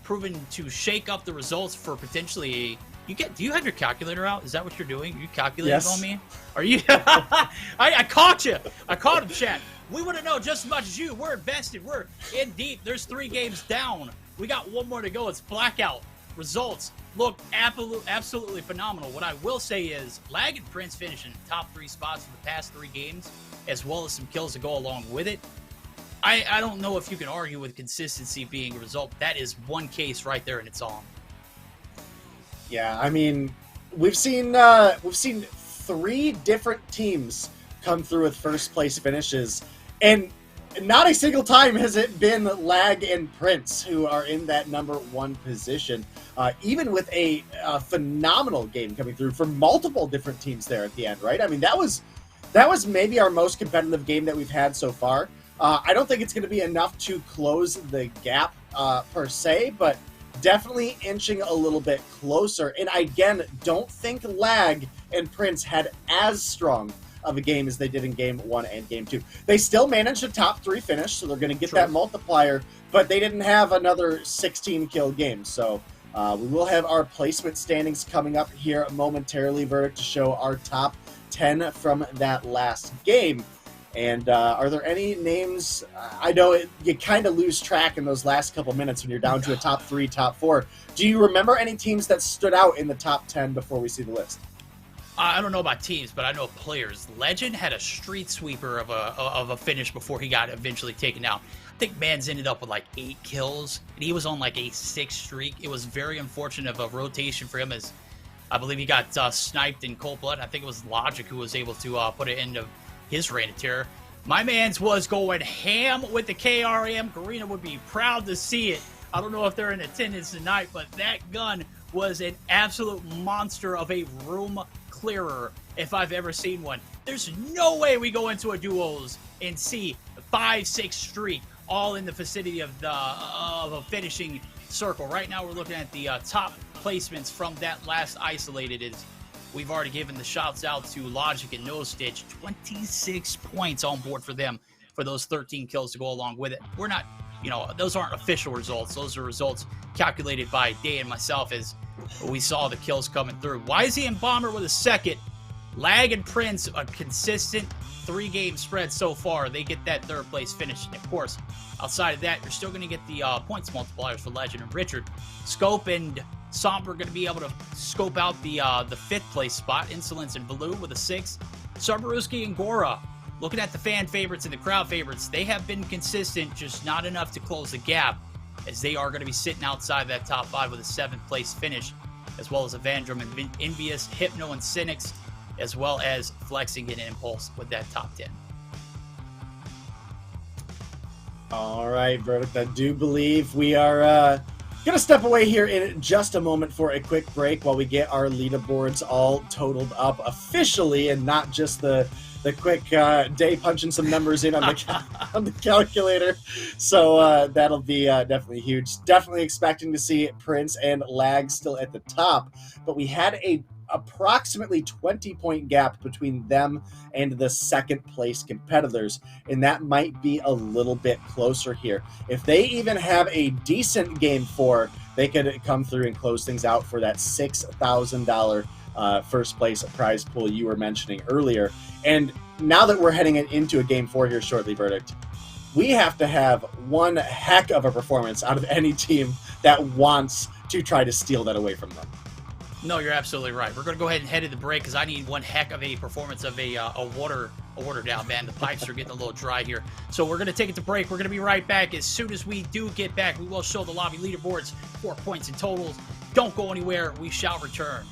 proven to shake up the results for potentially. Do you have your calculator out? Is that what you're doing? Are you calculating on me? Are you? I caught you. I caught him, chat. We want to know just as much as you. We're invested. We're in deep. There's 3 games down. We got 1 more to go. It's Blackout. Results look absolutely phenomenal. What I will say is Lag and Prince finishing in the top 3 spots for the past 3 games, as well as some kills to go along with it. I don't know if you can argue with consistency being a result. That is one case right there, and it's on. Yeah, I mean, we've seen 3 different teams come through with first place finishes, and not a single time has it been Lag and Prince who are in that number 1 position, even with a phenomenal game coming through for multiple different teams there at the end, right? I mean, that was maybe our most competitive game that we've had so far. I don't think it's going to be enough to close the gap per se, but definitely inching a little bit closer. And again, don't think Lag and Prince had as strong of a game as they did in game 1 and game 2. They still managed a top 3 finish, so they're going to get that multiplier, but they didn't have another 16 kill game. So we will have our placement standings coming up here momentarily, Verdict, to show our top 10 from that last game. And are there any names? I know you kind of lose track in those last couple minutes when you're down to a top 3, top 4. Do you remember any teams that stood out in the top 10 before we see the list? I don't know about teams, but I know players. Legend had a street sweeper of a finish before he got eventually taken out. I think Mans ended up with like 8 kills, and he was on like a 6 streak. It was very unfortunate of a rotation for him, as I believe he got sniped in cold blood. I think it was Logic who was able to put an end of his reign of terror. My man's was going ham with the KRM. Karina would be proud to see it. I don't know if they're in attendance tonight, but that gun was an absolute monster of a room clearer if I've ever seen one. There's no way we go into a duos and see 5-6 streak all in the vicinity of a finishing circle. Right now we're looking at the top placements from that last Isolated. We've already given the shouts out to Logic and No Stitch. 26 points on board for them for those 13 kills to go along with it. We're not, those aren't official results. Those are results calculated by Day and myself as we saw the kills coming through. YZ and Bomber with a second. Lag and Prince, a consistent 3-game spread so far. They get that 3rd place finish. And of course, outside of that, you're still going to get the points multipliers for Legend and Richard. Scope and Somber are going to be able to scope out the 5th place spot. Insolence and Baloo with a 6. Sarbaruski and Gora, looking at the fan favorites and the crowd favorites, they have been consistent, just not enough to close the gap, as they are going to be sitting outside that top 5 with a 7th place finish, as well as Evandrum and Envious, Hypno and Cynics, as well as Flexing and Impulse with that top 10. All right, Verdict, I do believe we are going to step away here in just a moment for a quick break while we get our leaderboards all totaled up officially, and not just the quick day punching some numbers in on the calculator. So that'll be definitely huge. Definitely expecting to see Prince and Lag still at the top, but we had a approximately 20-point gap between them and the 2nd place competitors, and that might be a little bit closer here. If they even have a decent game 4, they could come through and close things out for that $6,000 first place prize pool you were mentioning earlier. And now that we're heading into a game 4 here shortly, Verdict, we have to have one heck of a performance out of any team that wants to try to steal that away from them. No, you're absolutely right. We're going to go ahead and head to the break, because I need one heck of a performance of a water down, man. The pipes are getting a little dry here. So we're going to take it to break. We're going to be right back. As soon as we do get back, we will show the lobby leaderboards, 4 points in totals, Don't go anywhere. We shall return.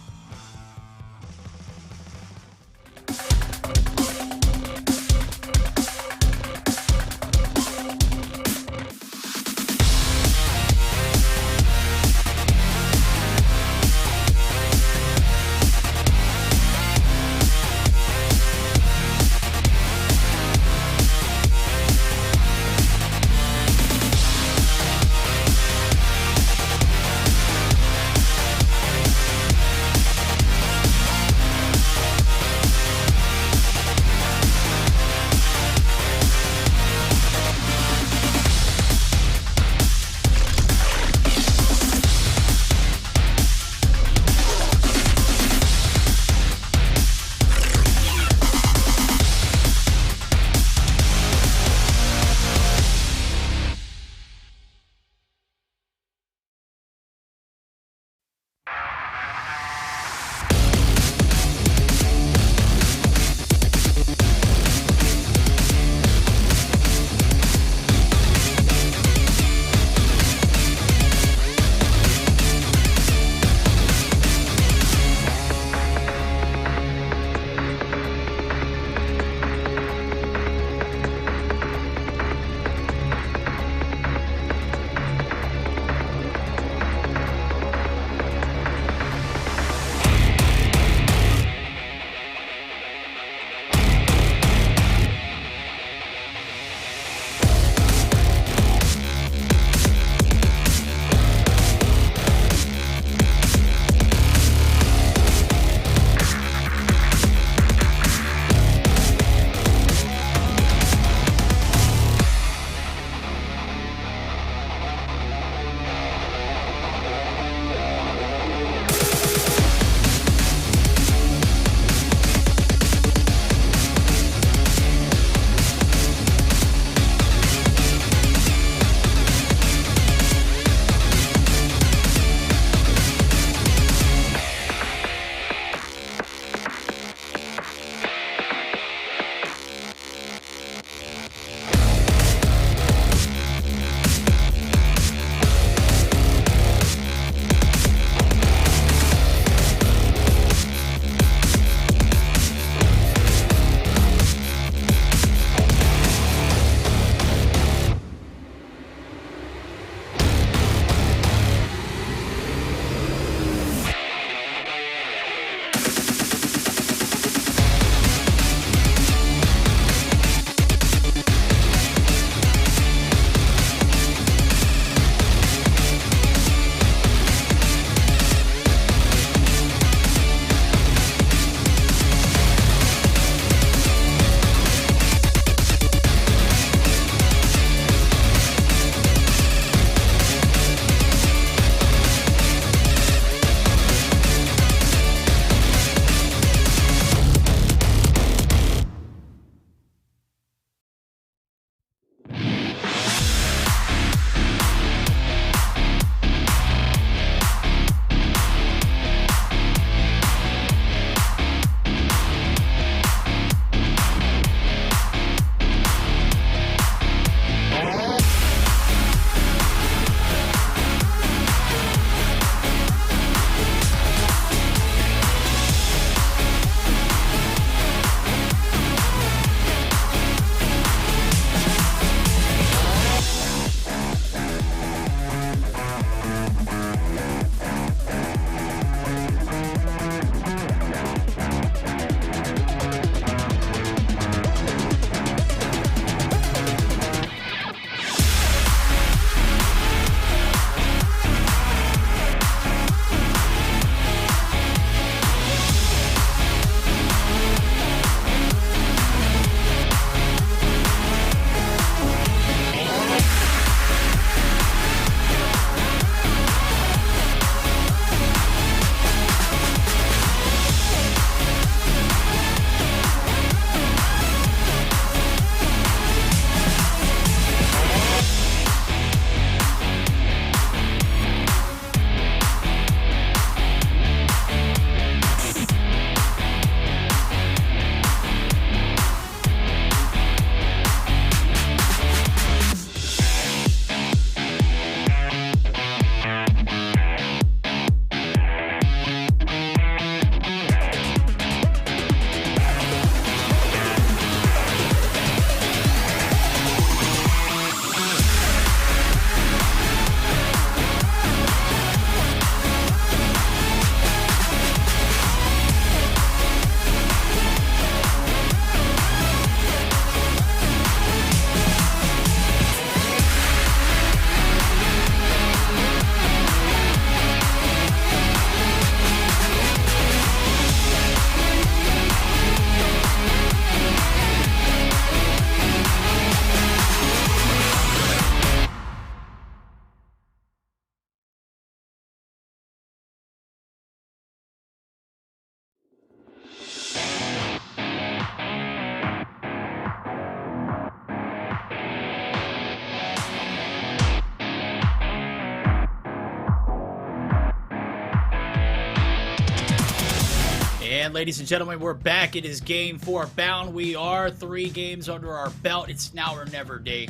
And ladies and gentlemen, we're back. It is game 4 bound. We are 3 games under our belt. It's now or never day.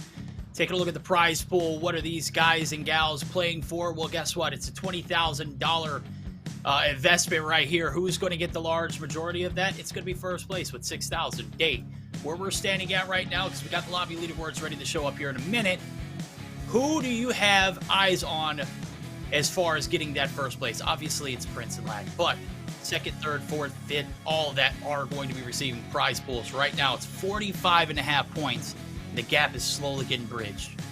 Taking a look at the prize pool. What are these guys and gals playing for? Well, guess what? It's a $20,000 investment right here. Who's going to get the large majority of that? It's going to be first place with $6,000. Date. Where we're standing at right now, because we got the lobby leaderboards ready to show up here in a minute. Who do you have eyes on as far as getting that first place? Obviously, it's Prince and Lag, but second, third, fourth, fifth, all of that are going to be receiving prize pools. Right now, it's 45.5 points. The gap is slowly getting bridged.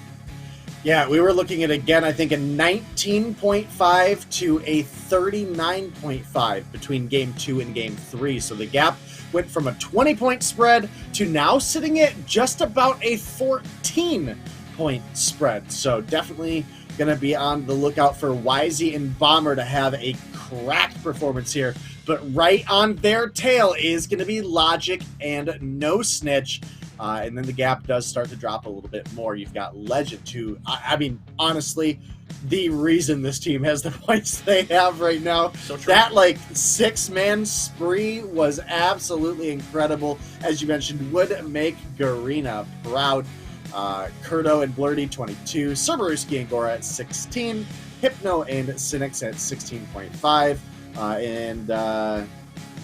Yeah, we were looking at, again, I think a 19.5 to a 39.5 between game 2 and game 3. So the gap went from a 20-point spread to now sitting at just about a 14-point spread. So definitely going to be on the lookout for Wisey and Bomber to have a cracked performance here. But right on their tail is going to be Logic and No Snitch. And then the gap does start to drop a little bit more. You've got Legend, who, I mean, honestly, the reason this team has the points they have right now. So that, like, 6-man spree was absolutely incredible. As you mentioned, would make Garena proud. Kurdo and Blurdy, 22. Cerberusky and Gora at 16. Hypno and Cynics at 16.5. And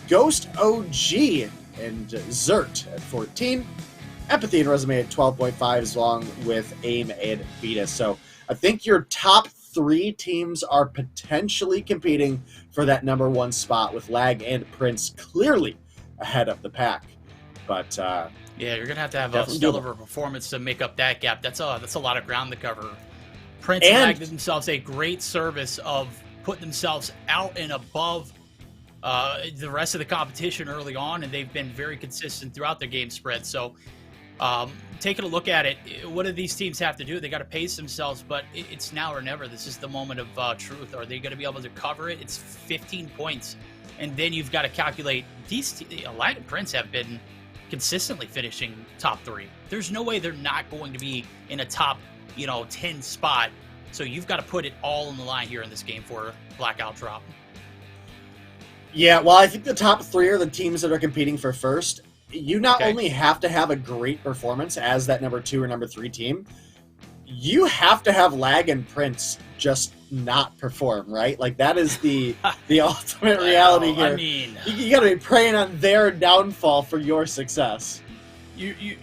Ghost OG and Zert at 14. Empathy and Resume at 12.5, along with Aim and Vita. So I think your top 3 teams are potentially competing for that number 1 spot, with Lag and Prince clearly ahead of the pack. But yeah, you're gonna have to have a stellar performance to make up that gap. That's a lot of ground to cover. Prince and Lag did themselves a great service of putting themselves out and above the rest of the competition early on, and they've been very consistent throughout their game spread. So taking a look at it, what do these teams have to do? They got to pace themselves, but it's now or never. This is the moment of truth. Are they going to be able to cover it? It's 15 points, and then you've got to calculate. These Lag and Prince have been consistently finishing top 3. There's no way they're not going to be in a top 10 spot. So you've got to put it all on the line here in this game for Blackout drop. Yeah, well, I think the top 3 are the teams that are competing for first. You not only have to have a great performance as that number 2 or number 3 team, you have to have Lag and Prince just not perform, right? Like, that is the ultimate reality here. I mean, you got to be preying on their downfall for your success. You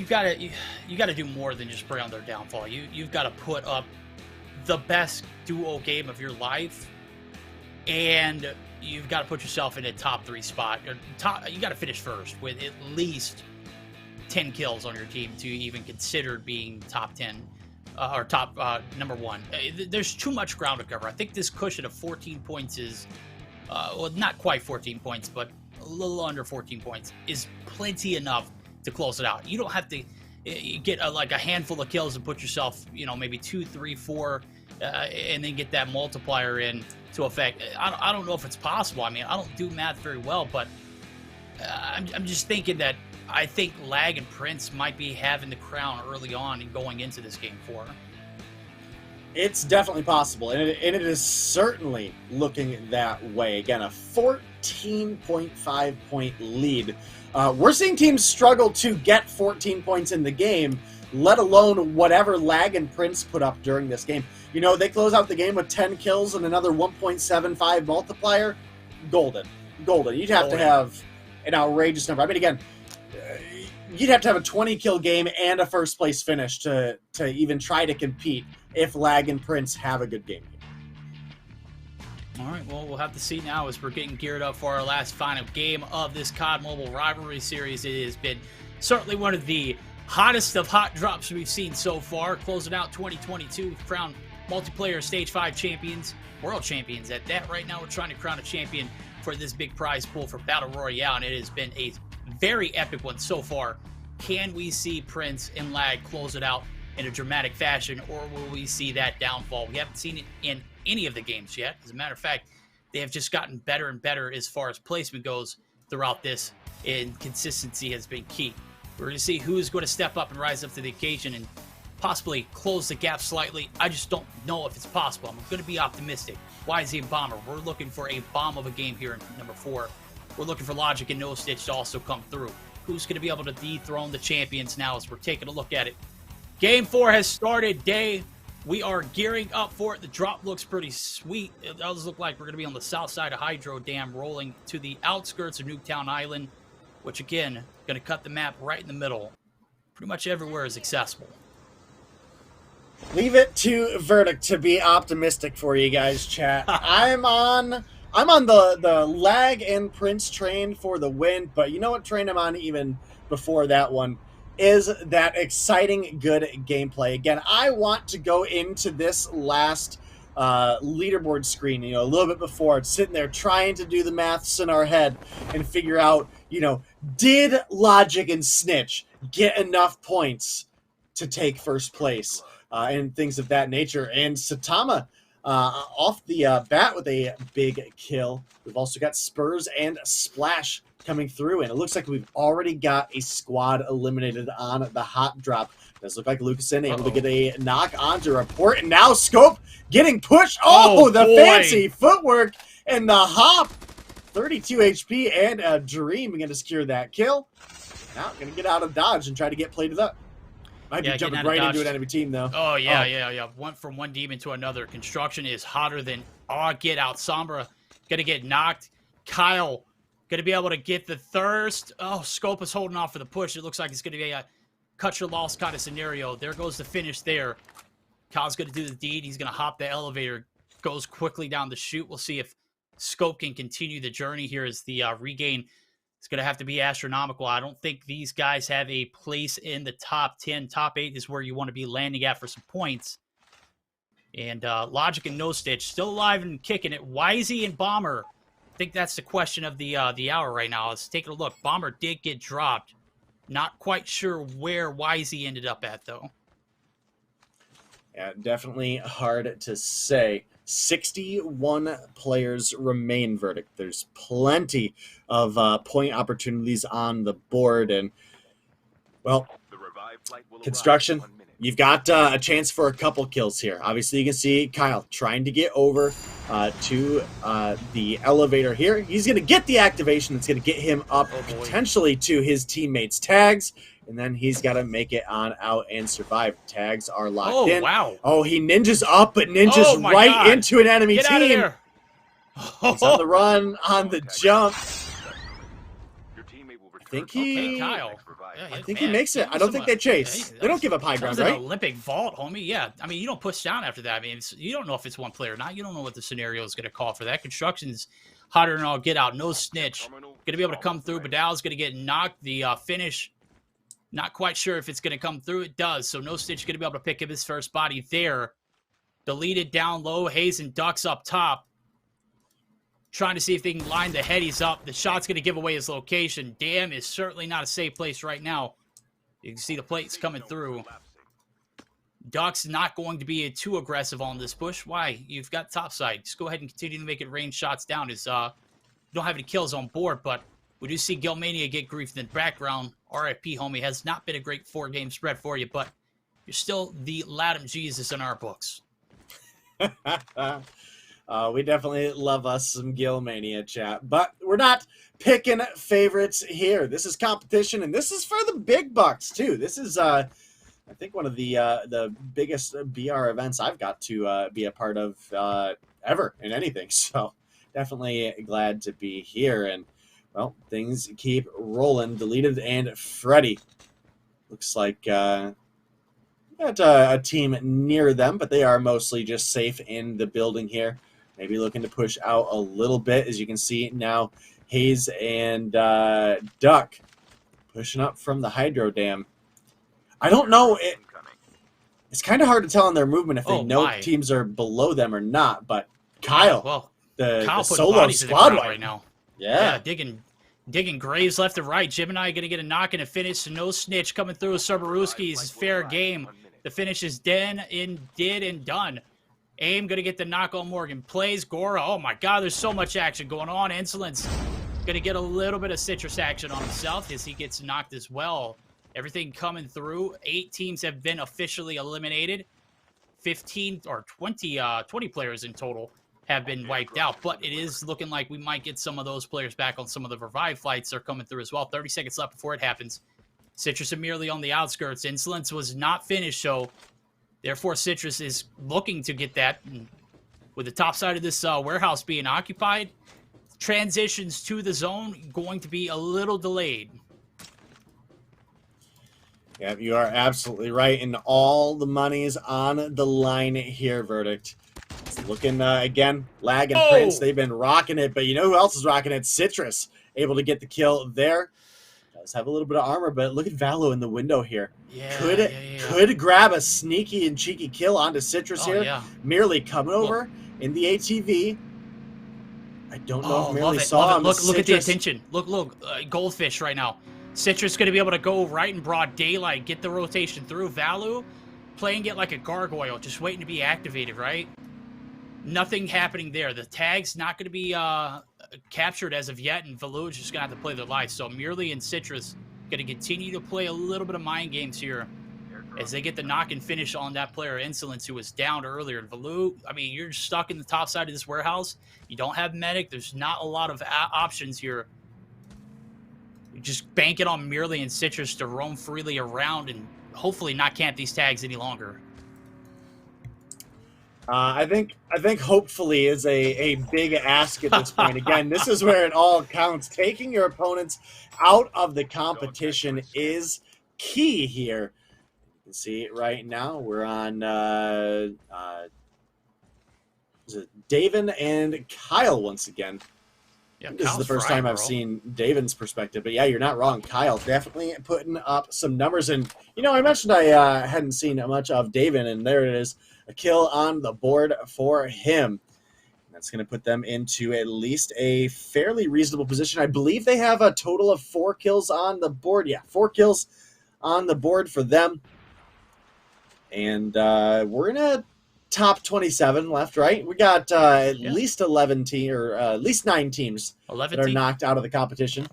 got to do more than just prey on their downfall. You've got to put up the best duo game of your life, and you've got to put yourself in a top 3 spot. You got to finish first with at least 10 kills on your team to even consider being top 10 or top number 1. There's too much ground to cover. I think this cushion of 14 points is, well, not quite 14 points, but a little under 14 points is plenty enough to close it out. You don't have to get like a handful of kills and put yourself, maybe 2, 3, 4, and then get that multiplier in to effect. I don't know if it's possible. I mean, I don't do math very well, but I'm just thinking that I think Lag and Prince might be having the crown early on and going into this game 4. It's definitely possible, and it is certainly looking that way. Again, a 14.5 point lead. We're seeing teams struggle to get 14 points in the game, let alone whatever Lag and Prince put up during this game. They close out the game with 10 kills and another 1.75 multiplier. Golden. You'd have to have an outrageous number. I mean, again, you'd have to have a 20-kill game and a first-place finish to even try to compete if Lag and Prince have a good game. All right, well, we'll have to see now as we're getting geared up for our last final game of this COD Mobile Rivalry Series. It has been certainly one of the hottest of hot drops we've seen so far. Closing out 2022, we've crowned multiplayer Stage 5 champions, world champions at that. Right now, we're trying to crown a champion for this big prize pool for Battle Royale, and it has been a very epic one so far. Can we see Prince and Lag close it out in a dramatic fashion, or will we see that downfall? We haven't seen it in any of the games yet. As a matter of fact, they have just gotten better and better as far as placement goes throughout this, and consistency has been key. We're going to see who's going to step up and rise up to the occasion and possibly close the gap slightly. I just don't know if it's possible. I'm going to be optimistic. YZ and Bomber, we're looking for a bomb of a game here in number 4. we're looking for Logic and No Stitch to also come through. Who's going to be able to dethrone the champions now as we're taking a look at it? Game 4 has started. We are gearing up for it. The drop looks pretty sweet. It does look like we're going to be on the south side of Hydro Dam, rolling to the outskirts of Nuketown Island, which, again, going to cut the map right in the middle. Pretty much everywhere is accessible. Leave it to Verdict to be optimistic for you guys, chat. I'm on the Lag and Prince train for the win, but you know what train I'm on even before that one is that exciting, good gameplay. Again, I want to go into this last leaderboard screen, a little bit before, sitting there trying to do the maths in our head and figure out, did Logic and Snitch get enough points to take first place? And things of that nature. And Satama off the bat with a big kill. We've also got Spurs and Splash coming through, and it looks like we've already got a squad eliminated on the hot drop. Does look like Lucasen able to get a knock onto Report, and now Scope getting pushed. Oh, the fancy footwork and the hop. 32 HP and a Dream going to secure that kill. Now going to get out of dodge and try to get plated up. Might be jumping right into an enemy team, though. Oh, yeah. Went from one demon to another. Construction is hotter than all get out. Sombra going to get knocked. Kyle going to be able to get the thirst. Oh, Scope is holding off for the push. It looks like it's going to be a cut your loss kind of scenario. There goes the finish there. Kyle's going to do the deed. He's going to hop the elevator. Goes quickly down the chute. We'll see if Scope can continue the journey here as the regain. It's going to have to be astronomical. I don't think these guys have a place in the top 10. Top 8 is where you want to be landing at for some points. And Logic and No Stitch still alive and kicking it. Wisey and Bomber. I think that's the question of the hour right now. Let's take a look. Bomber did get dropped. Not quite sure where Wisey ended up at, though. Yeah, definitely hard to say. 61 players remain, Verdict. There's plenty of point opportunities on the board. And, well, Construction, you've got a chance for a couple kills here. Obviously, you can see Kyle trying to get over to the elevator here. He's going to get the activation that's going to get him up potentially to his teammates' tags. And then he's got to make it on out and survive. Tags are locked in. Wow. Oh, he ninjas up, but ninjas right into an enemy team. Out of here. He's on the run, on the jump. I think he... Kyle. I think he makes it. I don't think they chase. They don't give up high ground, right? An Olympic vault, homie. Yeah. I mean, you don't push down after that. I mean, you don't know if it's one player or not. You don't know what the scenario is going to call for that. Construction's hotter than all get out. No Snitch. Going to be able to come through. Badal's going to get knocked. The finish... Not quite sure if it's going to come through. It does. So No Stitch going to be able to pick up his first body there. Deleted down low. Hayes and Ducks up top. Trying to see if they can line the headies up. The shot's going to give away his location. Dam is certainly not a safe place right now. You can see the plates coming through. Ducks not going to be too aggressive on this push. Why? You've got topside. Just go ahead and continue to make it rain shots down. You don't have any kills on board, but we do see Gilmania get griefed in the background. RIP, homie. Has not been a great 4-game spread for you, but you're still the Latham Jesus in our books. We definitely love us some Gilmania, chat. But we're not picking favorites here. This is competition, and this is for the big bucks, too. This is, I think, one of the biggest BR events I've got to be a part of ever in anything. So definitely glad to be here. And well, things keep rolling. Deleted and Freddy. Looks like got a team near them, but they are mostly just safe in the building here. Maybe looking to push out a little bit. As you can see now, Hayes and Duck pushing up from the Hydro Dam. I don't know. It's kind of hard to tell on their movement if they know teams are below them or not, but Kyle, the solo squad right now. Yeah, digging graves left and right. Gemini going to get a knock and a finish. No Snitch coming through. Cerberusky's fair game. The finish is did and done. Aim going to get the knock on Morgan. Plays Gora. Oh my God, there's so much action going on. Insolence going to get a little bit of citrus action on himself as he gets knocked as well. Everything coming through. 8 teams have been officially eliminated. 15 or 20 players in total. have been wiped out. But it is looking like we might get some of those players back on some of the revive flights that are coming through as well. 30 seconds left before it happens. Citrus are merely on the outskirts. Insolence was not finished, so therefore Citrus is looking to get that. And with the top side of this warehouse being occupied, transitions to the zone going to be a little delayed. Yeah, you are absolutely right, and all the money is on the line here, Verdict. Looking, again, Lag and Prince, they've been rocking it, but you know who else is rocking it? Citrus, able to get the kill there. Does have a little bit of armor, but look at Valo in the window here. Yeah, could grab a sneaky and cheeky kill onto Citrus here. Yeah. Merely coming over in the ATV. I don't know if Merely saw him. Look at the attention. Look, Goldfish right now. Citrus going to be able to go right in broad daylight, get the rotation through. Valu playing it like a gargoyle, just waiting to be activated, right? Nothing happening there. The tag's not going to be captured as of yet, and Valu is just going to have to play their life. So Merely and Citrus going to continue to play a little bit of mind games here as they get the knock and finish on that player, Insolence, who was down earlier. And Valu, I mean, you're stuck in the top side of this warehouse. You don't have medic. There's not a lot of options here. You just bank it on Merely and Citrus to roam freely around and hopefully not camp these tags any longer. I think hopefully is a big ask at this point. Again, this is where it all counts. Taking your opponents out of the competition is key here. You can see right now we're on is it Davin and Kyle once again. Yeah, this is the first time I've seen Davin's perspective, but yeah, you're not wrong. Kyle definitely putting up some numbers, and you know I mentioned I hadn't seen much of Davin, and there it is. A kill on the board for him. That's going to put them into at least a fairly reasonable position. I believe they have a total of 4 kills on the board. Yeah, 4 kills on the board for them. And we're in a top 27 left, right? We got at least 11 teams, or at least 9 teams that are knocked out of the competition.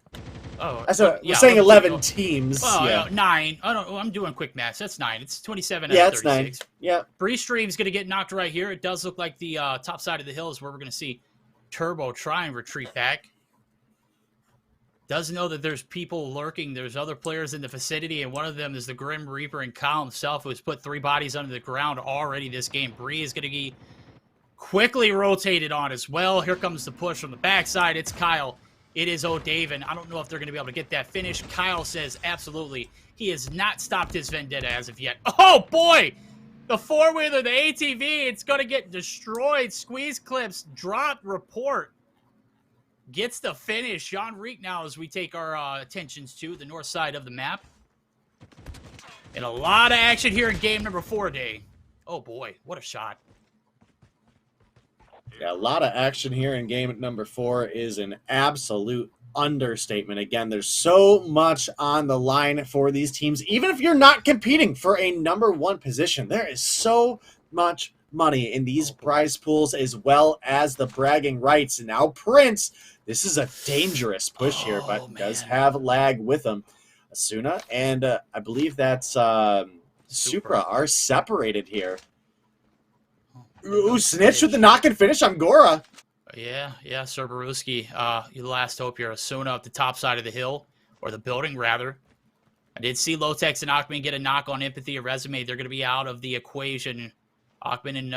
Oh, we're saying 11 teams. Well, yeah. 9. I'm doing quick math. That's 9. It's 27 out of 36. 9. Yeah. Bree Stream's going to get knocked right here. It does look like the top side of the hill is where we're going to see Turbo try and retreat back. Does know that there's people lurking. There's other players in the vicinity, and one of them is the Grim Reaper and Kyle himself, who has put 3 bodies under the ground already this game. Bree is going to be quickly rotated on as well. Here comes the push from the backside. It's Kyle. It is O'Davin. I don't know if they're going to be able to get that finish. Kyle says absolutely. He has not stopped his vendetta as of yet. Oh, boy! The 4-wheeler, the ATV, it's going to get destroyed. Squeeze clips, drop, report. Gets the finish. Jean Reek now as we take our attentions to the north side of the map. And a lot of action here in game number 4, Day. Oh, boy. What a shot. Yeah, a lot of action here in game number 4 is an absolute understatement. Again, there's so much on the line for these teams. Even if you're not competing for a number 1 position, there is so much money in these prize pools as well as the bragging rights. And now Prince, this is a dangerous push here, but does have Lag with him. Asuna and I believe that's Supra are separated here. Ooh, Snitch with the knock and finish on Gora. Yeah, Cerberusky. Your last hope here. Asuna up the top side of the hill, or the building, rather. I did see Lotex and Achman get a knock on Empathy or Resume. They're going to be out of the equation. Achman and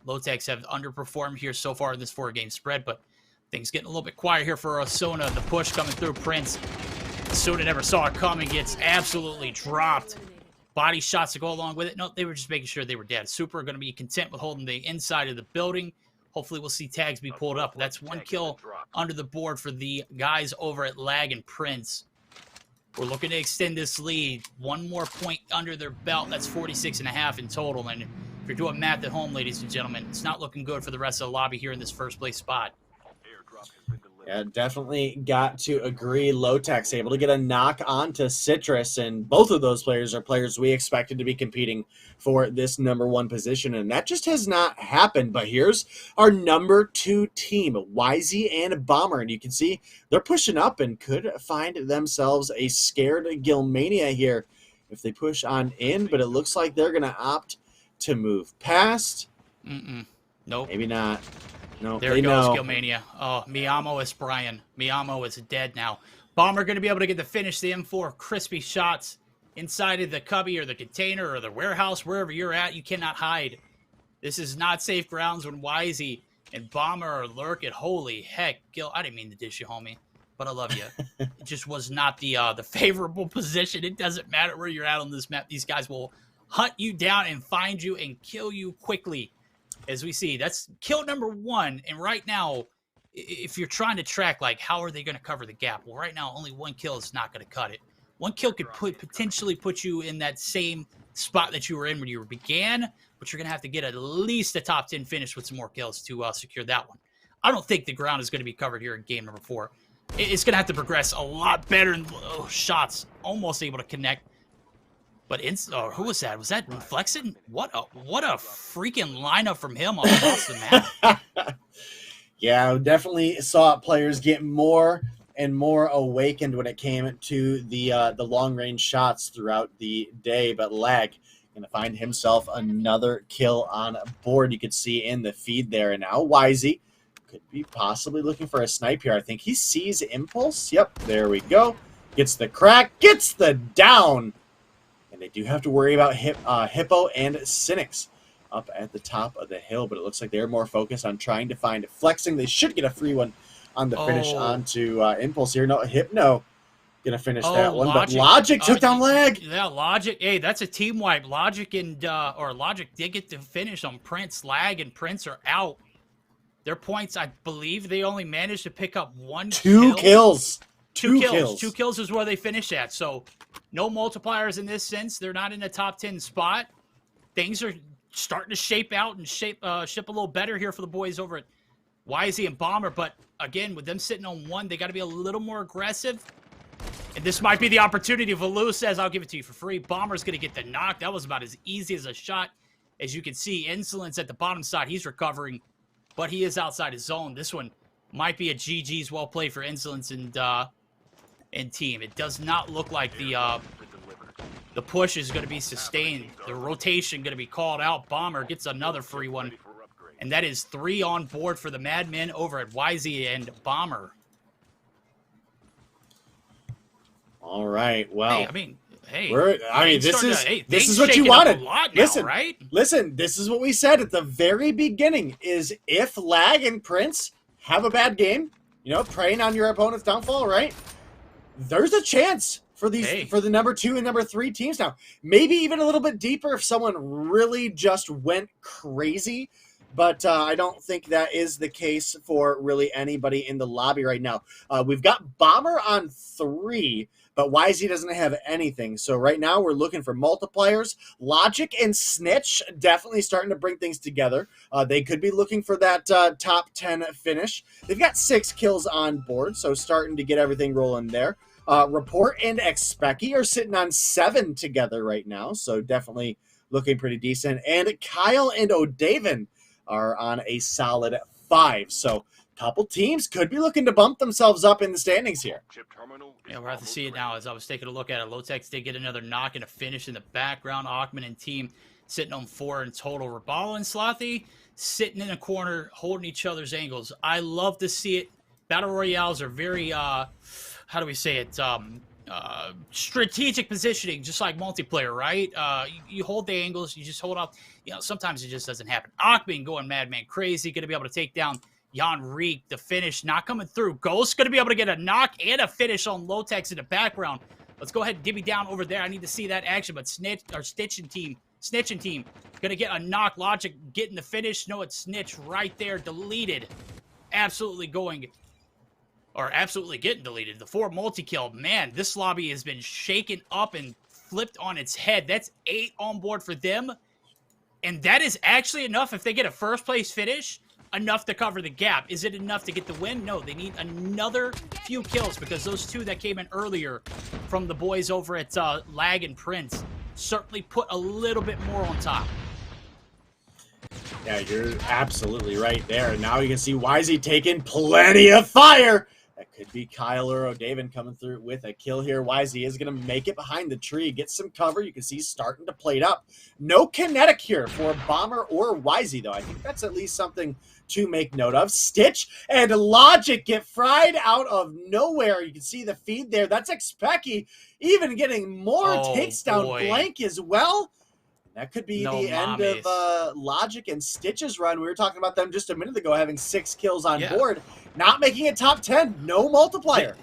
Lotex have underperformed here so far in this 4-game spread, but things getting a little bit quiet here for Asuna. The push coming through Prince. Asuna never saw it coming. Gets absolutely dropped. Body shots to go along with it. No, they were just making sure they were dead. Super are going to be content with holding the inside of the building. Hopefully we'll see tags be pulled up. That's 1 kill under the board for the guys over at Lag and Prince. We're looking to extend this lead. 1 more point under their belt. That's 46.5 in total. And if you're doing math at home, ladies and gentlemen, it's not looking good for the rest of the lobby here in this first place spot. Yeah, definitely got to agree. Lotex able to get a knock onto Citrus, and both of those players are players we expected to be competing for this number 1 position, and that just has not happened. But here's our number 2 team, YZ and Bomber, and you can see they're pushing up and could find themselves a scared Gilmania here if they push on in, but it looks like they're going to opt to move past. Nope. Maybe not. No, there they goes know. Gilmania. Oh, mi amo es Brian. Mi amo is dead now. Bomber going to be able to get the finish, the M4 crispy shots inside of the cubby or the container or the warehouse, wherever you're at. You cannot hide. This is not safe grounds when Wisey and Bomber are lurking. Holy heck, Gil, I didn't mean to dish you, homie, but I love you. It just was not the favorable position. It doesn't matter where you're at on this map. These guys will hunt you down and find you and kill you quickly. As we see, that's kill number 1. And right now, if you're trying to track, like, how are they going to cover the gap? Well, right now, only 1 kill is not going to cut it. 1 kill could potentially put you in that same spot that you were in when you began, but you're going to have to get at least a top 10 finish with some more kills to secure that one. I don't think the ground is going to be covered here in game number 4. It's going to have to progress a lot better. Shots almost able to connect. But who was that? Was that Flexen? What a freaking lineup from him across the map. Yeah, definitely saw players get more and more awakened when it came to the long-range shots throughout the day. But Lag going to find himself another kill on board. You could see in the feed there. And now Wisey could be possibly looking for a snipe here. I think he sees Impulse. Yep, there we go. Gets the crack, gets the down. And they do have to worry about Hippo and Cynics up at the top of the hill, but it looks like they're more focused on trying to find Flexing. They should get a free one on the finish onto Impulse here. No, Hypno gonna finish that one, Logic. but Logic took down Lag. Yeah, Logic. Hey, that's a team wipe. Logic and Logic did get the finish on Prince. Lag and Prince are out. Their points, I believe, they only managed to pick up 1 Two kills. Two kills. 2 kills is where they finish at. So no multipliers in this sense. They're not in a top 10 spot. Things are starting to shape out and ship a little better here for the boys over at Wisey and Bomber. But again, with them sitting on 1, they got to be a little more aggressive. And this might be the opportunity. Valu says, I'll give it to you for free. Bomber's going to get the knock. That was about as easy as a shot. As you can see, Insolence at the bottom side. He's recovering, but he is outside his zone. This one might be a GG's well played for Insolence and team. It does not look like the push is going to be sustained. The rotation going to be called out. Bomber gets another free one. And that is 3 on board for the Madmen over at Wisey and Bomber. All right. Well, hey, this is what you wanted. Listen, right? Listen, this is what we said at the very beginning is if Lag and Prince have a bad game, preying on your opponent's downfall, right? There's a chance for these for the number 2 and number 3 teams now. Maybe even a little bit deeper if someone really just went crazy. But I don't think that is the case for really anybody in the lobby right now. We've got Bomber on 3, but Wisey doesn't have anything. So right now we're looking for multipliers. Logic and Snitch definitely starting to bring things together. They could be looking for that top 10 finish. They've got 6 kills on board, so starting to get everything rolling there. Report and Expecki are sitting on 7 together right now, so definitely looking pretty decent. And Kyle and O'Daven are on a solid 5. So a couple teams could be looking to bump themselves up in the standings here. Yeah, we'll have to see it now. As I was taking a look at it, Lotex did get another knock and a finish in the background. Ackman and team sitting on 4 in total. Rabalo and Slothy sitting in a corner, holding each other's angles. I love to see it. Battle Royales are very, how do we say it? Strategic positioning, just like multiplayer, right? You hold the angles, you just hold up. Sometimes it just doesn't happen. Ackman going madman crazy, going to be able to take down Jan Reek. The finish not coming through. Ghost going to be able to get a knock and a finish on Lotex in the background. Let's go ahead and divvy down over there. I need to see that action, but Snitch and team going to get a knock. Logic getting the finish. No, it's Snitch right there, deleted. Absolutely getting deleted. The 4 multi-kill. Man, this lobby has been shaken up and flipped on its head. That's 8 on board for them. And that is actually enough if they get a first-place finish, enough to cover the gap. Is it enough to get the win? No, they need another few kills because those 2 that came in earlier from the boys over at Lag and Prince certainly put a little bit more on top. Yeah, you're absolutely right there. And now you can see Wisey taking plenty of fire. That could be Kyle or O'Daven coming through with a kill here. Wisey is going to make it behind the tree, get some cover. You can see he's starting to plate up. No kinetic here for Bomber or Wisey, though. I think that's at least something to make note of. Stitch and Logic get fried out of nowhere. You can see the feed there. That's Expecki even getting more, takes down Blank as well. That could be the end of Logic and Stitch's run. We were talking about them just a minute ago, having 6 kills on board, not making it top 10, no multiplier.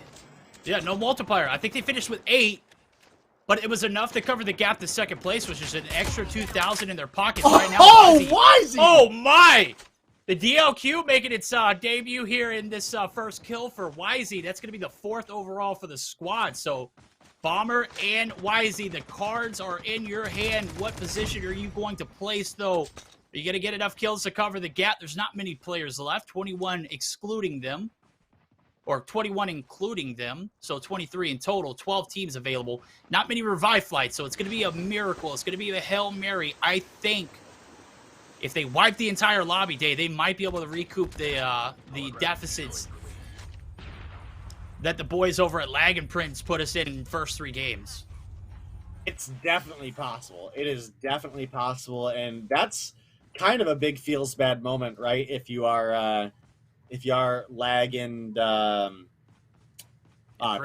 Yeah, no multiplier. I think they finished with 8, but it was enough to cover the gap to second place, which is an extra 2,000 in their pockets right now. Oh, Wisey! Oh, my! The DLQ making its debut here in this first kill for Wisey. That's going to be the 4th overall for the squad, so Bomber and Wisey, the cards are in your hand. What position are you going to place, though? Are you going to get enough kills to cover the gap? There's not many players left, 21 excluding them, or 21 including them, so 23 in total, 12 teams available. Not many revive flights, so it's going to be a miracle. It's going to be a Hail Mary. I think if they wipe the entire lobby day, they might be able to recoup the deficits that the boys over at Lag and Prince put us in first 3 games. It's definitely possible. It is definitely possible, and that's kind of a big feels bad moment, right? If you are Lag and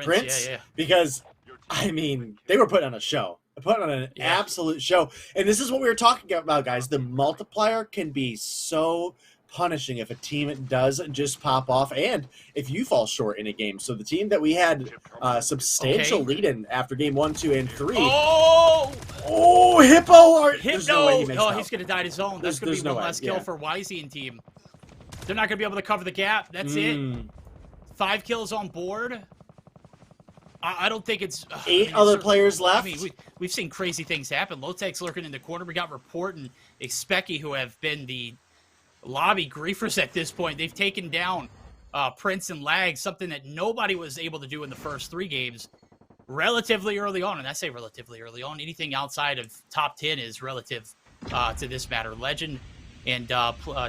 Prince, because I mean they were putting on a show, putting on an absolute show, and this is what we were talking about, guys. The multiplier can be so punishing if a team does just pop off and if you fall short in a game. So the team that we had substantial lead in after game 1, 2, and 3. Oh, Hippo! There's no way he makes he's going to die to zone. That's going to be one less kill for Wisey and team. They're not going to be able to cover the gap. That's it. 5 kills on board. I don't think it's... 8 other players left. I mean, we've seen crazy things happen. Lotec's lurking in the corner. We got Report and Expecki, who have been the lobby griefers at this point. They've taken down Prince and Lag, something that nobody was able to do in the first 3 games relatively early on. And I say relatively early on. Anything outside of top 10 is relative to this matter. Legend and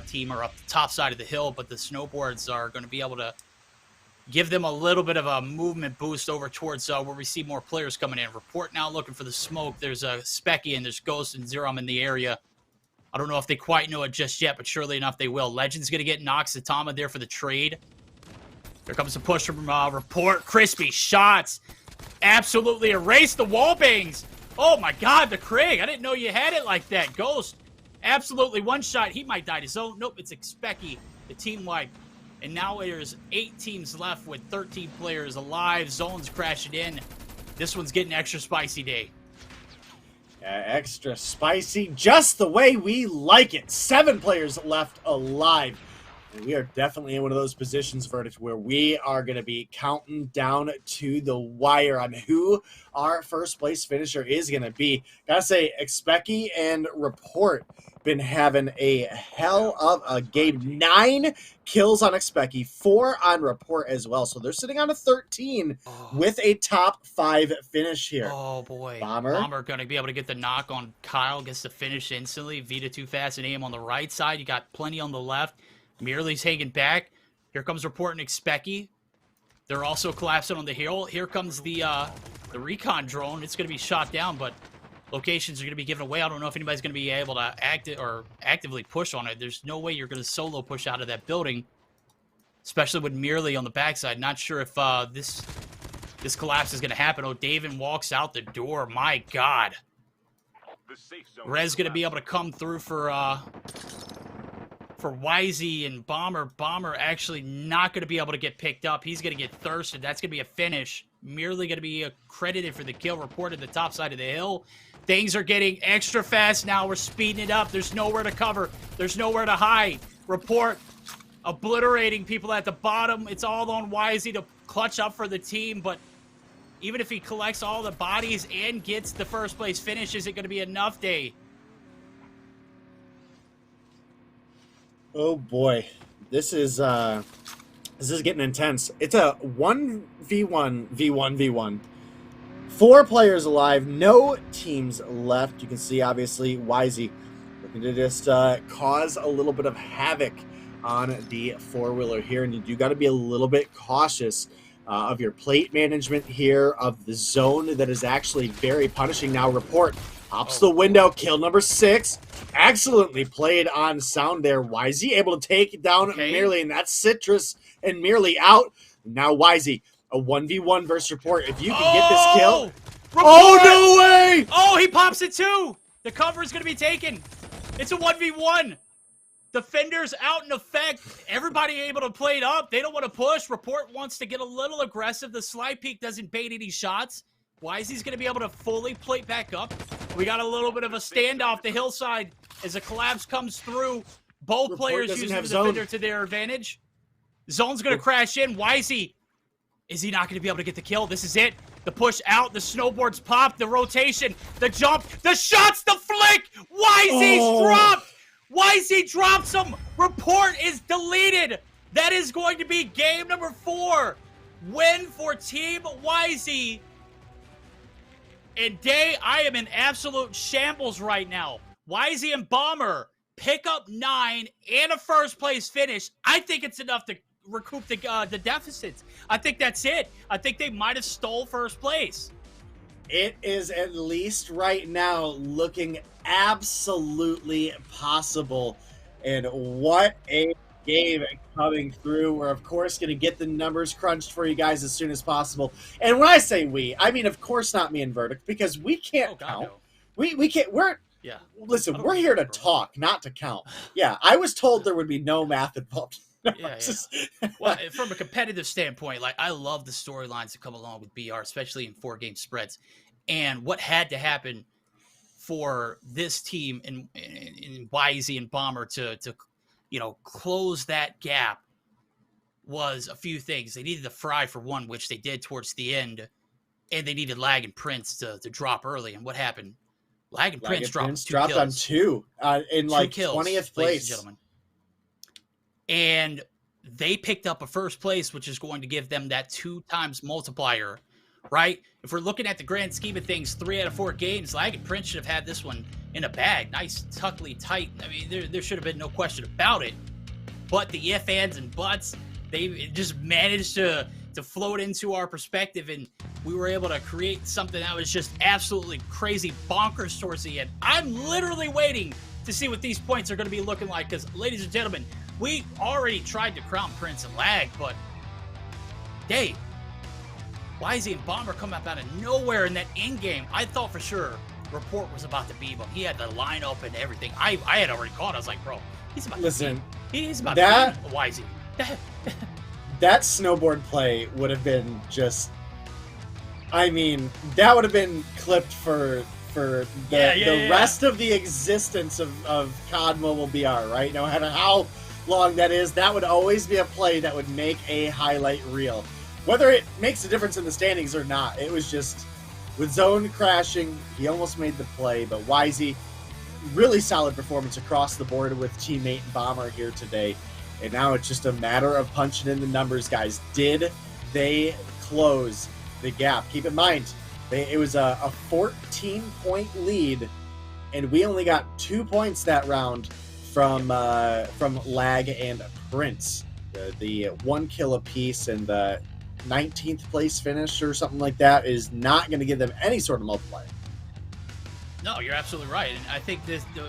team are up the top side of the hill, but the snowboards are going to be able to give them a little bit of a movement boost over towards where we see more players coming in. Report now looking for the smoke. There's a Specky and there's Ghost and Zerom in the area. I don't know if they quite know it just yet, but surely enough they will. Legend's going to get Nox Atama there for the trade. There comes a push from Report. Crispy shots. Absolutely erased the wall bangs. Oh my god, the Krieg. I didn't know you had it like that. Ghost, absolutely one shot. He might die to zone. Nope, it's Expecki, the team wipe. And now there's 8 teams left with 13 players alive. Zone's crashing in. This one's getting extra spicy day. Extra spicy, just the way we like it. 7 players left alive. And we are definitely in one of those positions, Verdict, where we are going to be counting down to the wire on who our first place finisher is going to be. Gotta say, Expecki and Report been having a hell of a game. 9 kills on Expecki, 4 on Report as well. So they're sitting on a 13 with a top 5 finish here. Oh boy. Bomber going to be able to get the knock on Kyle, gets the finish instantly. Vita too fast and aim on the right side. You got plenty on the left. Merely's hanging back. Here comes Report and Expecki. They're also collapsing on the hill. Here comes the recon drone. It's going to be shot down, but locations are going to be given away. I don't know if anybody's going to be able to actively push on it. There's no way you're going to solo push out of that building, especially with Merely on the backside. Not sure if this collapse is going to happen. Oh, Daven walks out the door. My God. Rez going to be able to come through for Wisey and Bomber. Bomber actually not going to be able to get picked up. He's going to get thirsted. That's going to be a finish. Merely going to be credited for the kill. Report at the top side of the hill. Things are getting extra fast now. We're speeding it up. There's nowhere to cover. There's nowhere to hide. Report obliterating people at the bottom. It's all on Wisey to clutch up for the team, but even if he collects all the bodies and gets the first place finish, is it going to be enough, Day? Oh boy, this is getting intense. It's a 1v1v1v1. 4 players alive, no teams left. You can see obviously Wisey looking to just cause a little bit of havoc on the 4-wheeler here, and you do got to be a little bit cautious of your plate management here, of the zone that is actually very punishing. Now Report pops the window, kill number 6. excellently played on sound there. Wisey able to take down Merely, and that's Citrus and Merely out. Now Wisey, a 1v1 versus Report. If you can get this kill. Report! Oh, no way! Oh, he pops it too! The cover is going to be taken. It's a 1v1. Defenders out in effect. Everybody able to play it up. They don't want to push. Report wants to get a little aggressive. The slide peek doesn't bait any shots. Wisey's going to be able to fully plate back up. We got a little bit of a standoff the hillside as a collapse comes through. Both Report players using the defender to their advantage. Zone's going to crash in. Wisey, is he not going to be able to get the kill? This is it. The push out. The snowboards pop. The rotation. The jump. The shots. The flick. Wisey's dropped. Wisey drops him. Report is deleted. That is going to be game number 4. Win for Team Wisey. And Day, I am in absolute shambles right now. Wisey and Bomber pick up 9 and a first place finish. I think it's enough to recoup the deficits. I think that's it. I think they might have stole first place. It is at least right now looking absolutely possible. And what a game coming through. We're, of course, going to get the numbers crunched for you guys as soon as possible. And when I say we, I mean, of course, not me and Verdict, because we can't count. No. We can't. Listen, we're here to talk, not to count. Yeah, I was told there would be no math involved. Well, from a competitive standpoint, like, I love the storylines that come along with BR, especially in 4-game spreads. And what had to happen for this team in Wisey and Bomber to close that gap was a few things. They needed the fry for one, which they did towards the end, and they needed Lag and Prince to drop early. And what happened? Lag and Prince dropped on 2 in like 20th place. Ladies and gentlemen. And they picked up a first place, which is going to give them that 2 times multiplier, right? If we're looking at the grand scheme of things, 3 out of 4 games, Lag and Prince should have had this one in a bag. Nice, tuckly, tight. I mean, there should have been no question about it. But the if, ands, and buts, they just managed to float into our perspective, and we were able to create something that was just absolutely crazy bonkers towards the end. I'm literally waiting to see what these points are going to be looking like, because, ladies and gentlemen, we already tried to crown Prince and Lag, but Dave, Wisey and Bomber come up out of nowhere in that end game. I thought for sure Report was about to beat him. He had the line up and everything. I had already caught. I was like, bro, he's about to beat Wisey. That snowboard play would have been just, I mean, that would have been clipped for the rest of the existence of COD Mobile BR, right? No matter how long that is, that would always be a play that would make a highlight reel. Whether it makes a difference in the standings or not, it was just, with Zone crashing, he almost made the play, but Wisey, really solid performance across the board with teammate Bomber here today. And now it's just a matter of punching in the numbers, guys. Did they close the gap? Keep in mind, it was a 14-point lead, and we only got 2 points that round from Lag and Prince. The 1 kill apiece and the 19th place finish or something like that is not going to give them any sort of multiplier. No, you're absolutely right. And I think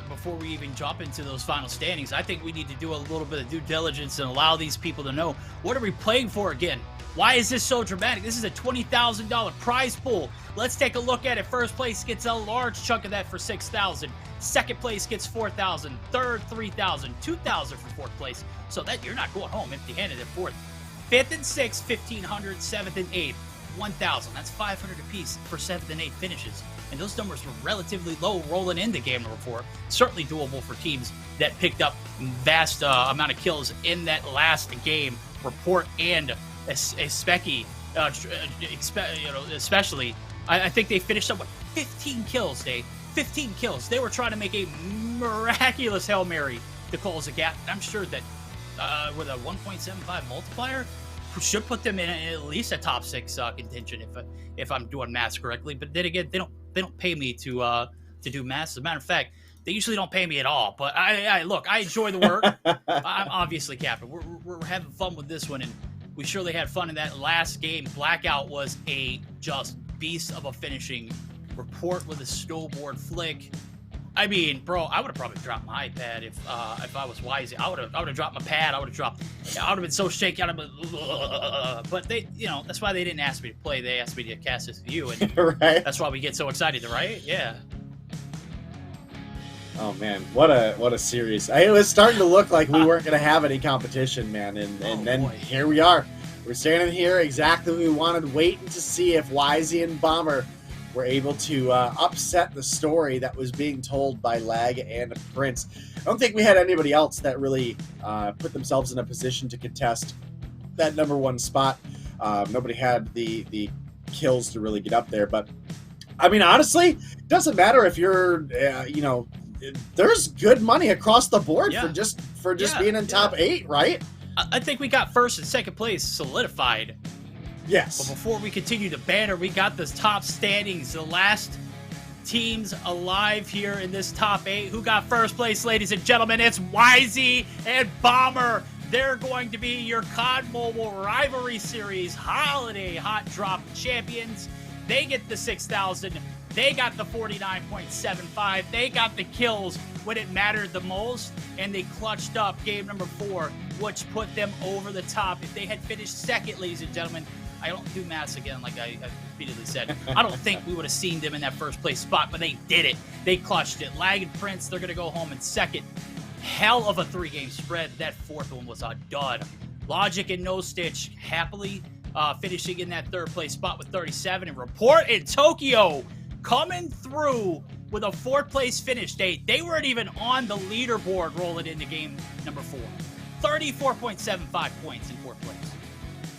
before we even jump into those final standings, I think we need to do a little bit of due diligence and allow these people to know, what are we playing for again? Why is this so dramatic? This is a $20,000 prize pool. Let's take a look at it. First place gets a large chunk of that for $6,000. Second place gets $4,000. Third, $3,000. $2,000 for fourth place. So that you're not going home empty-handed at fourth. Fifth and sixth, $1,500. Seventh and eighth, $1,000. That's $500 apiece for seventh and eighth finishes. And those numbers were relatively low rolling into game number 4. Certainly doable for teams that picked up vast amount of kills in that last game. Report and Specky, especially. I think they finished up with 15 kills, Dave. 15 kills. They were trying to make a miraculous Hail Mary to close the gap. And I'm sure that with a 1.75 multiplier, should put them in at least a top 6 contention if I'm doing maths correctly. But then again, they don't pay me to do maths. As a matter of fact, they usually don't pay me at all. But I look, I enjoy the work. I'm obviously captain. We're having fun with this one, and we surely had fun in that last game. Blackout was a just beast of a finishing. Report with a snowboard flick. I mean, bro, I would have probably dropped my iPad if I was wise. I would have dropped my pad. I would have been so shaky. But they, that's why they didn't ask me to play. They asked me to cast this with you, and right? That's why we get so excited, right? Yeah. Oh man, what a series! It was starting to look like we weren't going to have any competition, man, and then boy. Here we are. We're standing here exactly what we wanted, waiting to see if Wisey and Bomber were able to upset the story that was being told by Lag and Prince. I don't think we had anybody else that really put themselves in a position to contest that #1 spot. Nobody had the kills to really get up there, but I mean, honestly, it doesn't matter if you're, there's good money across the board for just being in top 8, right? I think we got first and second place solidified. Yes. But before we continue the banner, we got the top standings. The last teams alive here in this top 8. Who got first place, ladies and gentlemen? It's Wisey and Bomber. They're going to be your COD Mobile Rivalry Series Holiday Hot Drop champions. They get the 6,000. They got the 49.75. They got the kills when it mattered the most, and they clutched up game number 4, which put them over the top. If they had finished second, ladies and gentlemen, I don't do maths again, like I repeatedly said. I don't think we would have seen them in that first place spot, but they did it. They clutched it. Lag and Prince, they're going to go home in second. Hell of a 3-game spread. That fourth one was a dud. Logic and No Stitch happily finishing in that third place spot with 37. And Report in Tokyo coming through with a 4th place finish. They weren't even on the leaderboard rolling into game number 4. 34.75 points in 4th place.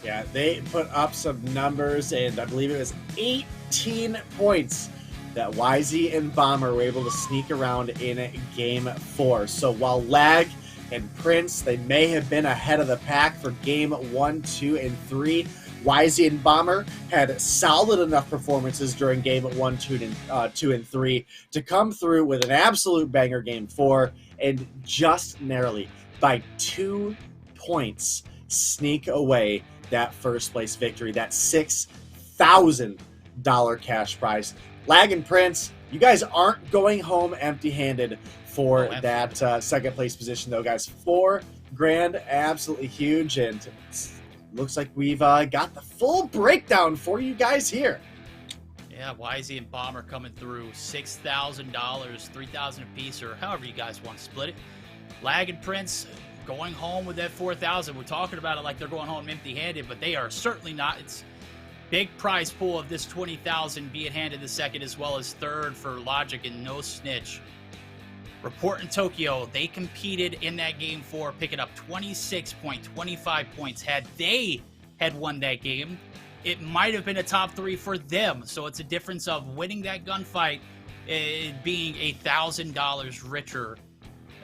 Yeah, they put up some numbers, and I believe it was 18 points that Wisey and Bomber were able to sneak around in game 4. So while Lag and Prince, they may have been ahead of the pack for game 1, 2, and 3, Wisey and Bomber had solid enough performances during game 1, 2, and 3 to come through with an absolute banger game 4, and just narrowly by 2 points sneak away that first place victory, that $6,000 cash prize. Lag and Prince, you guys aren't going home empty-handed for that second place position, though, guys. $4,000, absolutely huge, and looks like we've got the full breakdown for you guys here. Yeah, Wisey and Bomber coming through $6,000, $3,000 apiece, or however you guys want to split it. Lag and Prince going home with that 4,000. We're talking about it like they're going home empty-handed, but they are certainly not. It's big prize pool of this 20,000 being handed the second, as well as third for Logic and No Snitch. Report in Tokyo, they competed in that game 4, picking up 26.25 points. Had they had won that game, it might have been a top 3 for them. So it's a difference of winning that gunfight, being $1,000 richer.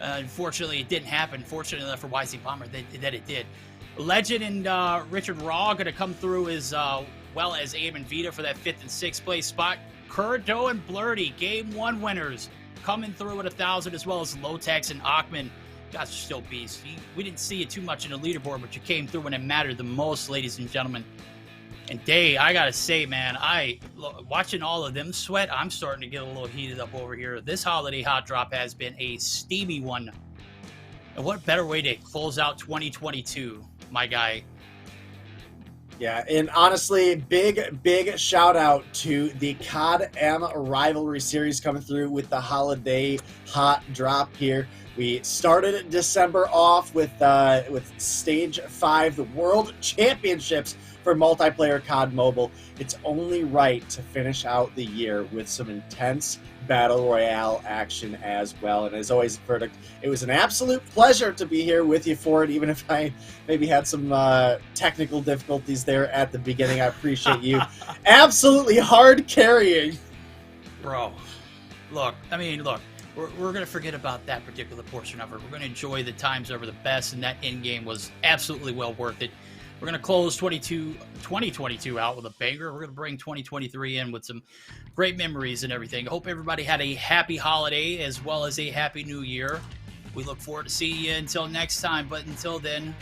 Unfortunately, it didn't happen. Fortunately enough for Wisey Bomber that it did. Legend and Richard Raw going to come through as well as Aim and Vita for that 5th and 6th place spot. Kurdo and Blurdy, game 1 winners, coming through at 1,000, as well as Lotex and Achman. You guys are still beasts. We didn't see you too much in the leaderboard, but you came through when it mattered the most, ladies and gentlemen. And Day, I gotta say, man, watching all of them sweat, I'm starting to get a little heated up over here. This holiday hot drop has been a steamy one. And what better way to close out 2022, my guy? Yeah, and honestly, big shout out to the COD M Rivalry Series coming through with the holiday hot drop here. We started December off with Stage 5, the World Championships for multiplayer COD Mobile. It's only right to finish out the year with some intense Battle Royale action as well. And as always, Verdict, it was an absolute pleasure to be here with you for it, even if I maybe had some technical difficulties there at the beginning. I appreciate you absolutely hard carrying. Bro, look, we're going to forget about that particular portion of it. We're going to enjoy the times over the best, and that end game was absolutely well worth it. We're going to close 2022 out with a banger. We're going to bring 2023 in with some great memories and everything. I hope everybody had a happy holiday as well as a happy new year. We look forward to seeing you until next time. But until then,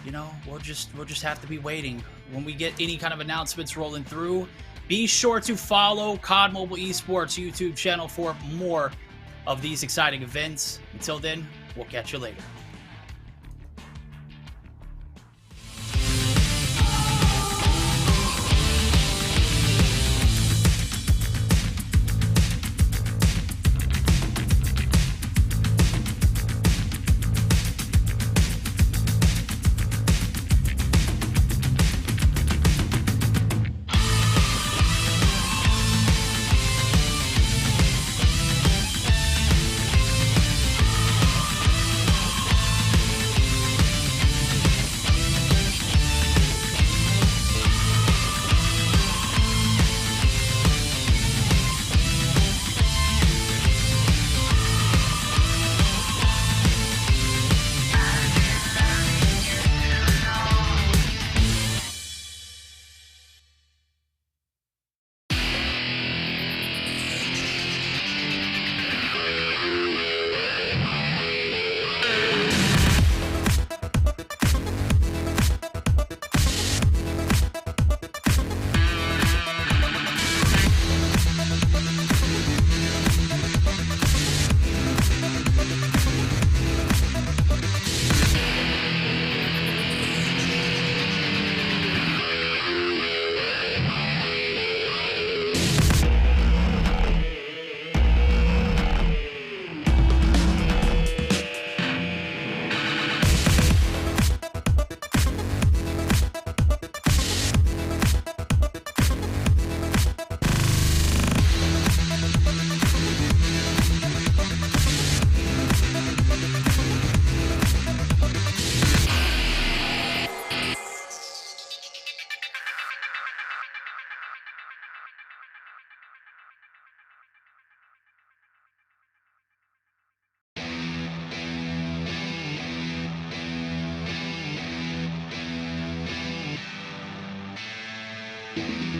we'll just have to be waiting. When we get any kind of announcements rolling through, be sure to follow COD Mobile Esports YouTube channel for more of these exciting events. Until then, we'll catch you later. You